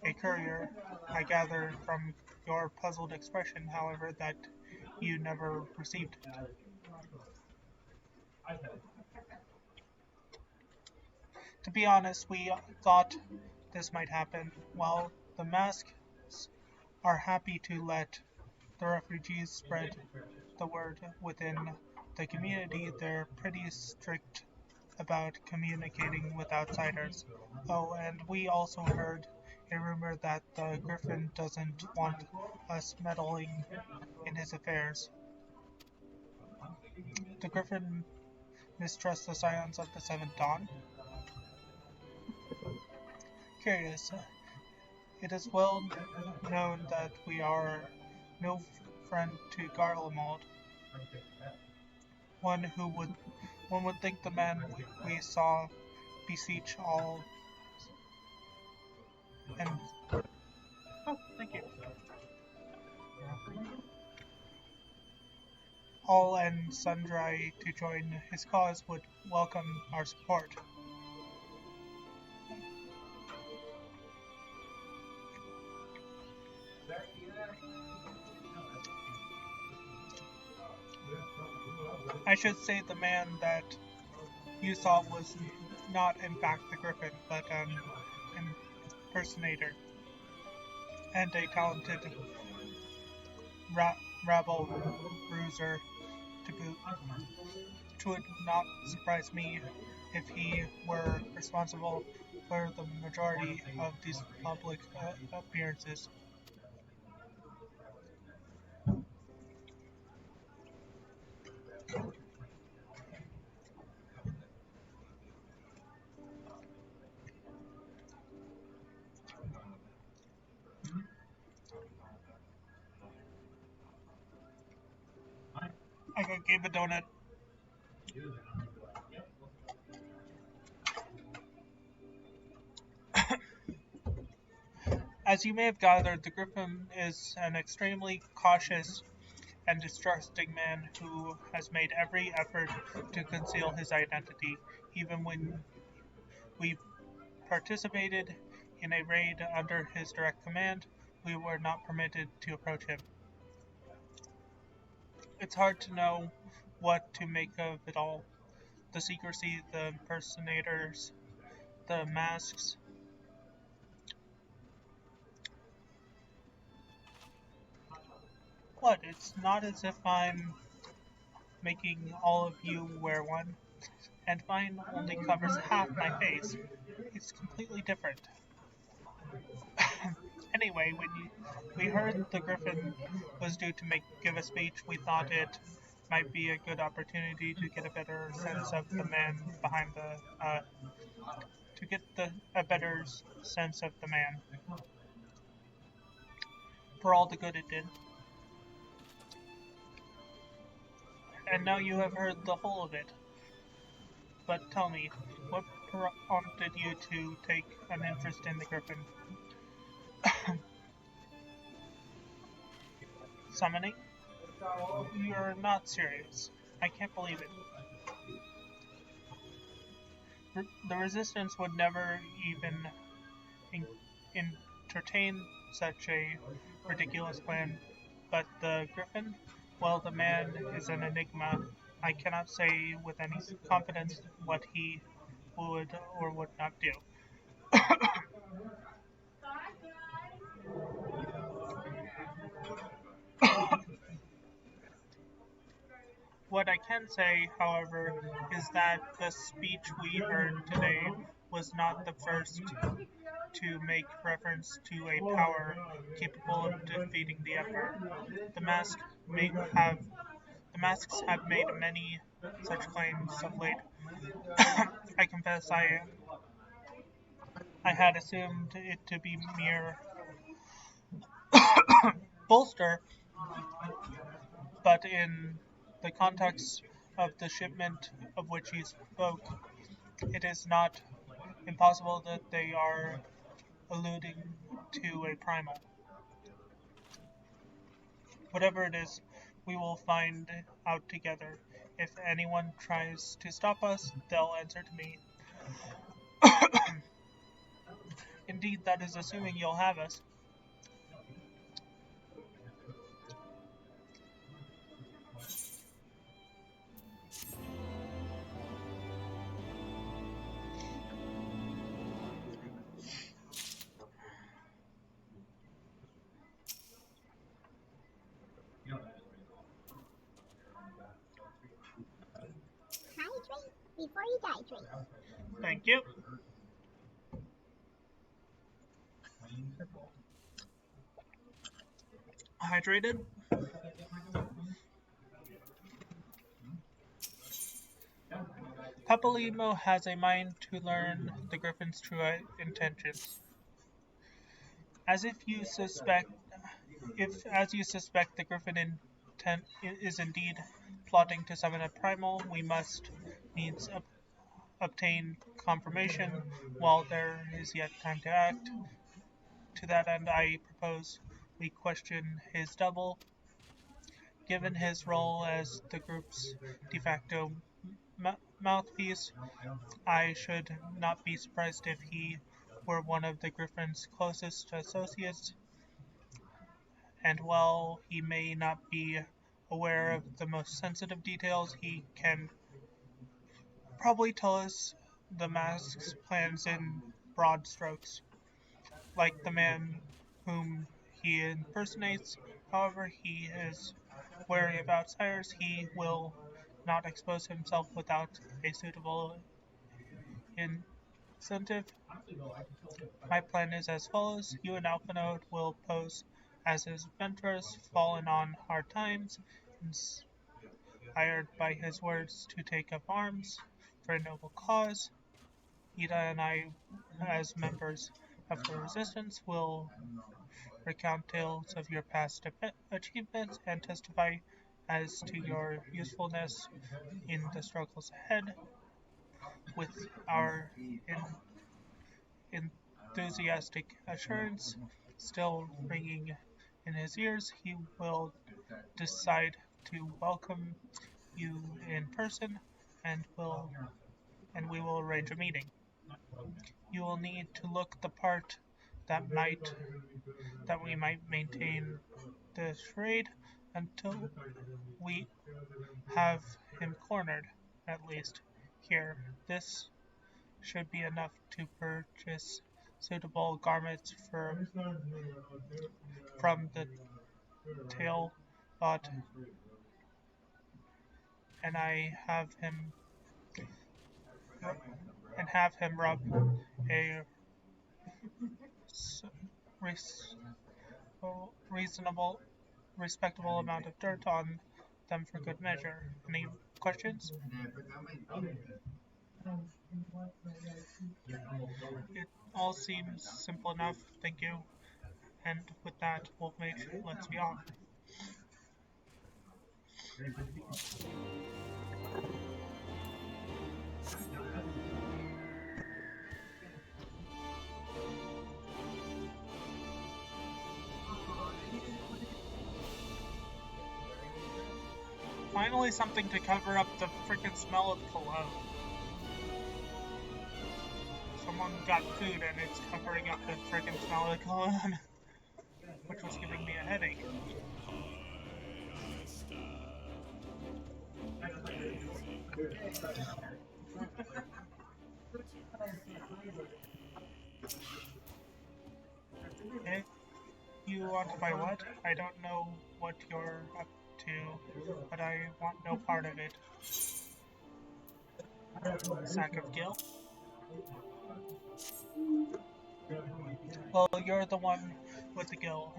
Speaker 1: a courier. I gather from your puzzled expression, however, that you never received it. To be honest, we thought this might happen. While the masks are happy to let the refugees spread the word within the community, they're pretty strict about communicating with outsiders. Oh, and we also heard a rumor that the Griffin doesn't want us meddling in his affairs. The Griffin mistrusts the Scions of the Seventh Dawn. Curious. It is well known that we are no friend to Garlemald. One would think the man we saw beseech all and thank you. All and sundry to join his cause would welcome our support. I should say the man that you saw was not in fact the Griffin, but an impersonator, and a talented rabble-rouser to boot. It would not surprise me if he were responsible for the majority of these public appearances. I got Gabe a donut. As you may have gathered, the Griffin is an extremely cautious and distrusting man who has made every effort to conceal his identity, even when we participated in a raid under his direct command, we were not permitted to approach him. It's hard to know what to make of it all. The secrecy, the impersonators, the masks. What? It's not as if I'm making all of you wear one, and mine only covers half my face. It's completely different. Anyway, we heard the Griffin was due to give a speech, we thought it might be a good opportunity to get a better sense of the man behind a better sense of the man, for all the good it did. And now you have heard the whole of it. But tell me, what prompted you to take an interest in the Griffin? Summoning? You're not serious. I can't believe it. The Resistance would never even entertain such a ridiculous plan. But the Griffin? Well, the man is an enigma. I cannot say with any confidence what he would or would not do. What I can say, however, is that the speech we heard today was not the first to make reference to a power capable of defeating the Emperor. The masks have made many such claims of late. I confess I had assumed it to be mere bolster, but in the context of the shipment of which he spoke, it is not impossible that they are alluding to a primal. Whatever it is, we will find out together. If anyone tries to stop us, they'll answer to me. Indeed, that is assuming you'll have us.
Speaker 7: Hydrate before you dihydrate.
Speaker 1: Thank you. Hydrated? Papalimo has a mind to learn the Griffin's true intentions. As you suspect, the Griffin is indeed plotting to summon a primal, we must needs obtain confirmation while there is yet time to act. To that end, I propose we question his double. Given his role as the group's de facto mouthpiece, I should not be surprised if he were one of the Griffin's closest associates, and while he may not be aware of the most sensitive details, he can probably tell us the mask's plans in broad strokes. Like the man whom he impersonates, however, he is wary of outsiders. He will not expose himself without a suitable incentive. My plan is as follows. You and Alphanode will pose as his mentors, fallen on hard times, inspired by his words to take up arms for a noble cause. Ida and I, as members of the Resistance, will recount tales of your past achievements and testify as to your usefulness in the struggles ahead. With our enthusiastic assurance still ringing in his ears, he will decide to welcome you in person, and we will arrange a meeting. You will need to look the part that we might maintain the trade until we have him cornered, at least. Here, this should be enough to purchase suitable garments from the tail bot, and have him rub a reasonable, respectable amount of dirt on them for good measure. Any questions? It all seems simple enough, thank you. And with that, let's be off. Finally something to cover up the freaking smell of cologne. Someone got food and it's covering up the freaking smell of cologne, which was giving me a headache. If you want to buy what? I don't know what you're up to, but I want no part of it. Sack of gill? Well, you're the one with the gill.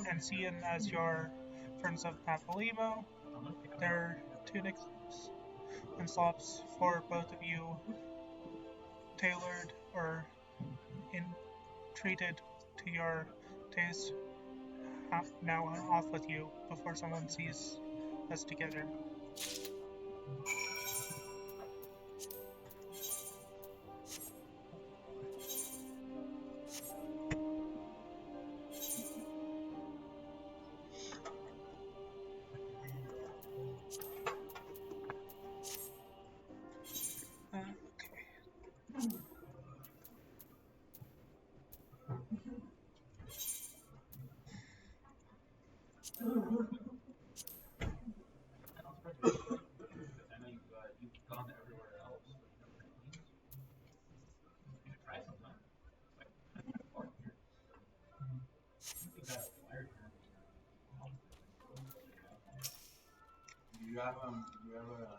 Speaker 1: And seeing as you're friends of Papalimo, their tunics and slops for both of you tailored or treated to your taste. Now off with you before someone sees us together.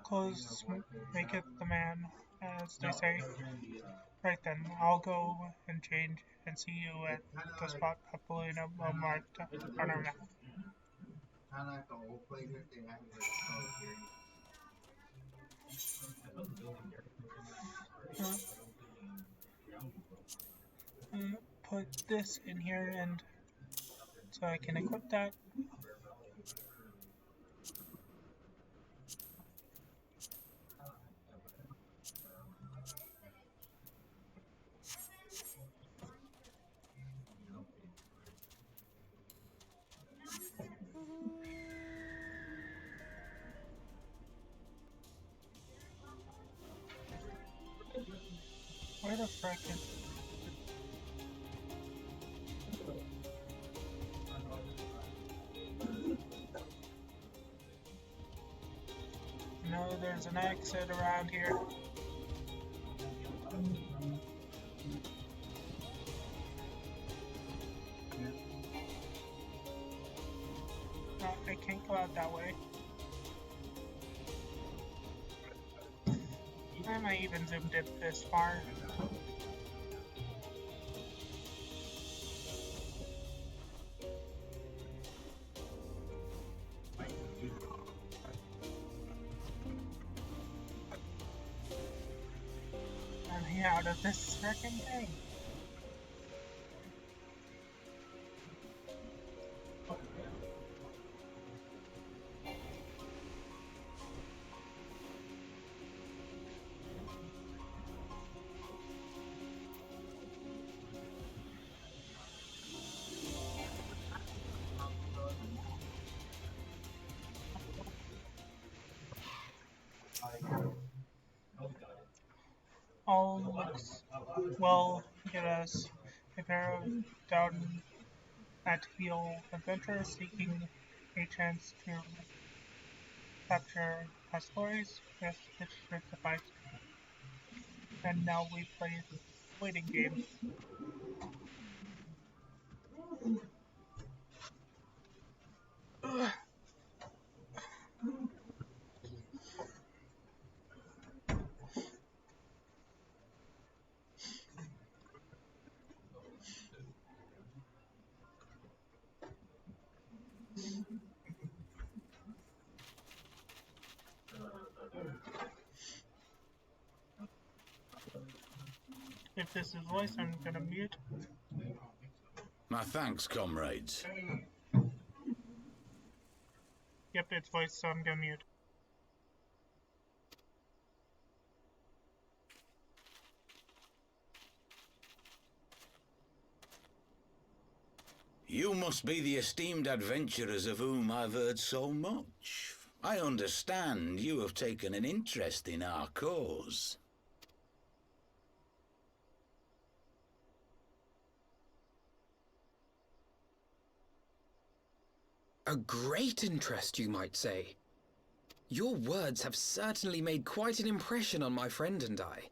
Speaker 1: Clothes make it the man, as they say. Right then, I'll go and change and see you at the spot Papalino will mark on our map.
Speaker 3: Kind of like the old place that they have
Speaker 1: Put this in here and so I can equip that. Where the frick is... No, there's an exit around here. No, I can't go out that way. Why am I even zoomed in this far? I'm out of this frickin' thing. all looks well get us a pair of down at heel adventurers seeking a chance to capture past glories. Yes, this should suffice. And now we play the waiting game. If this is voice, I'm gonna mute.
Speaker 5: My thanks, comrades.
Speaker 1: Yep, it's voice, so I'm gonna mute.
Speaker 5: You must be the esteemed adventurers of whom I've heard so much. I understand you have taken an interest in our cause.
Speaker 8: A great interest, you might say. Your words have certainly made quite an impression on my friend and I.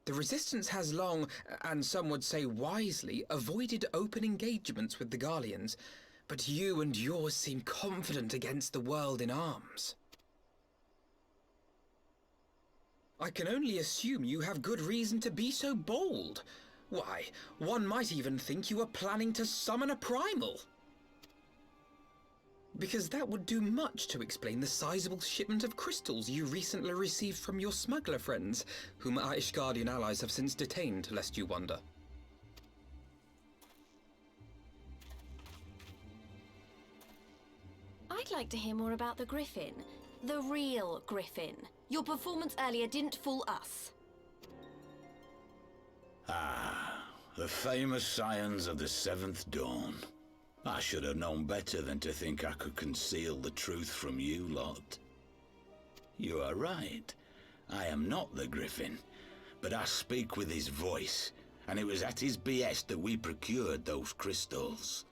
Speaker 8: The Resistance has long, and some would say wisely, avoided open engagements with the Garleans, but you and yours seem confident against the world in arms. I can only assume you have good reason to be so bold. Why, one might even think you are planning to summon a primal. Because that would do much to explain the sizable shipment of crystals you recently received from your smuggler friends, whom our Ishgardian allies have since detained, lest you wonder.
Speaker 9: I'd like to hear more about the Griffin. The real Griffin. Your performance earlier didn't fool us.
Speaker 5: Ah, the famous scions of the Seventh Dawn. I should have known better than to think I could conceal the truth from you lot. You are right. I am not the Griffin, but I speak with his voice, and it was at his behest that we procured those crystals.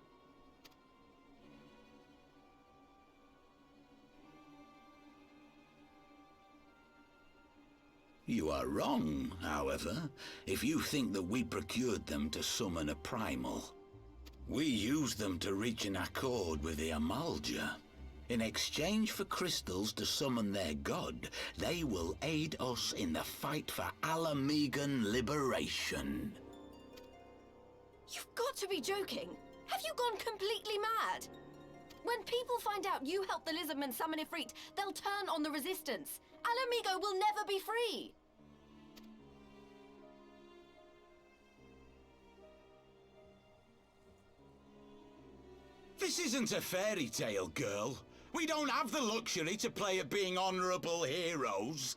Speaker 5: You are wrong, however, if you think that we procured them to summon a primal. We used them to reach an accord with the Amalja. In exchange for crystals to summon their god, they will aid us in the fight for Alamegan liberation.
Speaker 9: You've got to be joking. Have you gone completely mad? When people find out you helped the Lizardmen summon Ifrit, they'll turn on the Resistance. Alamigo will never be free.
Speaker 5: This isn't a fairy tale, girl. We don't have the luxury to play at being honourable heroes.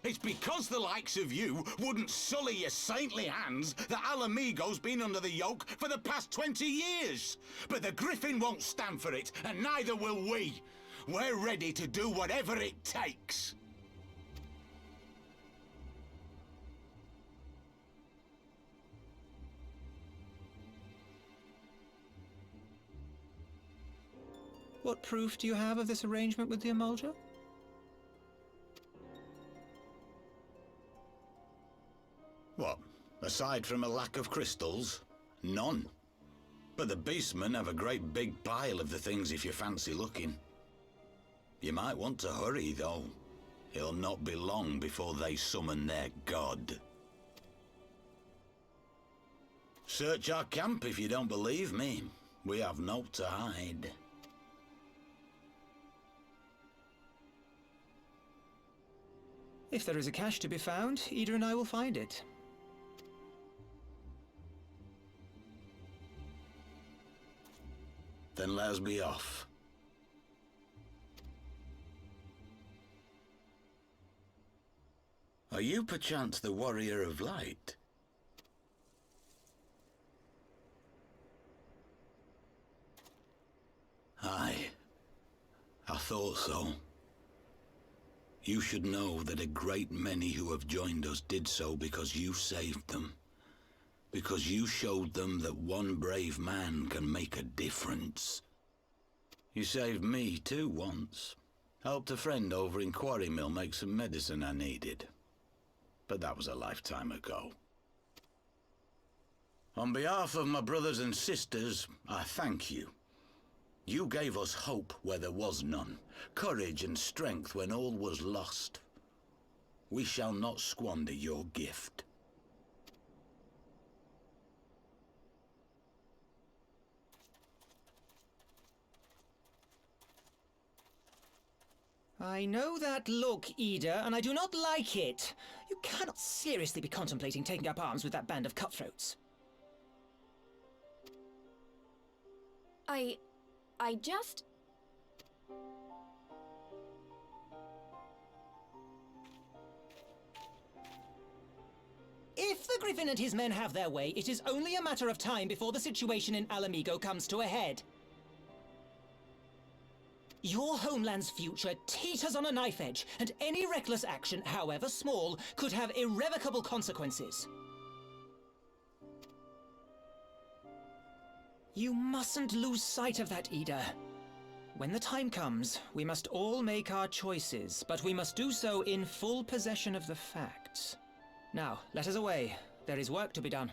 Speaker 5: It's because the likes of you wouldn't sully your saintly hands that Alamigo's been under the yoke for the past 20 years. But the Griffin won't stand for it, and neither will we. We're ready to do whatever it takes.
Speaker 10: What proof do you have of this arrangement with the Amalja?
Speaker 5: What? Aside from a lack of crystals? None. But the beastmen have a great big pile of the things if you fancy looking. You might want to hurry, though. It'll not be long before they summon their god. Search our camp if you don't believe me. We have naught to hide.
Speaker 10: If there is a cache to be found, Ida and I will find it.
Speaker 5: Then let us be off. Are you perchance the Warrior of Light? Aye, I thought so.
Speaker 11: You should know that a great many who have joined us did so because you saved them. Because you showed them that one brave man can make a difference. You saved me too once. Helped a friend over in Quarry Mill make some medicine I needed. But that was a lifetime ago. On behalf of my brothers and sisters, I thank you. You gave us hope where there was none, courage and strength when all was lost. We shall not squander your gift.
Speaker 10: I know that look, Ida, and I do not like it. You cannot seriously be contemplating taking up arms with that band of cutthroats.
Speaker 9: I just...
Speaker 10: If the Griffin and his men have their way, it is only a matter of time before the situation in Alamigo comes to a head. Your homeland's future teeters on a knife edge, and any reckless action, however small, could have irrevocable consequences. You mustn't lose sight of that, Ida. When the time comes, we must all make our choices, but we must do so in full possession of the facts. Now, let us away. There is work to be done.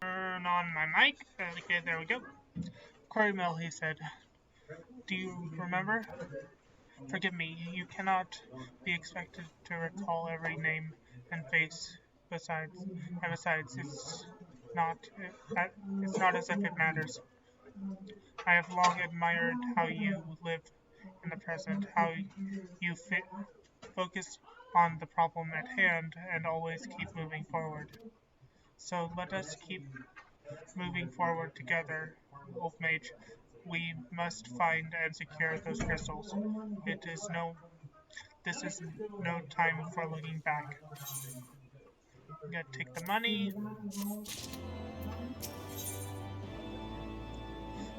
Speaker 1: Turn on my mic. Okay, there we go. Quarry Mill, he said. Do you remember? Forgive me, you cannot be expected to recall every name and face. Besides, it's not as if it matters. I have long admired how you live in the present, how you focus on the problem at hand and always keep moving forward. So let us keep moving forward together, Wolf Mage. We must find and secure those crystals. This is no time for looking back. We gotta take the money.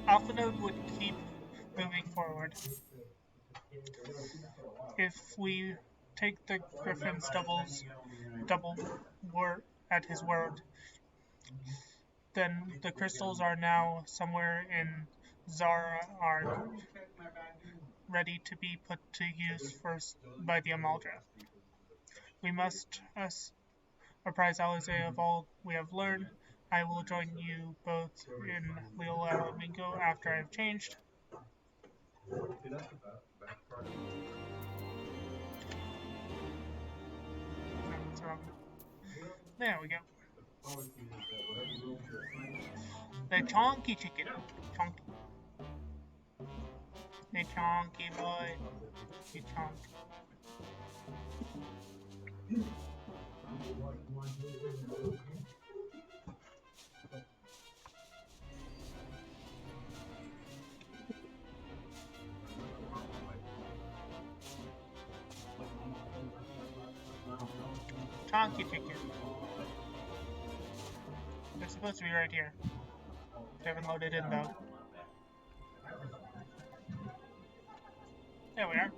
Speaker 1: Alpha Node would keep moving forward. If we take the Griffin's double word at his word, then the crystals are now somewhere in Zara Ark, ready to be put to use first by the Amaldra. We must apprise Alizé of all we have learned. I will join you both in Lil Alamingo after I have changed. What's wrong? There we go. The chonky chicken. Chonky. The chonky boy. The chonky. Chonky chicken. It's supposed to be right here. They haven't loaded in though. There we are.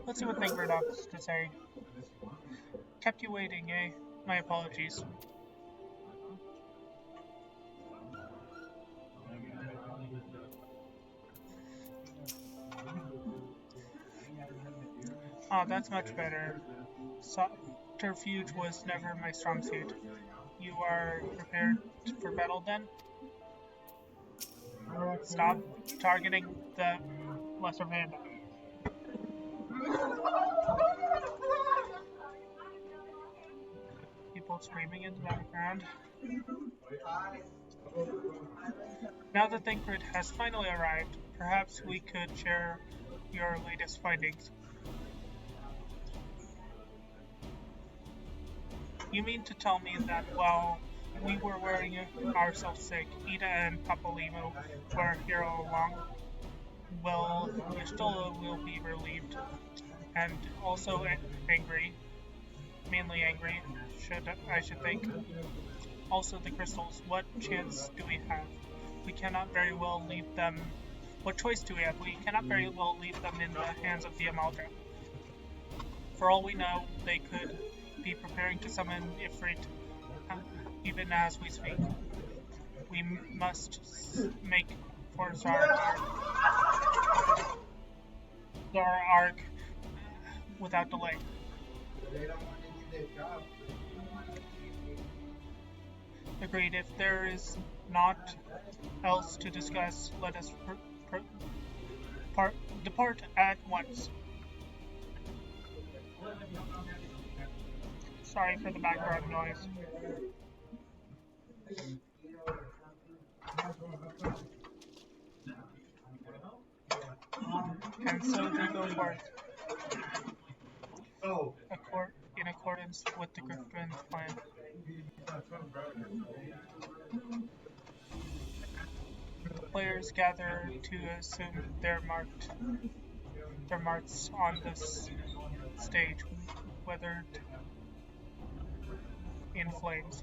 Speaker 1: Let's see what Thinkerdock's to say. Kept you waiting, eh? My apologies. Oh, that's much better. Subterfuge was never my strong suit. You are prepared for battle then? Stop targeting the Lesser Panda. People screaming in the background. Now that the Thancred has finally arrived, perhaps we could share your latest findings. You mean to tell me that while we were worrying ourselves sick, Ida and Papolimo were here all along? Well, you still will be relieved, and also angry. Mainly angry, I should think. Also the crystals, what chance do we have? We cannot very well leave them... What choice do we have? We cannot very well leave them in the hands of the Amalga. For all we know, they could be preparing to summon Ifrit, even as we speak. We must make for Ark without delay. Agreed. If there is naught else to discuss, let us depart at once. Sorry for the background noise. And so they go forth. In accordance with the Griffin's plan. Players gather to assume their marks on this stage, weathered in flames.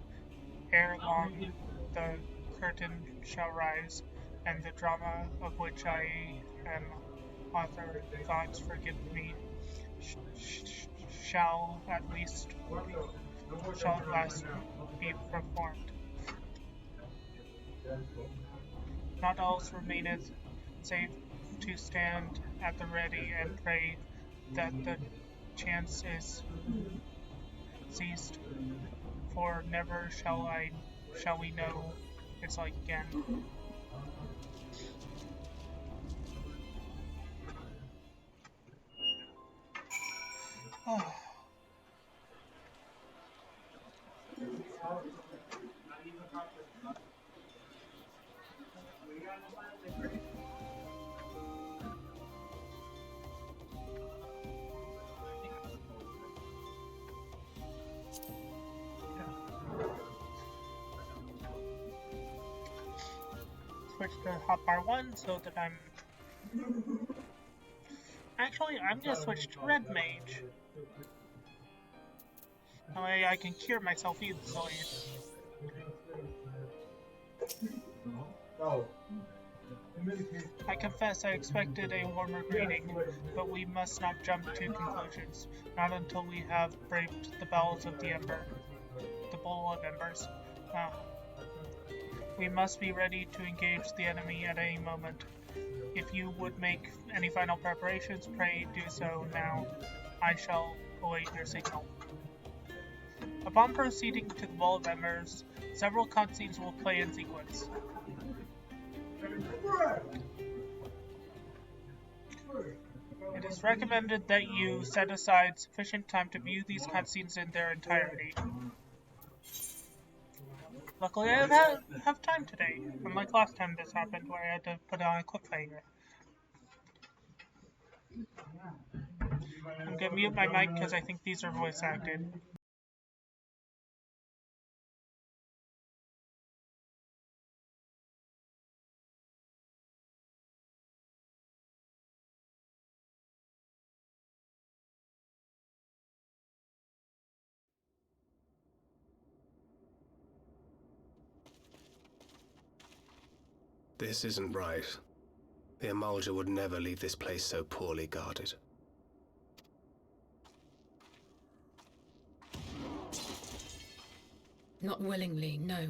Speaker 1: Ere long, the curtain shall rise, and the drama of which I am author, gods forgive me, shall at last be performed. Not else remaineth save to stand at the ready and pray that the chance is seized, for never shall we know its like again. Switch to hotbar 1 so that I'm... Actually, I'm gonna switch to red mage. That way I can cure myself easily. I confess I expected a warmer greeting, but we must not jump to conclusions, not until we have braved the bells of the bowl of embers. We must be ready to engage the enemy at any moment. If you would make any final preparations, pray do so now. I shall await your signal. Upon proceeding to the bowl of embers, several cutscenes will play in sequence. It is recommended that you set aside sufficient time to view these cutscenes in their entirety. Luckily, I have time today, unlike last time this happened, where I had to put on a cliffhanger. I'm gonna mute my mic because I think these are voice acted.
Speaker 12: This isn't right. The Amalga would never leave this place so poorly guarded.
Speaker 4: Not willingly, no.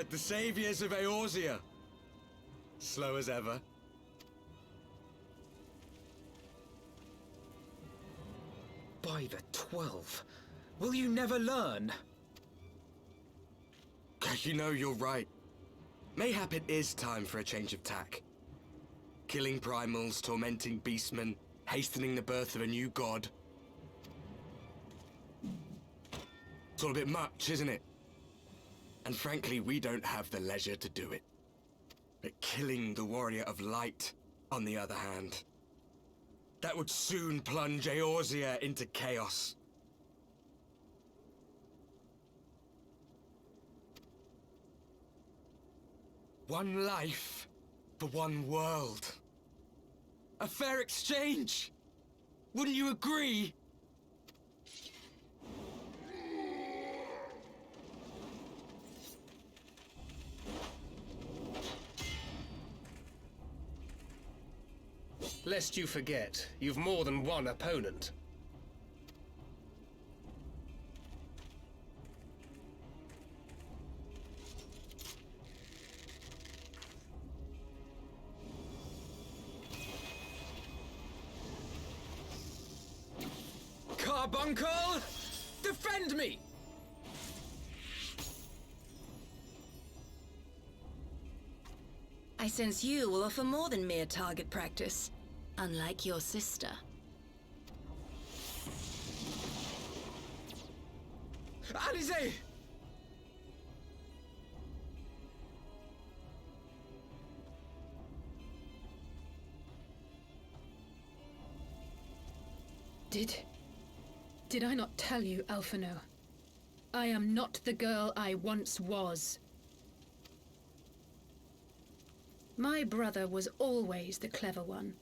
Speaker 6: The saviors of Eorzea. Slow as ever.
Speaker 8: By the 12, will you never learn?
Speaker 6: You know, you're right. Mayhap it is time for a change of tack. Killing primals, tormenting beastmen, hastening the birth of a new god. It's all a bit much, isn't it? And frankly, we don't have the leisure to do it. But killing the Warrior of Light, on the other hand, that would soon plunge Eorzea into chaos. One life for one world. A fair exchange! Wouldn't you agree?
Speaker 12: Lest you forget, you've more than one opponent.
Speaker 8: Carbuncle! Defend me!
Speaker 13: I sense you will offer more than mere target practice, unlike your sister.
Speaker 8: Alizé!
Speaker 4: Did I not tell you, Alphino? I am not the girl I once was. My brother was always the clever one,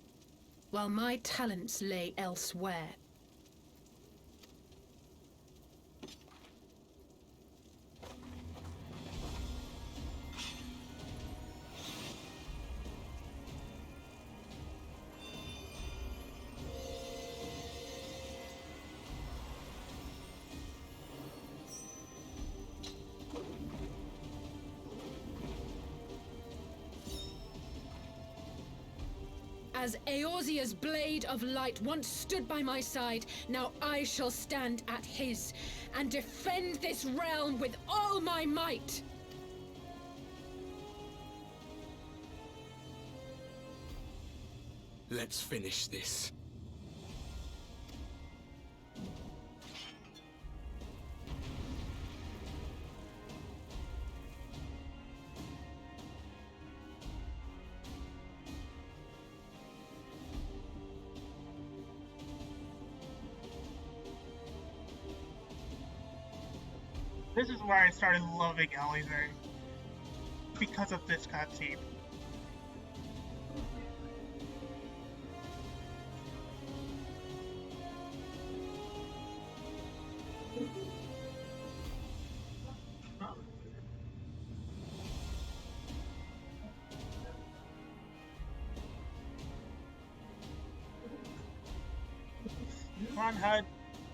Speaker 4: while my talents lay elsewhere. As Eorzea's blade of light once stood by my side, now I shall stand at his, and defend this realm with all my might!
Speaker 6: Let's finish this.
Speaker 1: This is why I started loving Alizé. Because of this cutscene. Come on, HUD.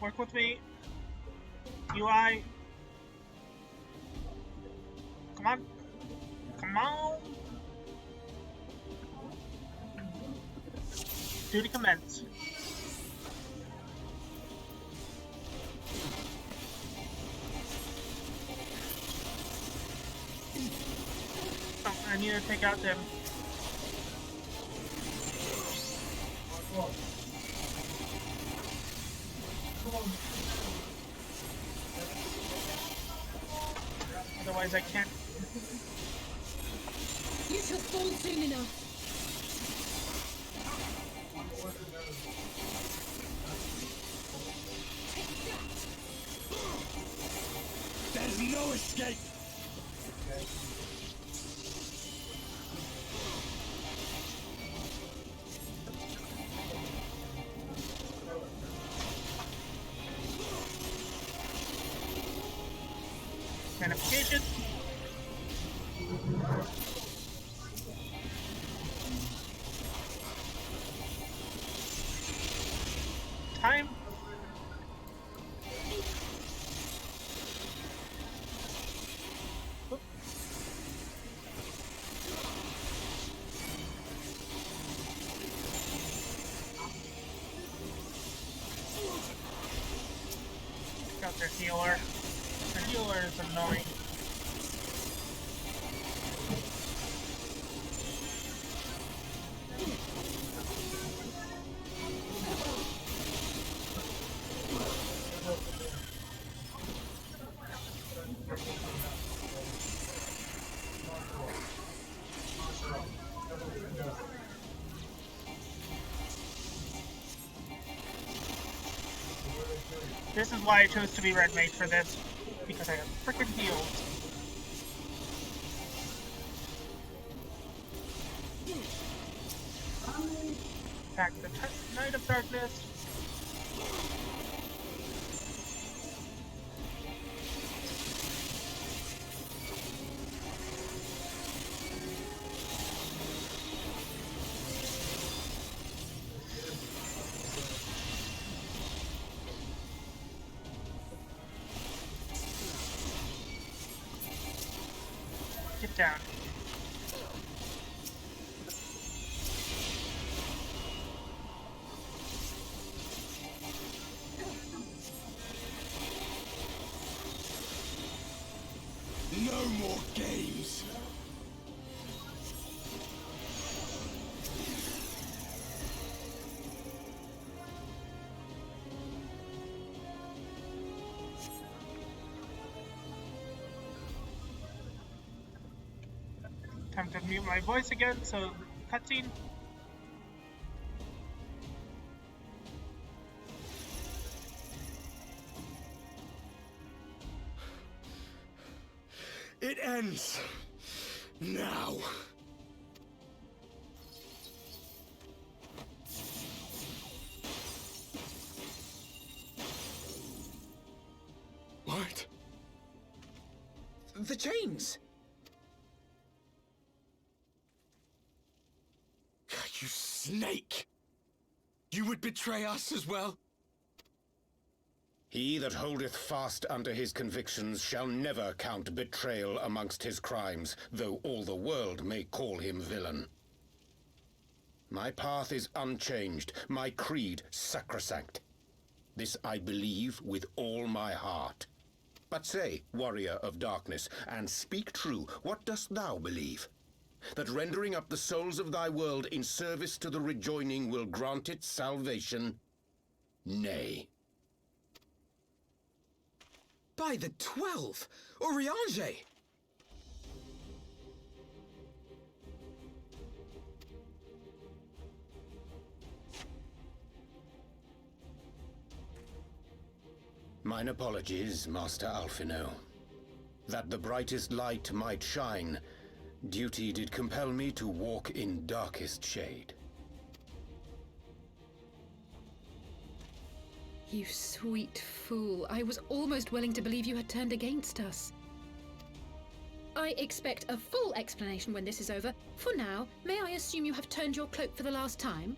Speaker 1: Work with me. UI. Come on. Come on. Duty commence. Oh, I need to take out them. Otherwise I can't.
Speaker 4: You shall fall soon enough.
Speaker 6: There's no escape!
Speaker 1: Magnification. Time. your healer. Your healer is annoying. This is why I chose to be Red Mage for this, because I have frickin' heals. Attack the Knight of Darkness. Get down.
Speaker 6: No more games.
Speaker 1: Time to mute my voice again, so cutscene.
Speaker 6: It ends now. What?
Speaker 8: The chains!
Speaker 6: You snake! You would betray us as well?
Speaker 5: He that holdeth fast unto his convictions shall never count betrayal amongst his crimes, though all the world may call him villain. My path is unchanged, my creed sacrosanct. This I believe with all my heart. But say, warrior of darkness, and speak true, what dost thou believe? That rendering up the souls of thy world in service to the rejoining will grant it salvation? Nay.
Speaker 8: By the 12! Oriange!
Speaker 5: Mine apologies, Master Alphino. That the brightest light might shine, duty did compel me to walk in darkest shade.
Speaker 4: You sweet fool. I was almost willing to believe you had turned against us. I expect a full explanation when this is over. For now, may I assume you have turned your cloak for the last time?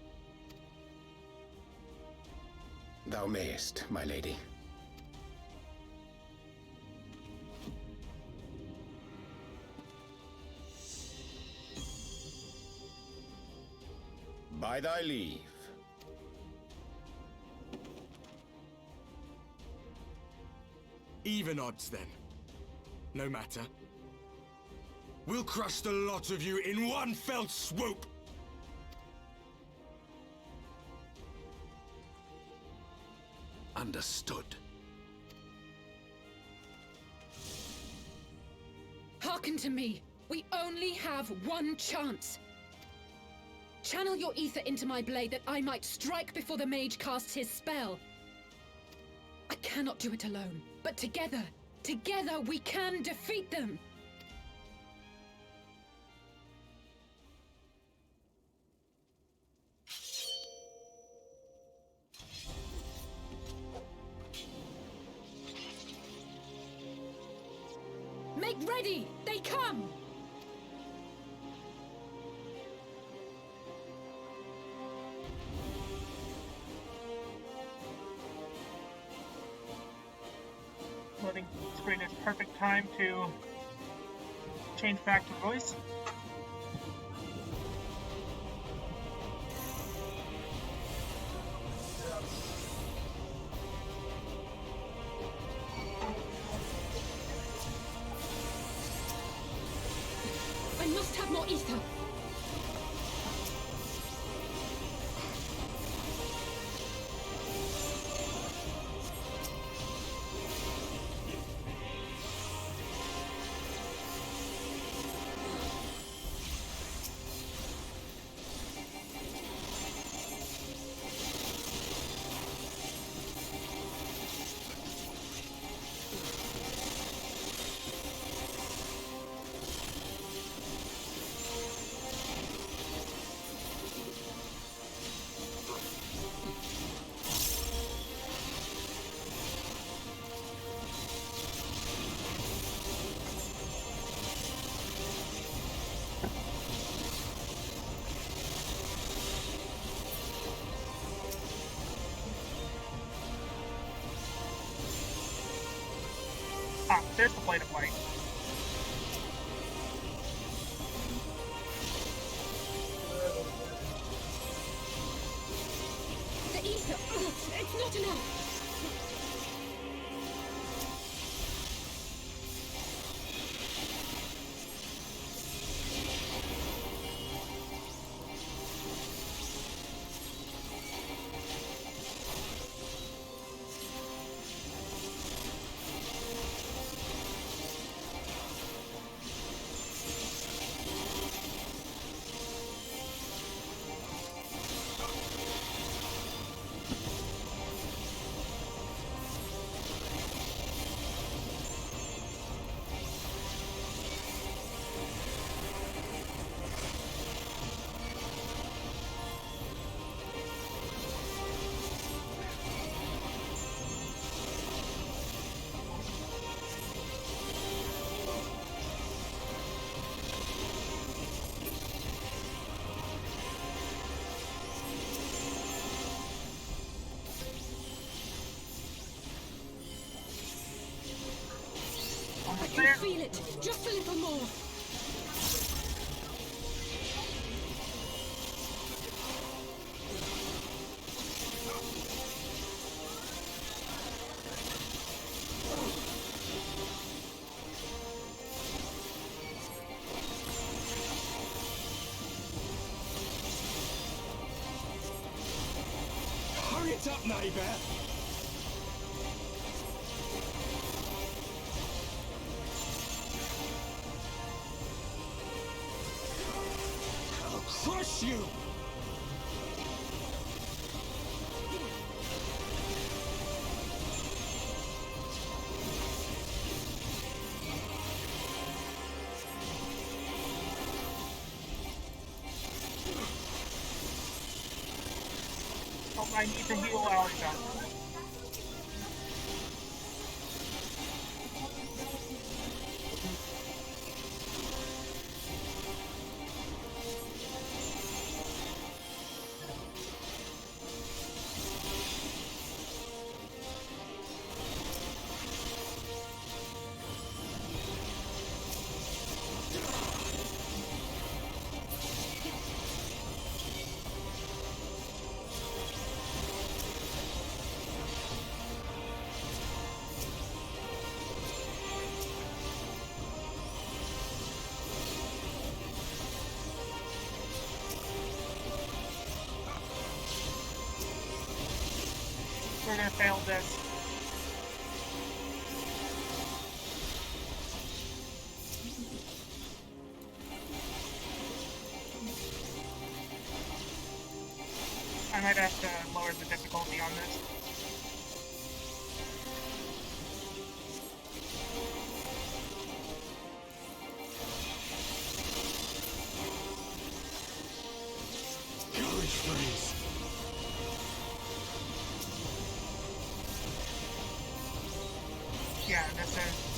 Speaker 5: Thou mayest, my lady. By thy leave.
Speaker 6: Even odds, then. No matter. We'll crush the lot of you in one fell swoop!
Speaker 11: Understood.
Speaker 4: Hearken to me. We only have one chance. Channel your ether into my blade that I might strike before the mage casts his spell. I cannot do it alone, but together we can defeat them! Make ready! They come!
Speaker 1: Loading screen is perfect time to change back to voice. There's the Blade of Light.
Speaker 4: The ether! It's not enough! I can feel it! Just a little more!
Speaker 6: Hurry it up, neighbour! I'll crush you!
Speaker 1: Oh, I need to heal Alexa. We're gonna fail this. I might have to lower the difficulty on this.
Speaker 6: Courage freeze!
Speaker 1: Yeah, this is...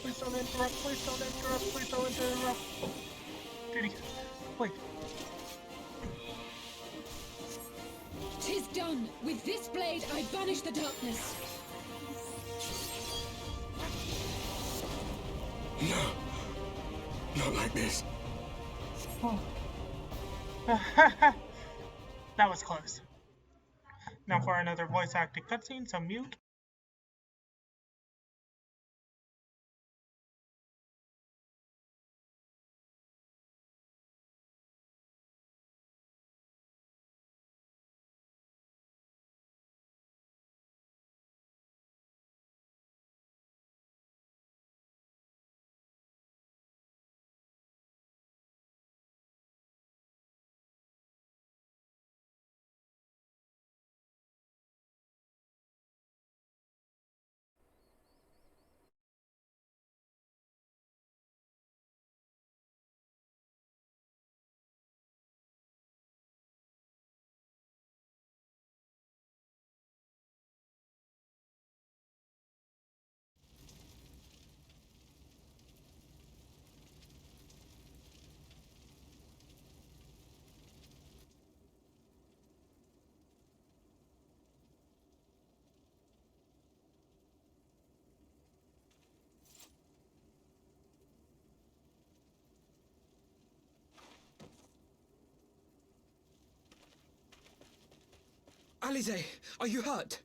Speaker 1: Please don't interrupt, please don't interrupt, please don't interrupt. Duty, wait.
Speaker 4: Tis done! With this blade I banish the darkness!
Speaker 6: No! Not like this.
Speaker 1: Oh. That was close. Now for another voice acted cutscene, so mute.
Speaker 8: Alize, are you hurt?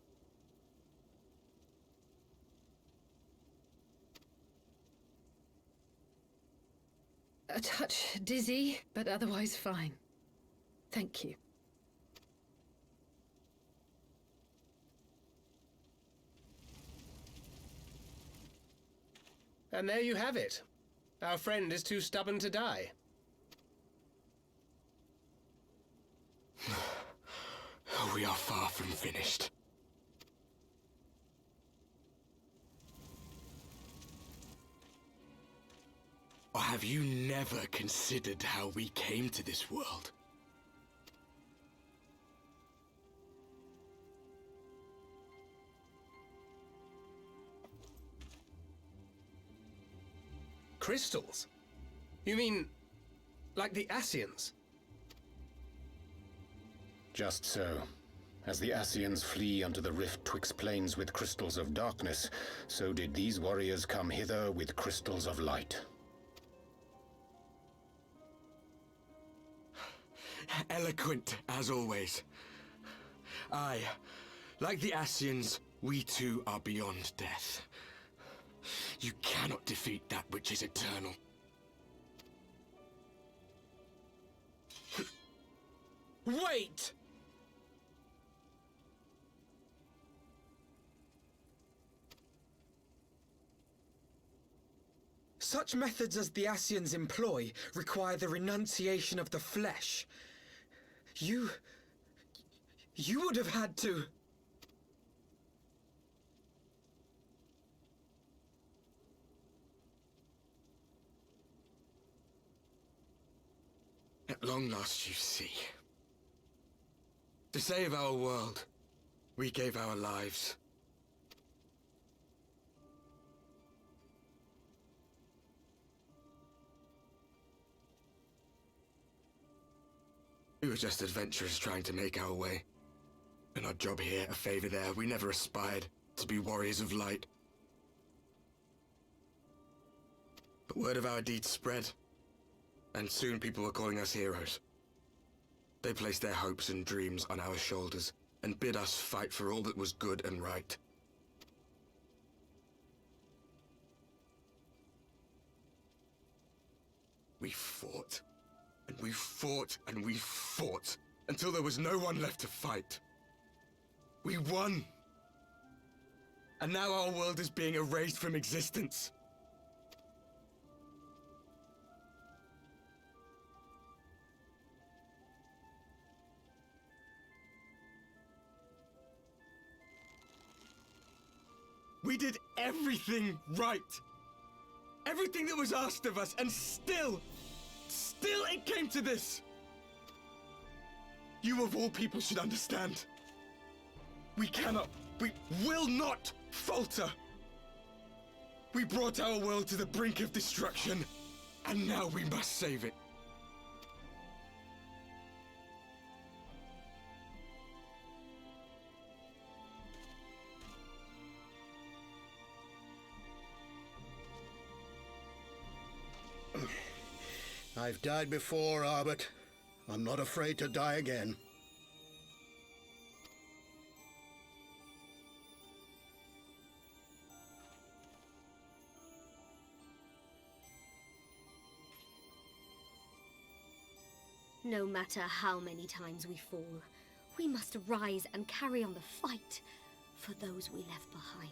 Speaker 4: A touch dizzy, but otherwise fine. Thank you.
Speaker 12: And there you have it. Our friend is too stubborn to die.
Speaker 6: We are far from finished. Or have you never considered how we came to this world?
Speaker 12: Crystals? You mean, like the Ascians?
Speaker 5: Just so. As the Ascians flee unto the rift twixt planes with crystals of darkness, so did these warriors come hither with crystals of light.
Speaker 6: Eloquent, as always. Aye, like the Ascians, we too are beyond death. You cannot defeat that which is eternal.
Speaker 8: Wait! Such methods as the Ascians employ require the renunciation of the flesh. You would have had to...
Speaker 6: At long last, you see. To save our world, we gave our lives. We were just adventurers trying to make our way. An odd job here, a favor there. We never aspired to be warriors of light. But word of our deeds spread, and soon people were calling us heroes. They placed their hopes and dreams on our shoulders, and bid us fight for all that was good and right. We fought, and we fought, and we fought, until there was no one left to fight. We won! And now our world is being erased from existence. We did everything right. Everything that was asked of us, and still it came to this. You of all people should understand. We will not falter. We brought our world to the brink of destruction, and now we must save it.
Speaker 14: I've died before, Arbet. I'm not afraid to die again.
Speaker 15: No matter how many times we fall, we must rise and carry on the fight for those we left behind.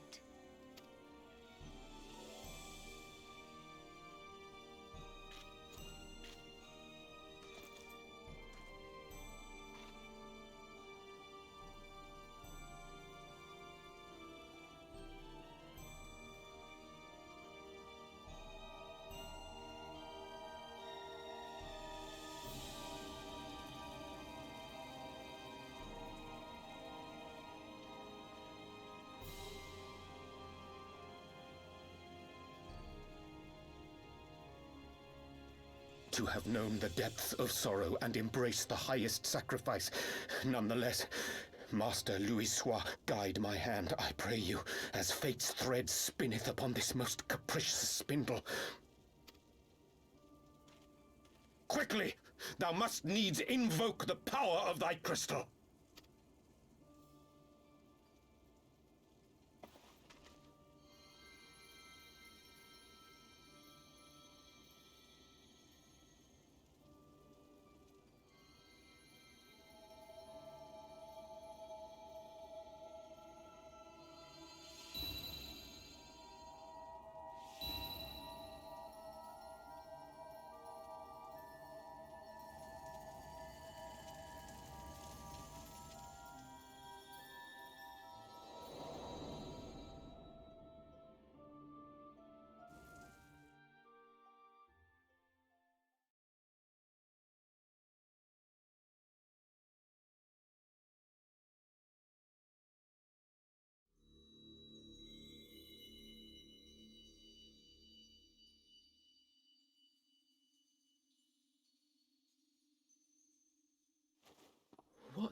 Speaker 5: To have known the depths of sorrow and embraced the highest sacrifice. Nonetheless, Master Louis-Sois, guide my hand, I pray you, as fate's thread spinneth upon this most capricious spindle. Quickly! Thou must needs invoke the power of thy crystal.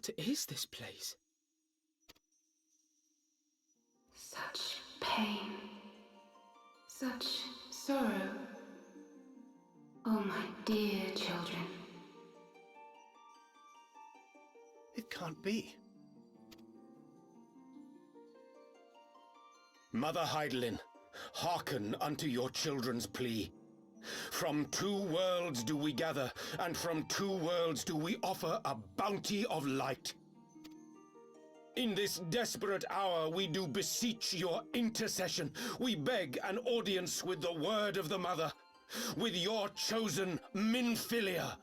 Speaker 8: What is this place?
Speaker 4: Such pain. Such sorrow. Oh, my dear children.
Speaker 12: It can't be.
Speaker 5: Mother Heidelin, hearken unto your children's plea. From two worlds do we gather, and from two worlds do we offer a bounty of light. In this desperate hour we do beseech your intercession. We beg an audience with the word of the Mother, with your chosen Minfilia.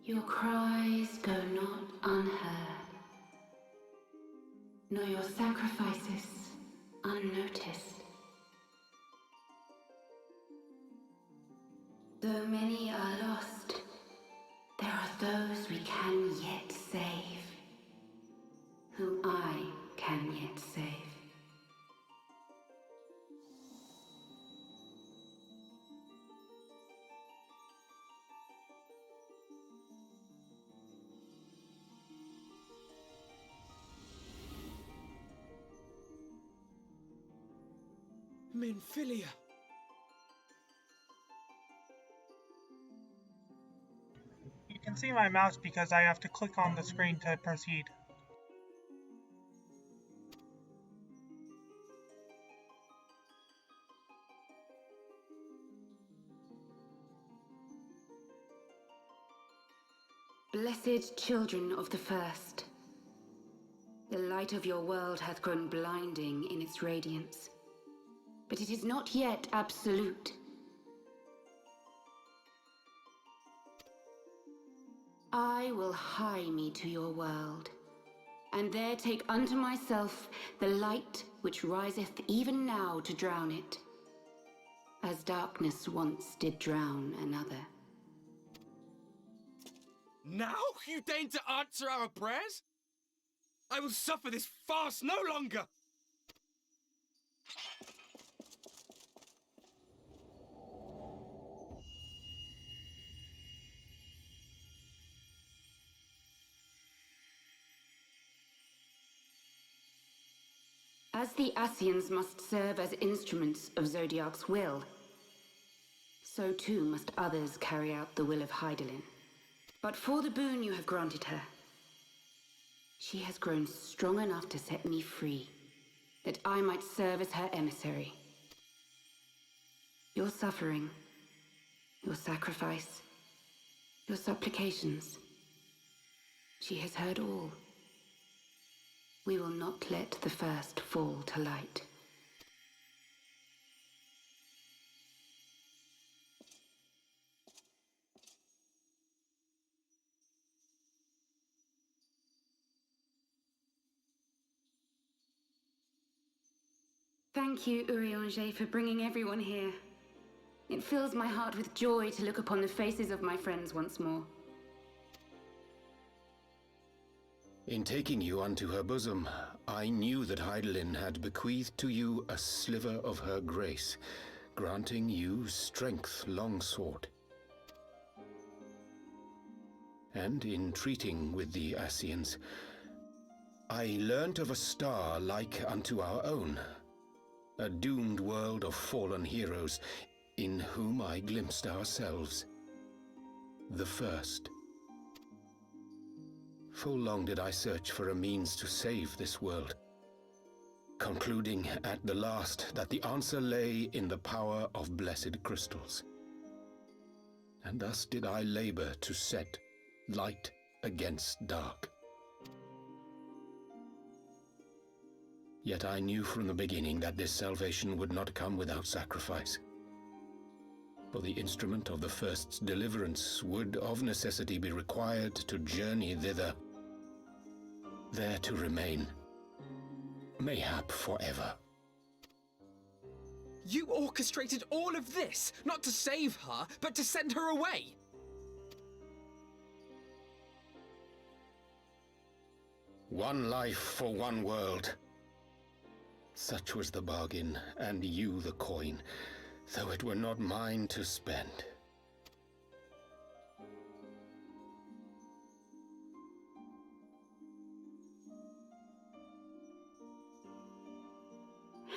Speaker 4: Your cries go not unheard, nor your sacrifices unnoticed. Though many are lost, there are those we can yet save, whom I can yet save.
Speaker 8: Minfilia.
Speaker 1: You can see my mouse because I have to click on the screen to proceed.
Speaker 4: Blessed children of the First, the light of your world hath grown blinding in its radiance, but it is not yet absolute. I will hie me to your world, and there take unto myself the light which riseth even now to drown it, as darkness once did drown another.
Speaker 6: Now you deign to answer our prayers? I will suffer this farce no longer!
Speaker 4: As the Ascians must serve as instruments of Zodiark's will, so too must others carry out the will of Heidelin. But for the boon you have granted her, she has grown strong enough to set me free, that I might serve as her emissary. Your suffering, your sacrifice, your supplications, she has heard all. We will not let the first fall to light. Thank you, Urianger, for bringing everyone here. It fills my heart with joy to look upon the faces of my friends once more.
Speaker 5: In taking you unto her bosom, I knew that Heidelin had bequeathed to you a sliver of her grace, granting you strength long sought. And in treating with the Ascians, I learnt of a star like unto our own, a doomed world of fallen heroes, in whom I glimpsed ourselves, the first. Full long did I search for a means to save this world, concluding at the last that the answer lay in the power of blessed crystals. And thus did I labor to set light against dark. Yet I knew from the beginning that this salvation would not come without sacrifice. For the instrument of the first's deliverance would of necessity be required to journey thither, there to remain, mayhap forever.
Speaker 8: You orchestrated all of this, not to save her, but to send her away!
Speaker 5: One life for one world. Such was the bargain, and you the coin. though it were not mine to spend.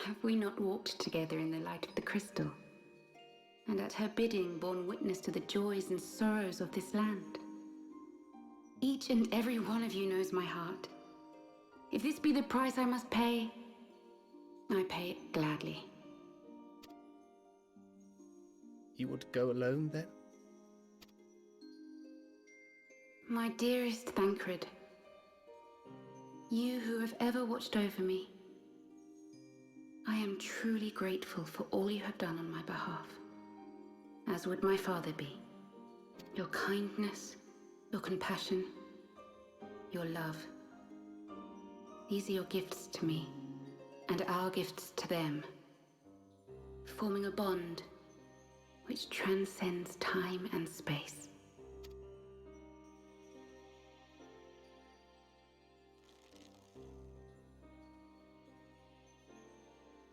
Speaker 4: Have we not walked together in the light of the crystal, and at her bidding borne witness to the joys and sorrows of this land? Each and every one of you knows my heart. If this be the price I must pay, I pay it gladly.
Speaker 12: You would go alone, then?
Speaker 4: My dearest Thancred, you who have ever watched over me, I am truly grateful for all you have done on my behalf, as would my father be. Your kindness, your compassion, your love. These are your gifts to me, and our gifts to them, forming a bond which transcends time and space.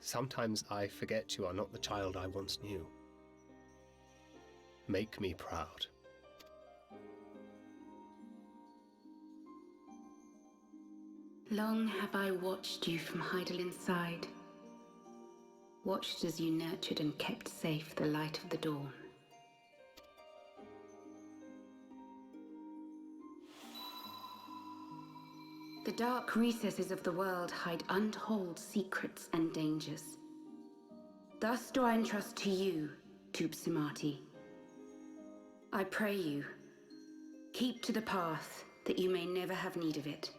Speaker 12: Sometimes I forget you are not the child I once knew. Make me proud.
Speaker 4: Long have I watched you from Heidelin's side, watched as you nurtured and kept safe the light of the dawn. The dark recesses of the world hide untold secrets and dangers. Thus do I entrust to you, Ffxiv. I pray you, keep to the path that you may never have need of it.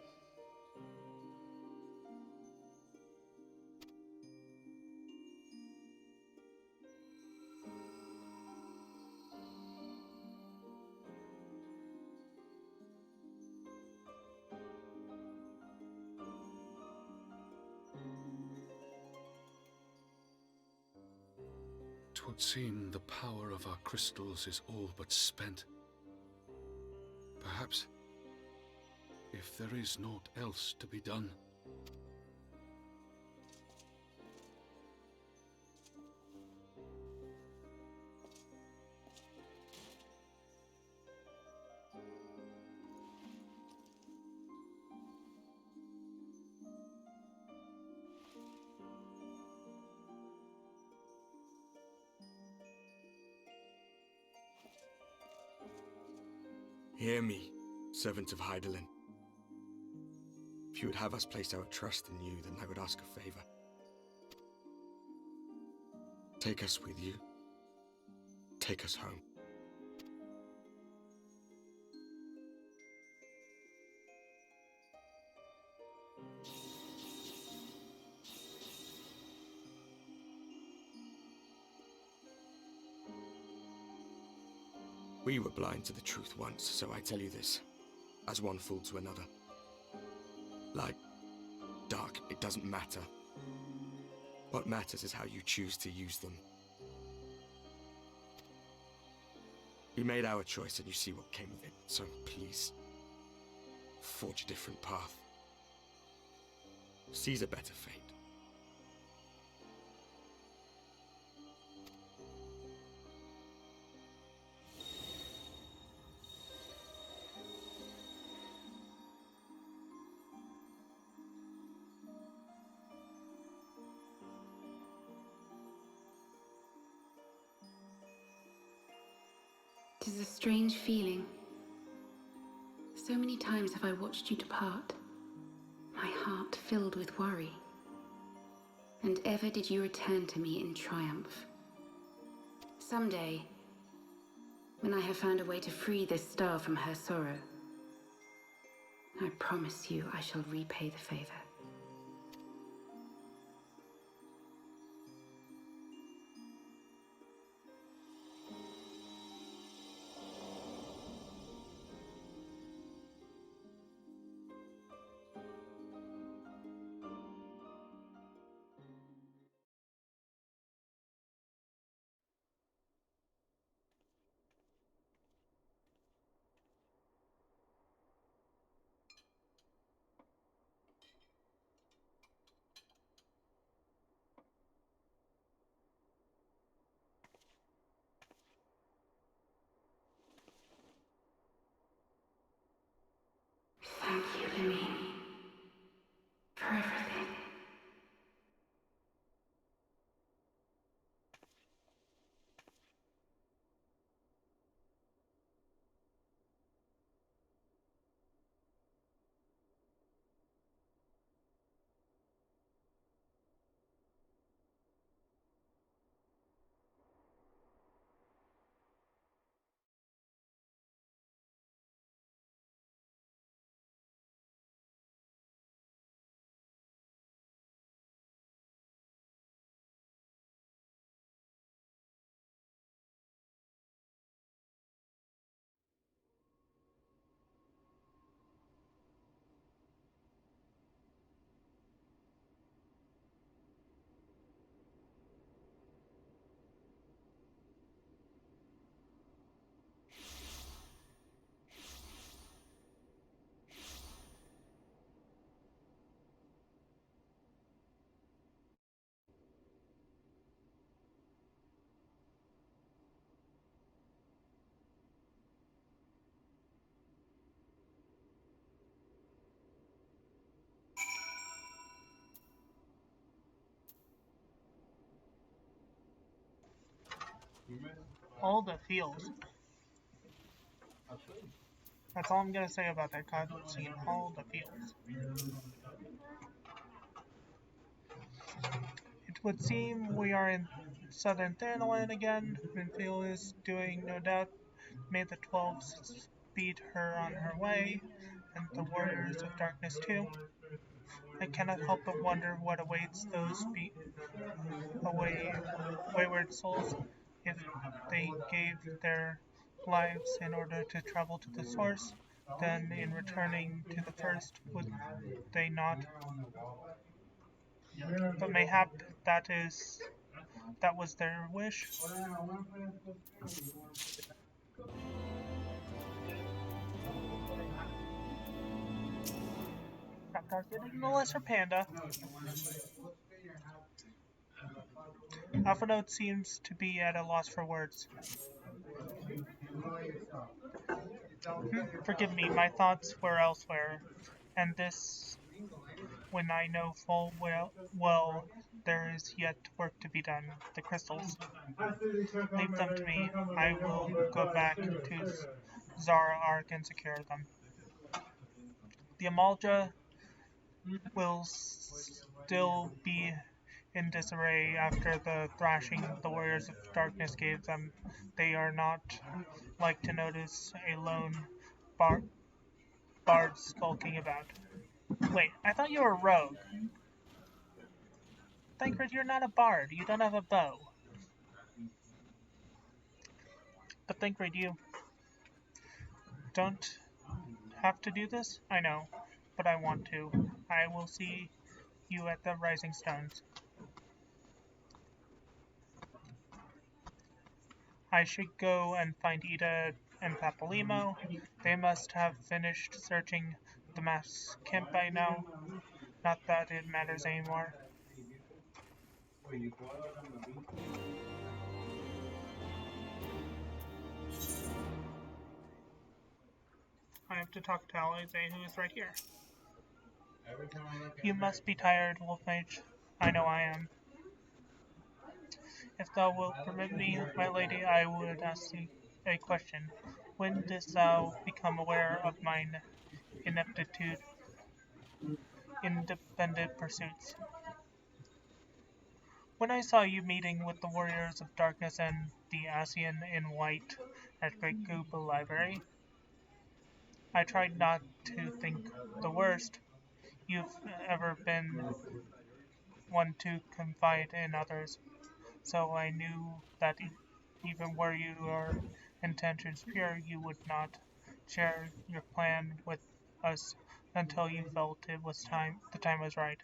Speaker 16: Twould seem the power of our crystals is all but spent. Perhaps, if there is naught else to be done.
Speaker 6: Hear me, servant of Heidelin. If you would have us place our trust in you, then I would ask a favor. Take us with you. Take us home. We were blind to the truth once, so I tell you this, as one fool to another. Light, dark, it doesn't matter. What matters is how you choose to use them. We made our choice and you see what came of it, so please, forge a different path. Seize a better fate.
Speaker 4: It is a strange feeling. So many times have I watched you depart, my heart filled with worry. And ever did you return to me in triumph. Someday, when I have found a way to free this star from her sorrow, I promise you I shall repay the favor.
Speaker 1: All the fields. That's all I'm gonna say about that cutscene. All the fields. It would seem we are in southern Thanalan again. Renfield is doing, no doubt, may the 12 speed her on her way, and the Warriors of Darkness too. I cannot help but wonder what awaits those wayward souls if they gave their lives in order to travel to the source. Then, in returning to the first, would they not? But mayhap that was their wish. After getting the lesser panda, Alphanote seems to be at a loss for words. Forgive me, my thoughts were elsewhere, and this when I know full well there is yet work to be done. The crystals. Leave them to me. I will go back to Zara Ark and secure them. The Amalja will still be in disarray after the thrashing the Warriors of Darkness gave them. They are not like to notice a lone bard skulking about. Wait, I thought you were a rogue. Thancred, you're not a bard. You don't have a bow. But Thancred, you don't have to do this? I know, but I want to. I will see you at the Rising Stones. I should go and find Ida and Papalymo. They must have finished searching the mass camp by now. Not that it matters anymore. I have to talk to Alize, who is right here. You must be tired, Wolf Mage. I know I am. If thou wilt permit me, my lady, I would ask thee a question. When didst thou become aware of mine independent pursuits? When I saw you meeting with the Warriors of Darkness and the Asian in white at Great Gooba Library, I tried not to think the worst. You've ever been one to confide in others, so I knew that even were your intentions pure, you would not share your plan with us until you felt the time was right.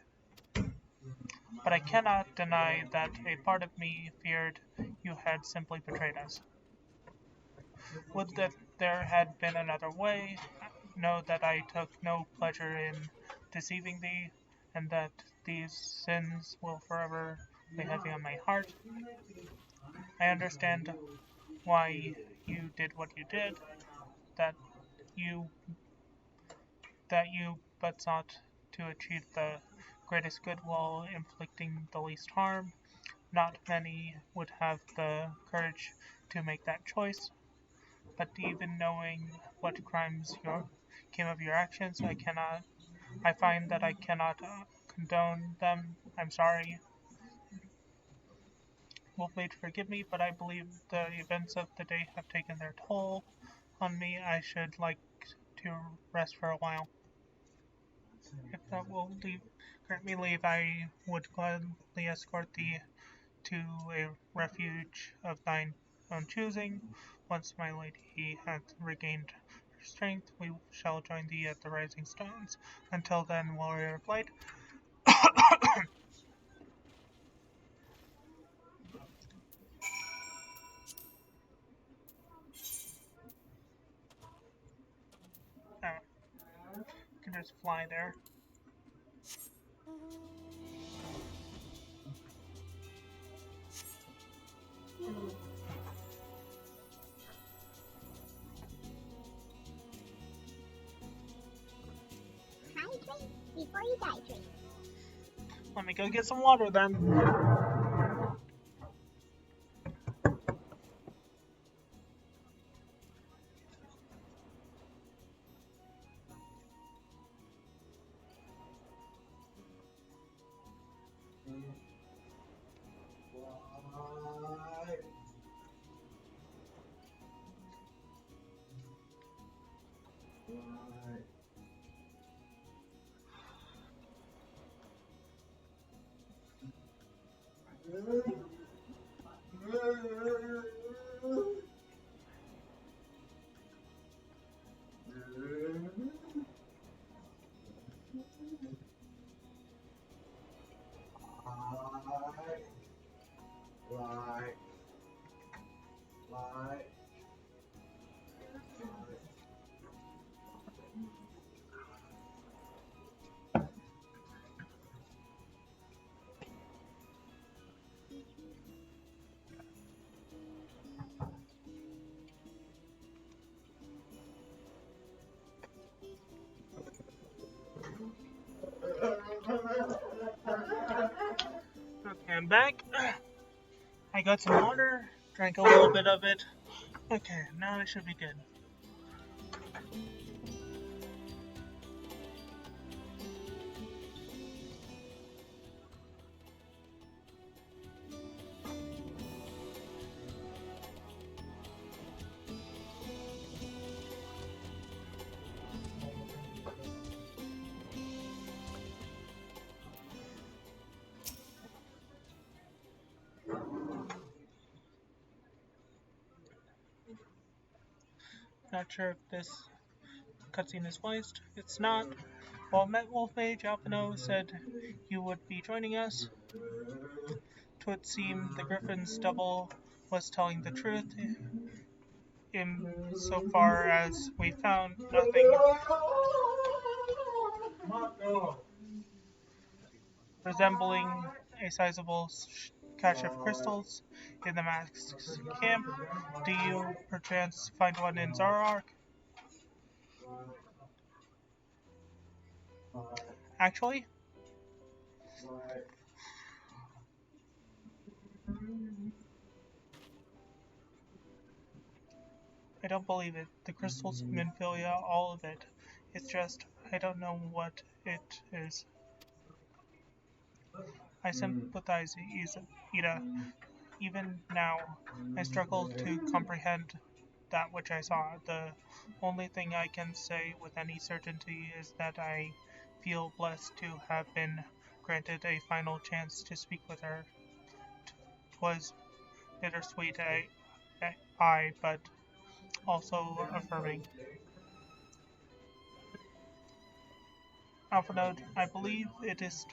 Speaker 1: But I cannot deny that a part of me feared you had simply betrayed us. Would that there had been another way. Know that I took no pleasure in deceiving thee, and that these sins will forever lay heavy on my heart. I understand why you did what you did, that you but sought to achieve the greatest good while inflicting the least harm. Not many would have the courage to make that choice, but even knowing what crimes came of your actions, I find that I cannot condone them. I'm sorry. Wolfmage, forgive me, but I believe the events of the day have taken their toll on me. I should like to rest for a while. If that will grant me leave, I would gladly escort thee to a refuge of thine own choosing. Once my lady hath regained her strength, we shall join thee at the Rising Stones. Until then, warrior of light. You can just fly there.
Speaker 7: Hydrate before you dihydrate.
Speaker 1: Let me go get some water then. Okay, I'm back. I got some water, drank a little bit of it. Okay, now I should be good. Not sure if this cutscene is spliced. It's not. While met Wolf Mage, Alpino said you would be joining us. Twould seem the Griffin's double was telling the truth, in so far as we found nothing resembling a sizable cache of crystals in the Mask's camp. Do you perchance find one in Zarark? Actually, I don't believe it. The crystals, Minfilia, all of it. It's just, I don't know what it is. I sympathize, Ida. Even now, I struggle to comprehend that which I saw. The only thing I can say with any certainty is that I feel blessed to have been granted a final chance to speak with her. 'Twas bittersweet, but also affirming. Alphanode, I believe it is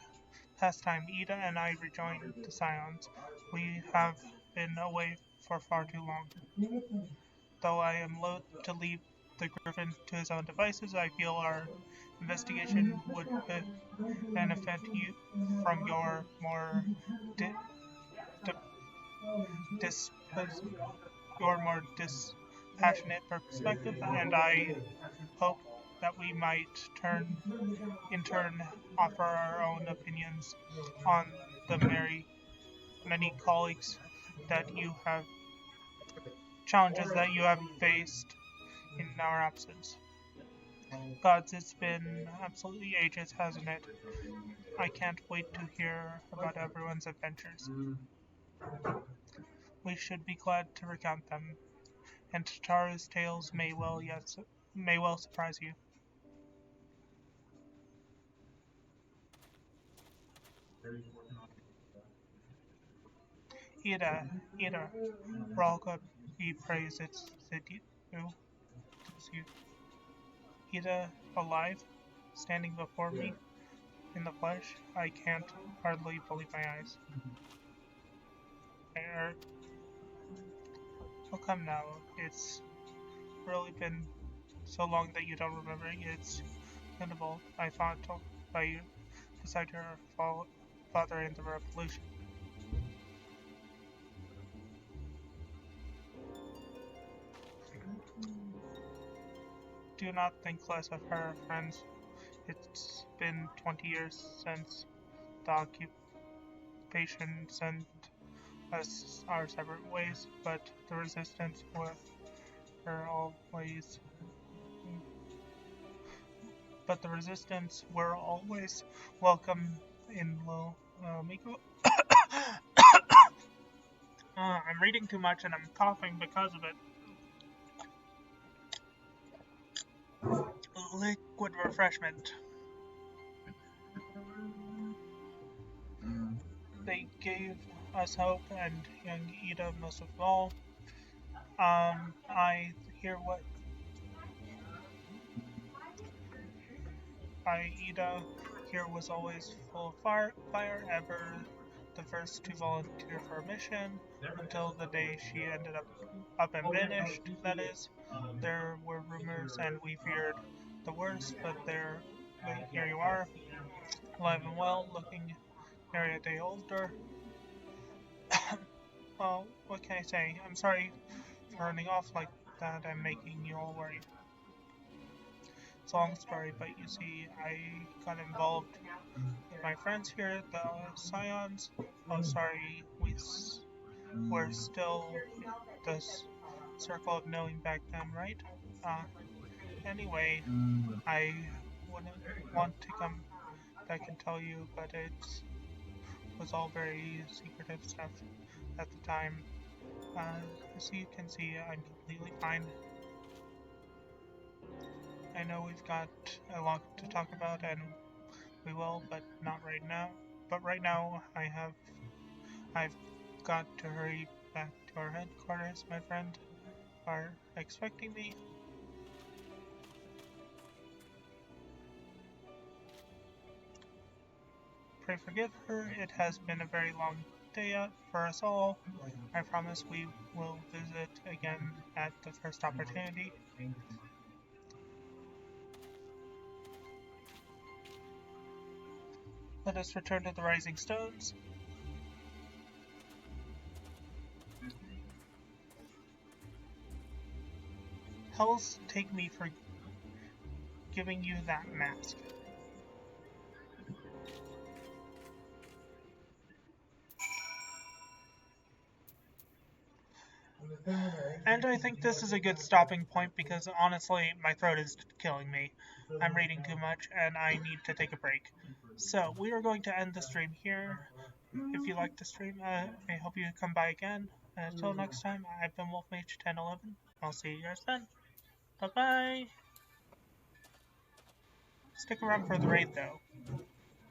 Speaker 1: past time Ida and I rejoin the Scions. We have been away for far too long. Though I am loath to leave the Griffin to his own devices, I feel our investigation would benefit you from your more dispassionate perspective, and I hope that we might in turn offer our own opinions on the many colleagues that you have challenges that you have faced in our absence. Gods, it's been absolutely ages, hasn't it? I can't wait to hear about everyone's adventures. We should be glad to recount them, and Tara's tales may well surprise you. Ida, Ralga be praised, it's you. Ida, alive, standing before me, in the flesh, I can't hardly believe my eyes. Oh, come now, it's really been so long that you don't remember. It's commendable. I fought by you beside your father in the revolution. Do not think less of her, friends. It's been 20 years since the occupation sent us our separate ways, but the resistance were always welcome in Miko. I'm reading too much and I'm coughing because of it. Liquid refreshment. They gave us hope, and young Ida most of all. I hear what Ida here was always full of fire, ever the first to volunteer for a mission, until the day she ended up and vanished. That is, there were rumors and we feared the worst, but here you are, alive and well, looking nearly a day older. Well, what can I say? I'm sorry for running off like that and making you all worried. It's a long story, but you see, I got involved with my friends here, the Scions. Oh, sorry, we're still the circle of knowing back then, right? Anyway, I wouldn't want to come back and tell you, but it was all very secretive stuff at the time. As you can see, I'm completely fine. I know we've got a lot to talk about, and we will, but not right now. But right now, I've got to hurry back to our headquarters. My friend are expecting me. Pray forgive her. It has been a very long day for us all. I promise we will visit again at the first opportunity. Let us return to the Rising Stones. Hells take me for giving you that mask. And I think this is a good stopping point because honestly, my throat is killing me. I'm reading too much and I need to take a break. So, we are going to end the stream here. If you like the stream, I hope you come by again. Until next time, I've been WolfMage1011. I'll see you guys then. Bye-bye! Stick around for the raid, though.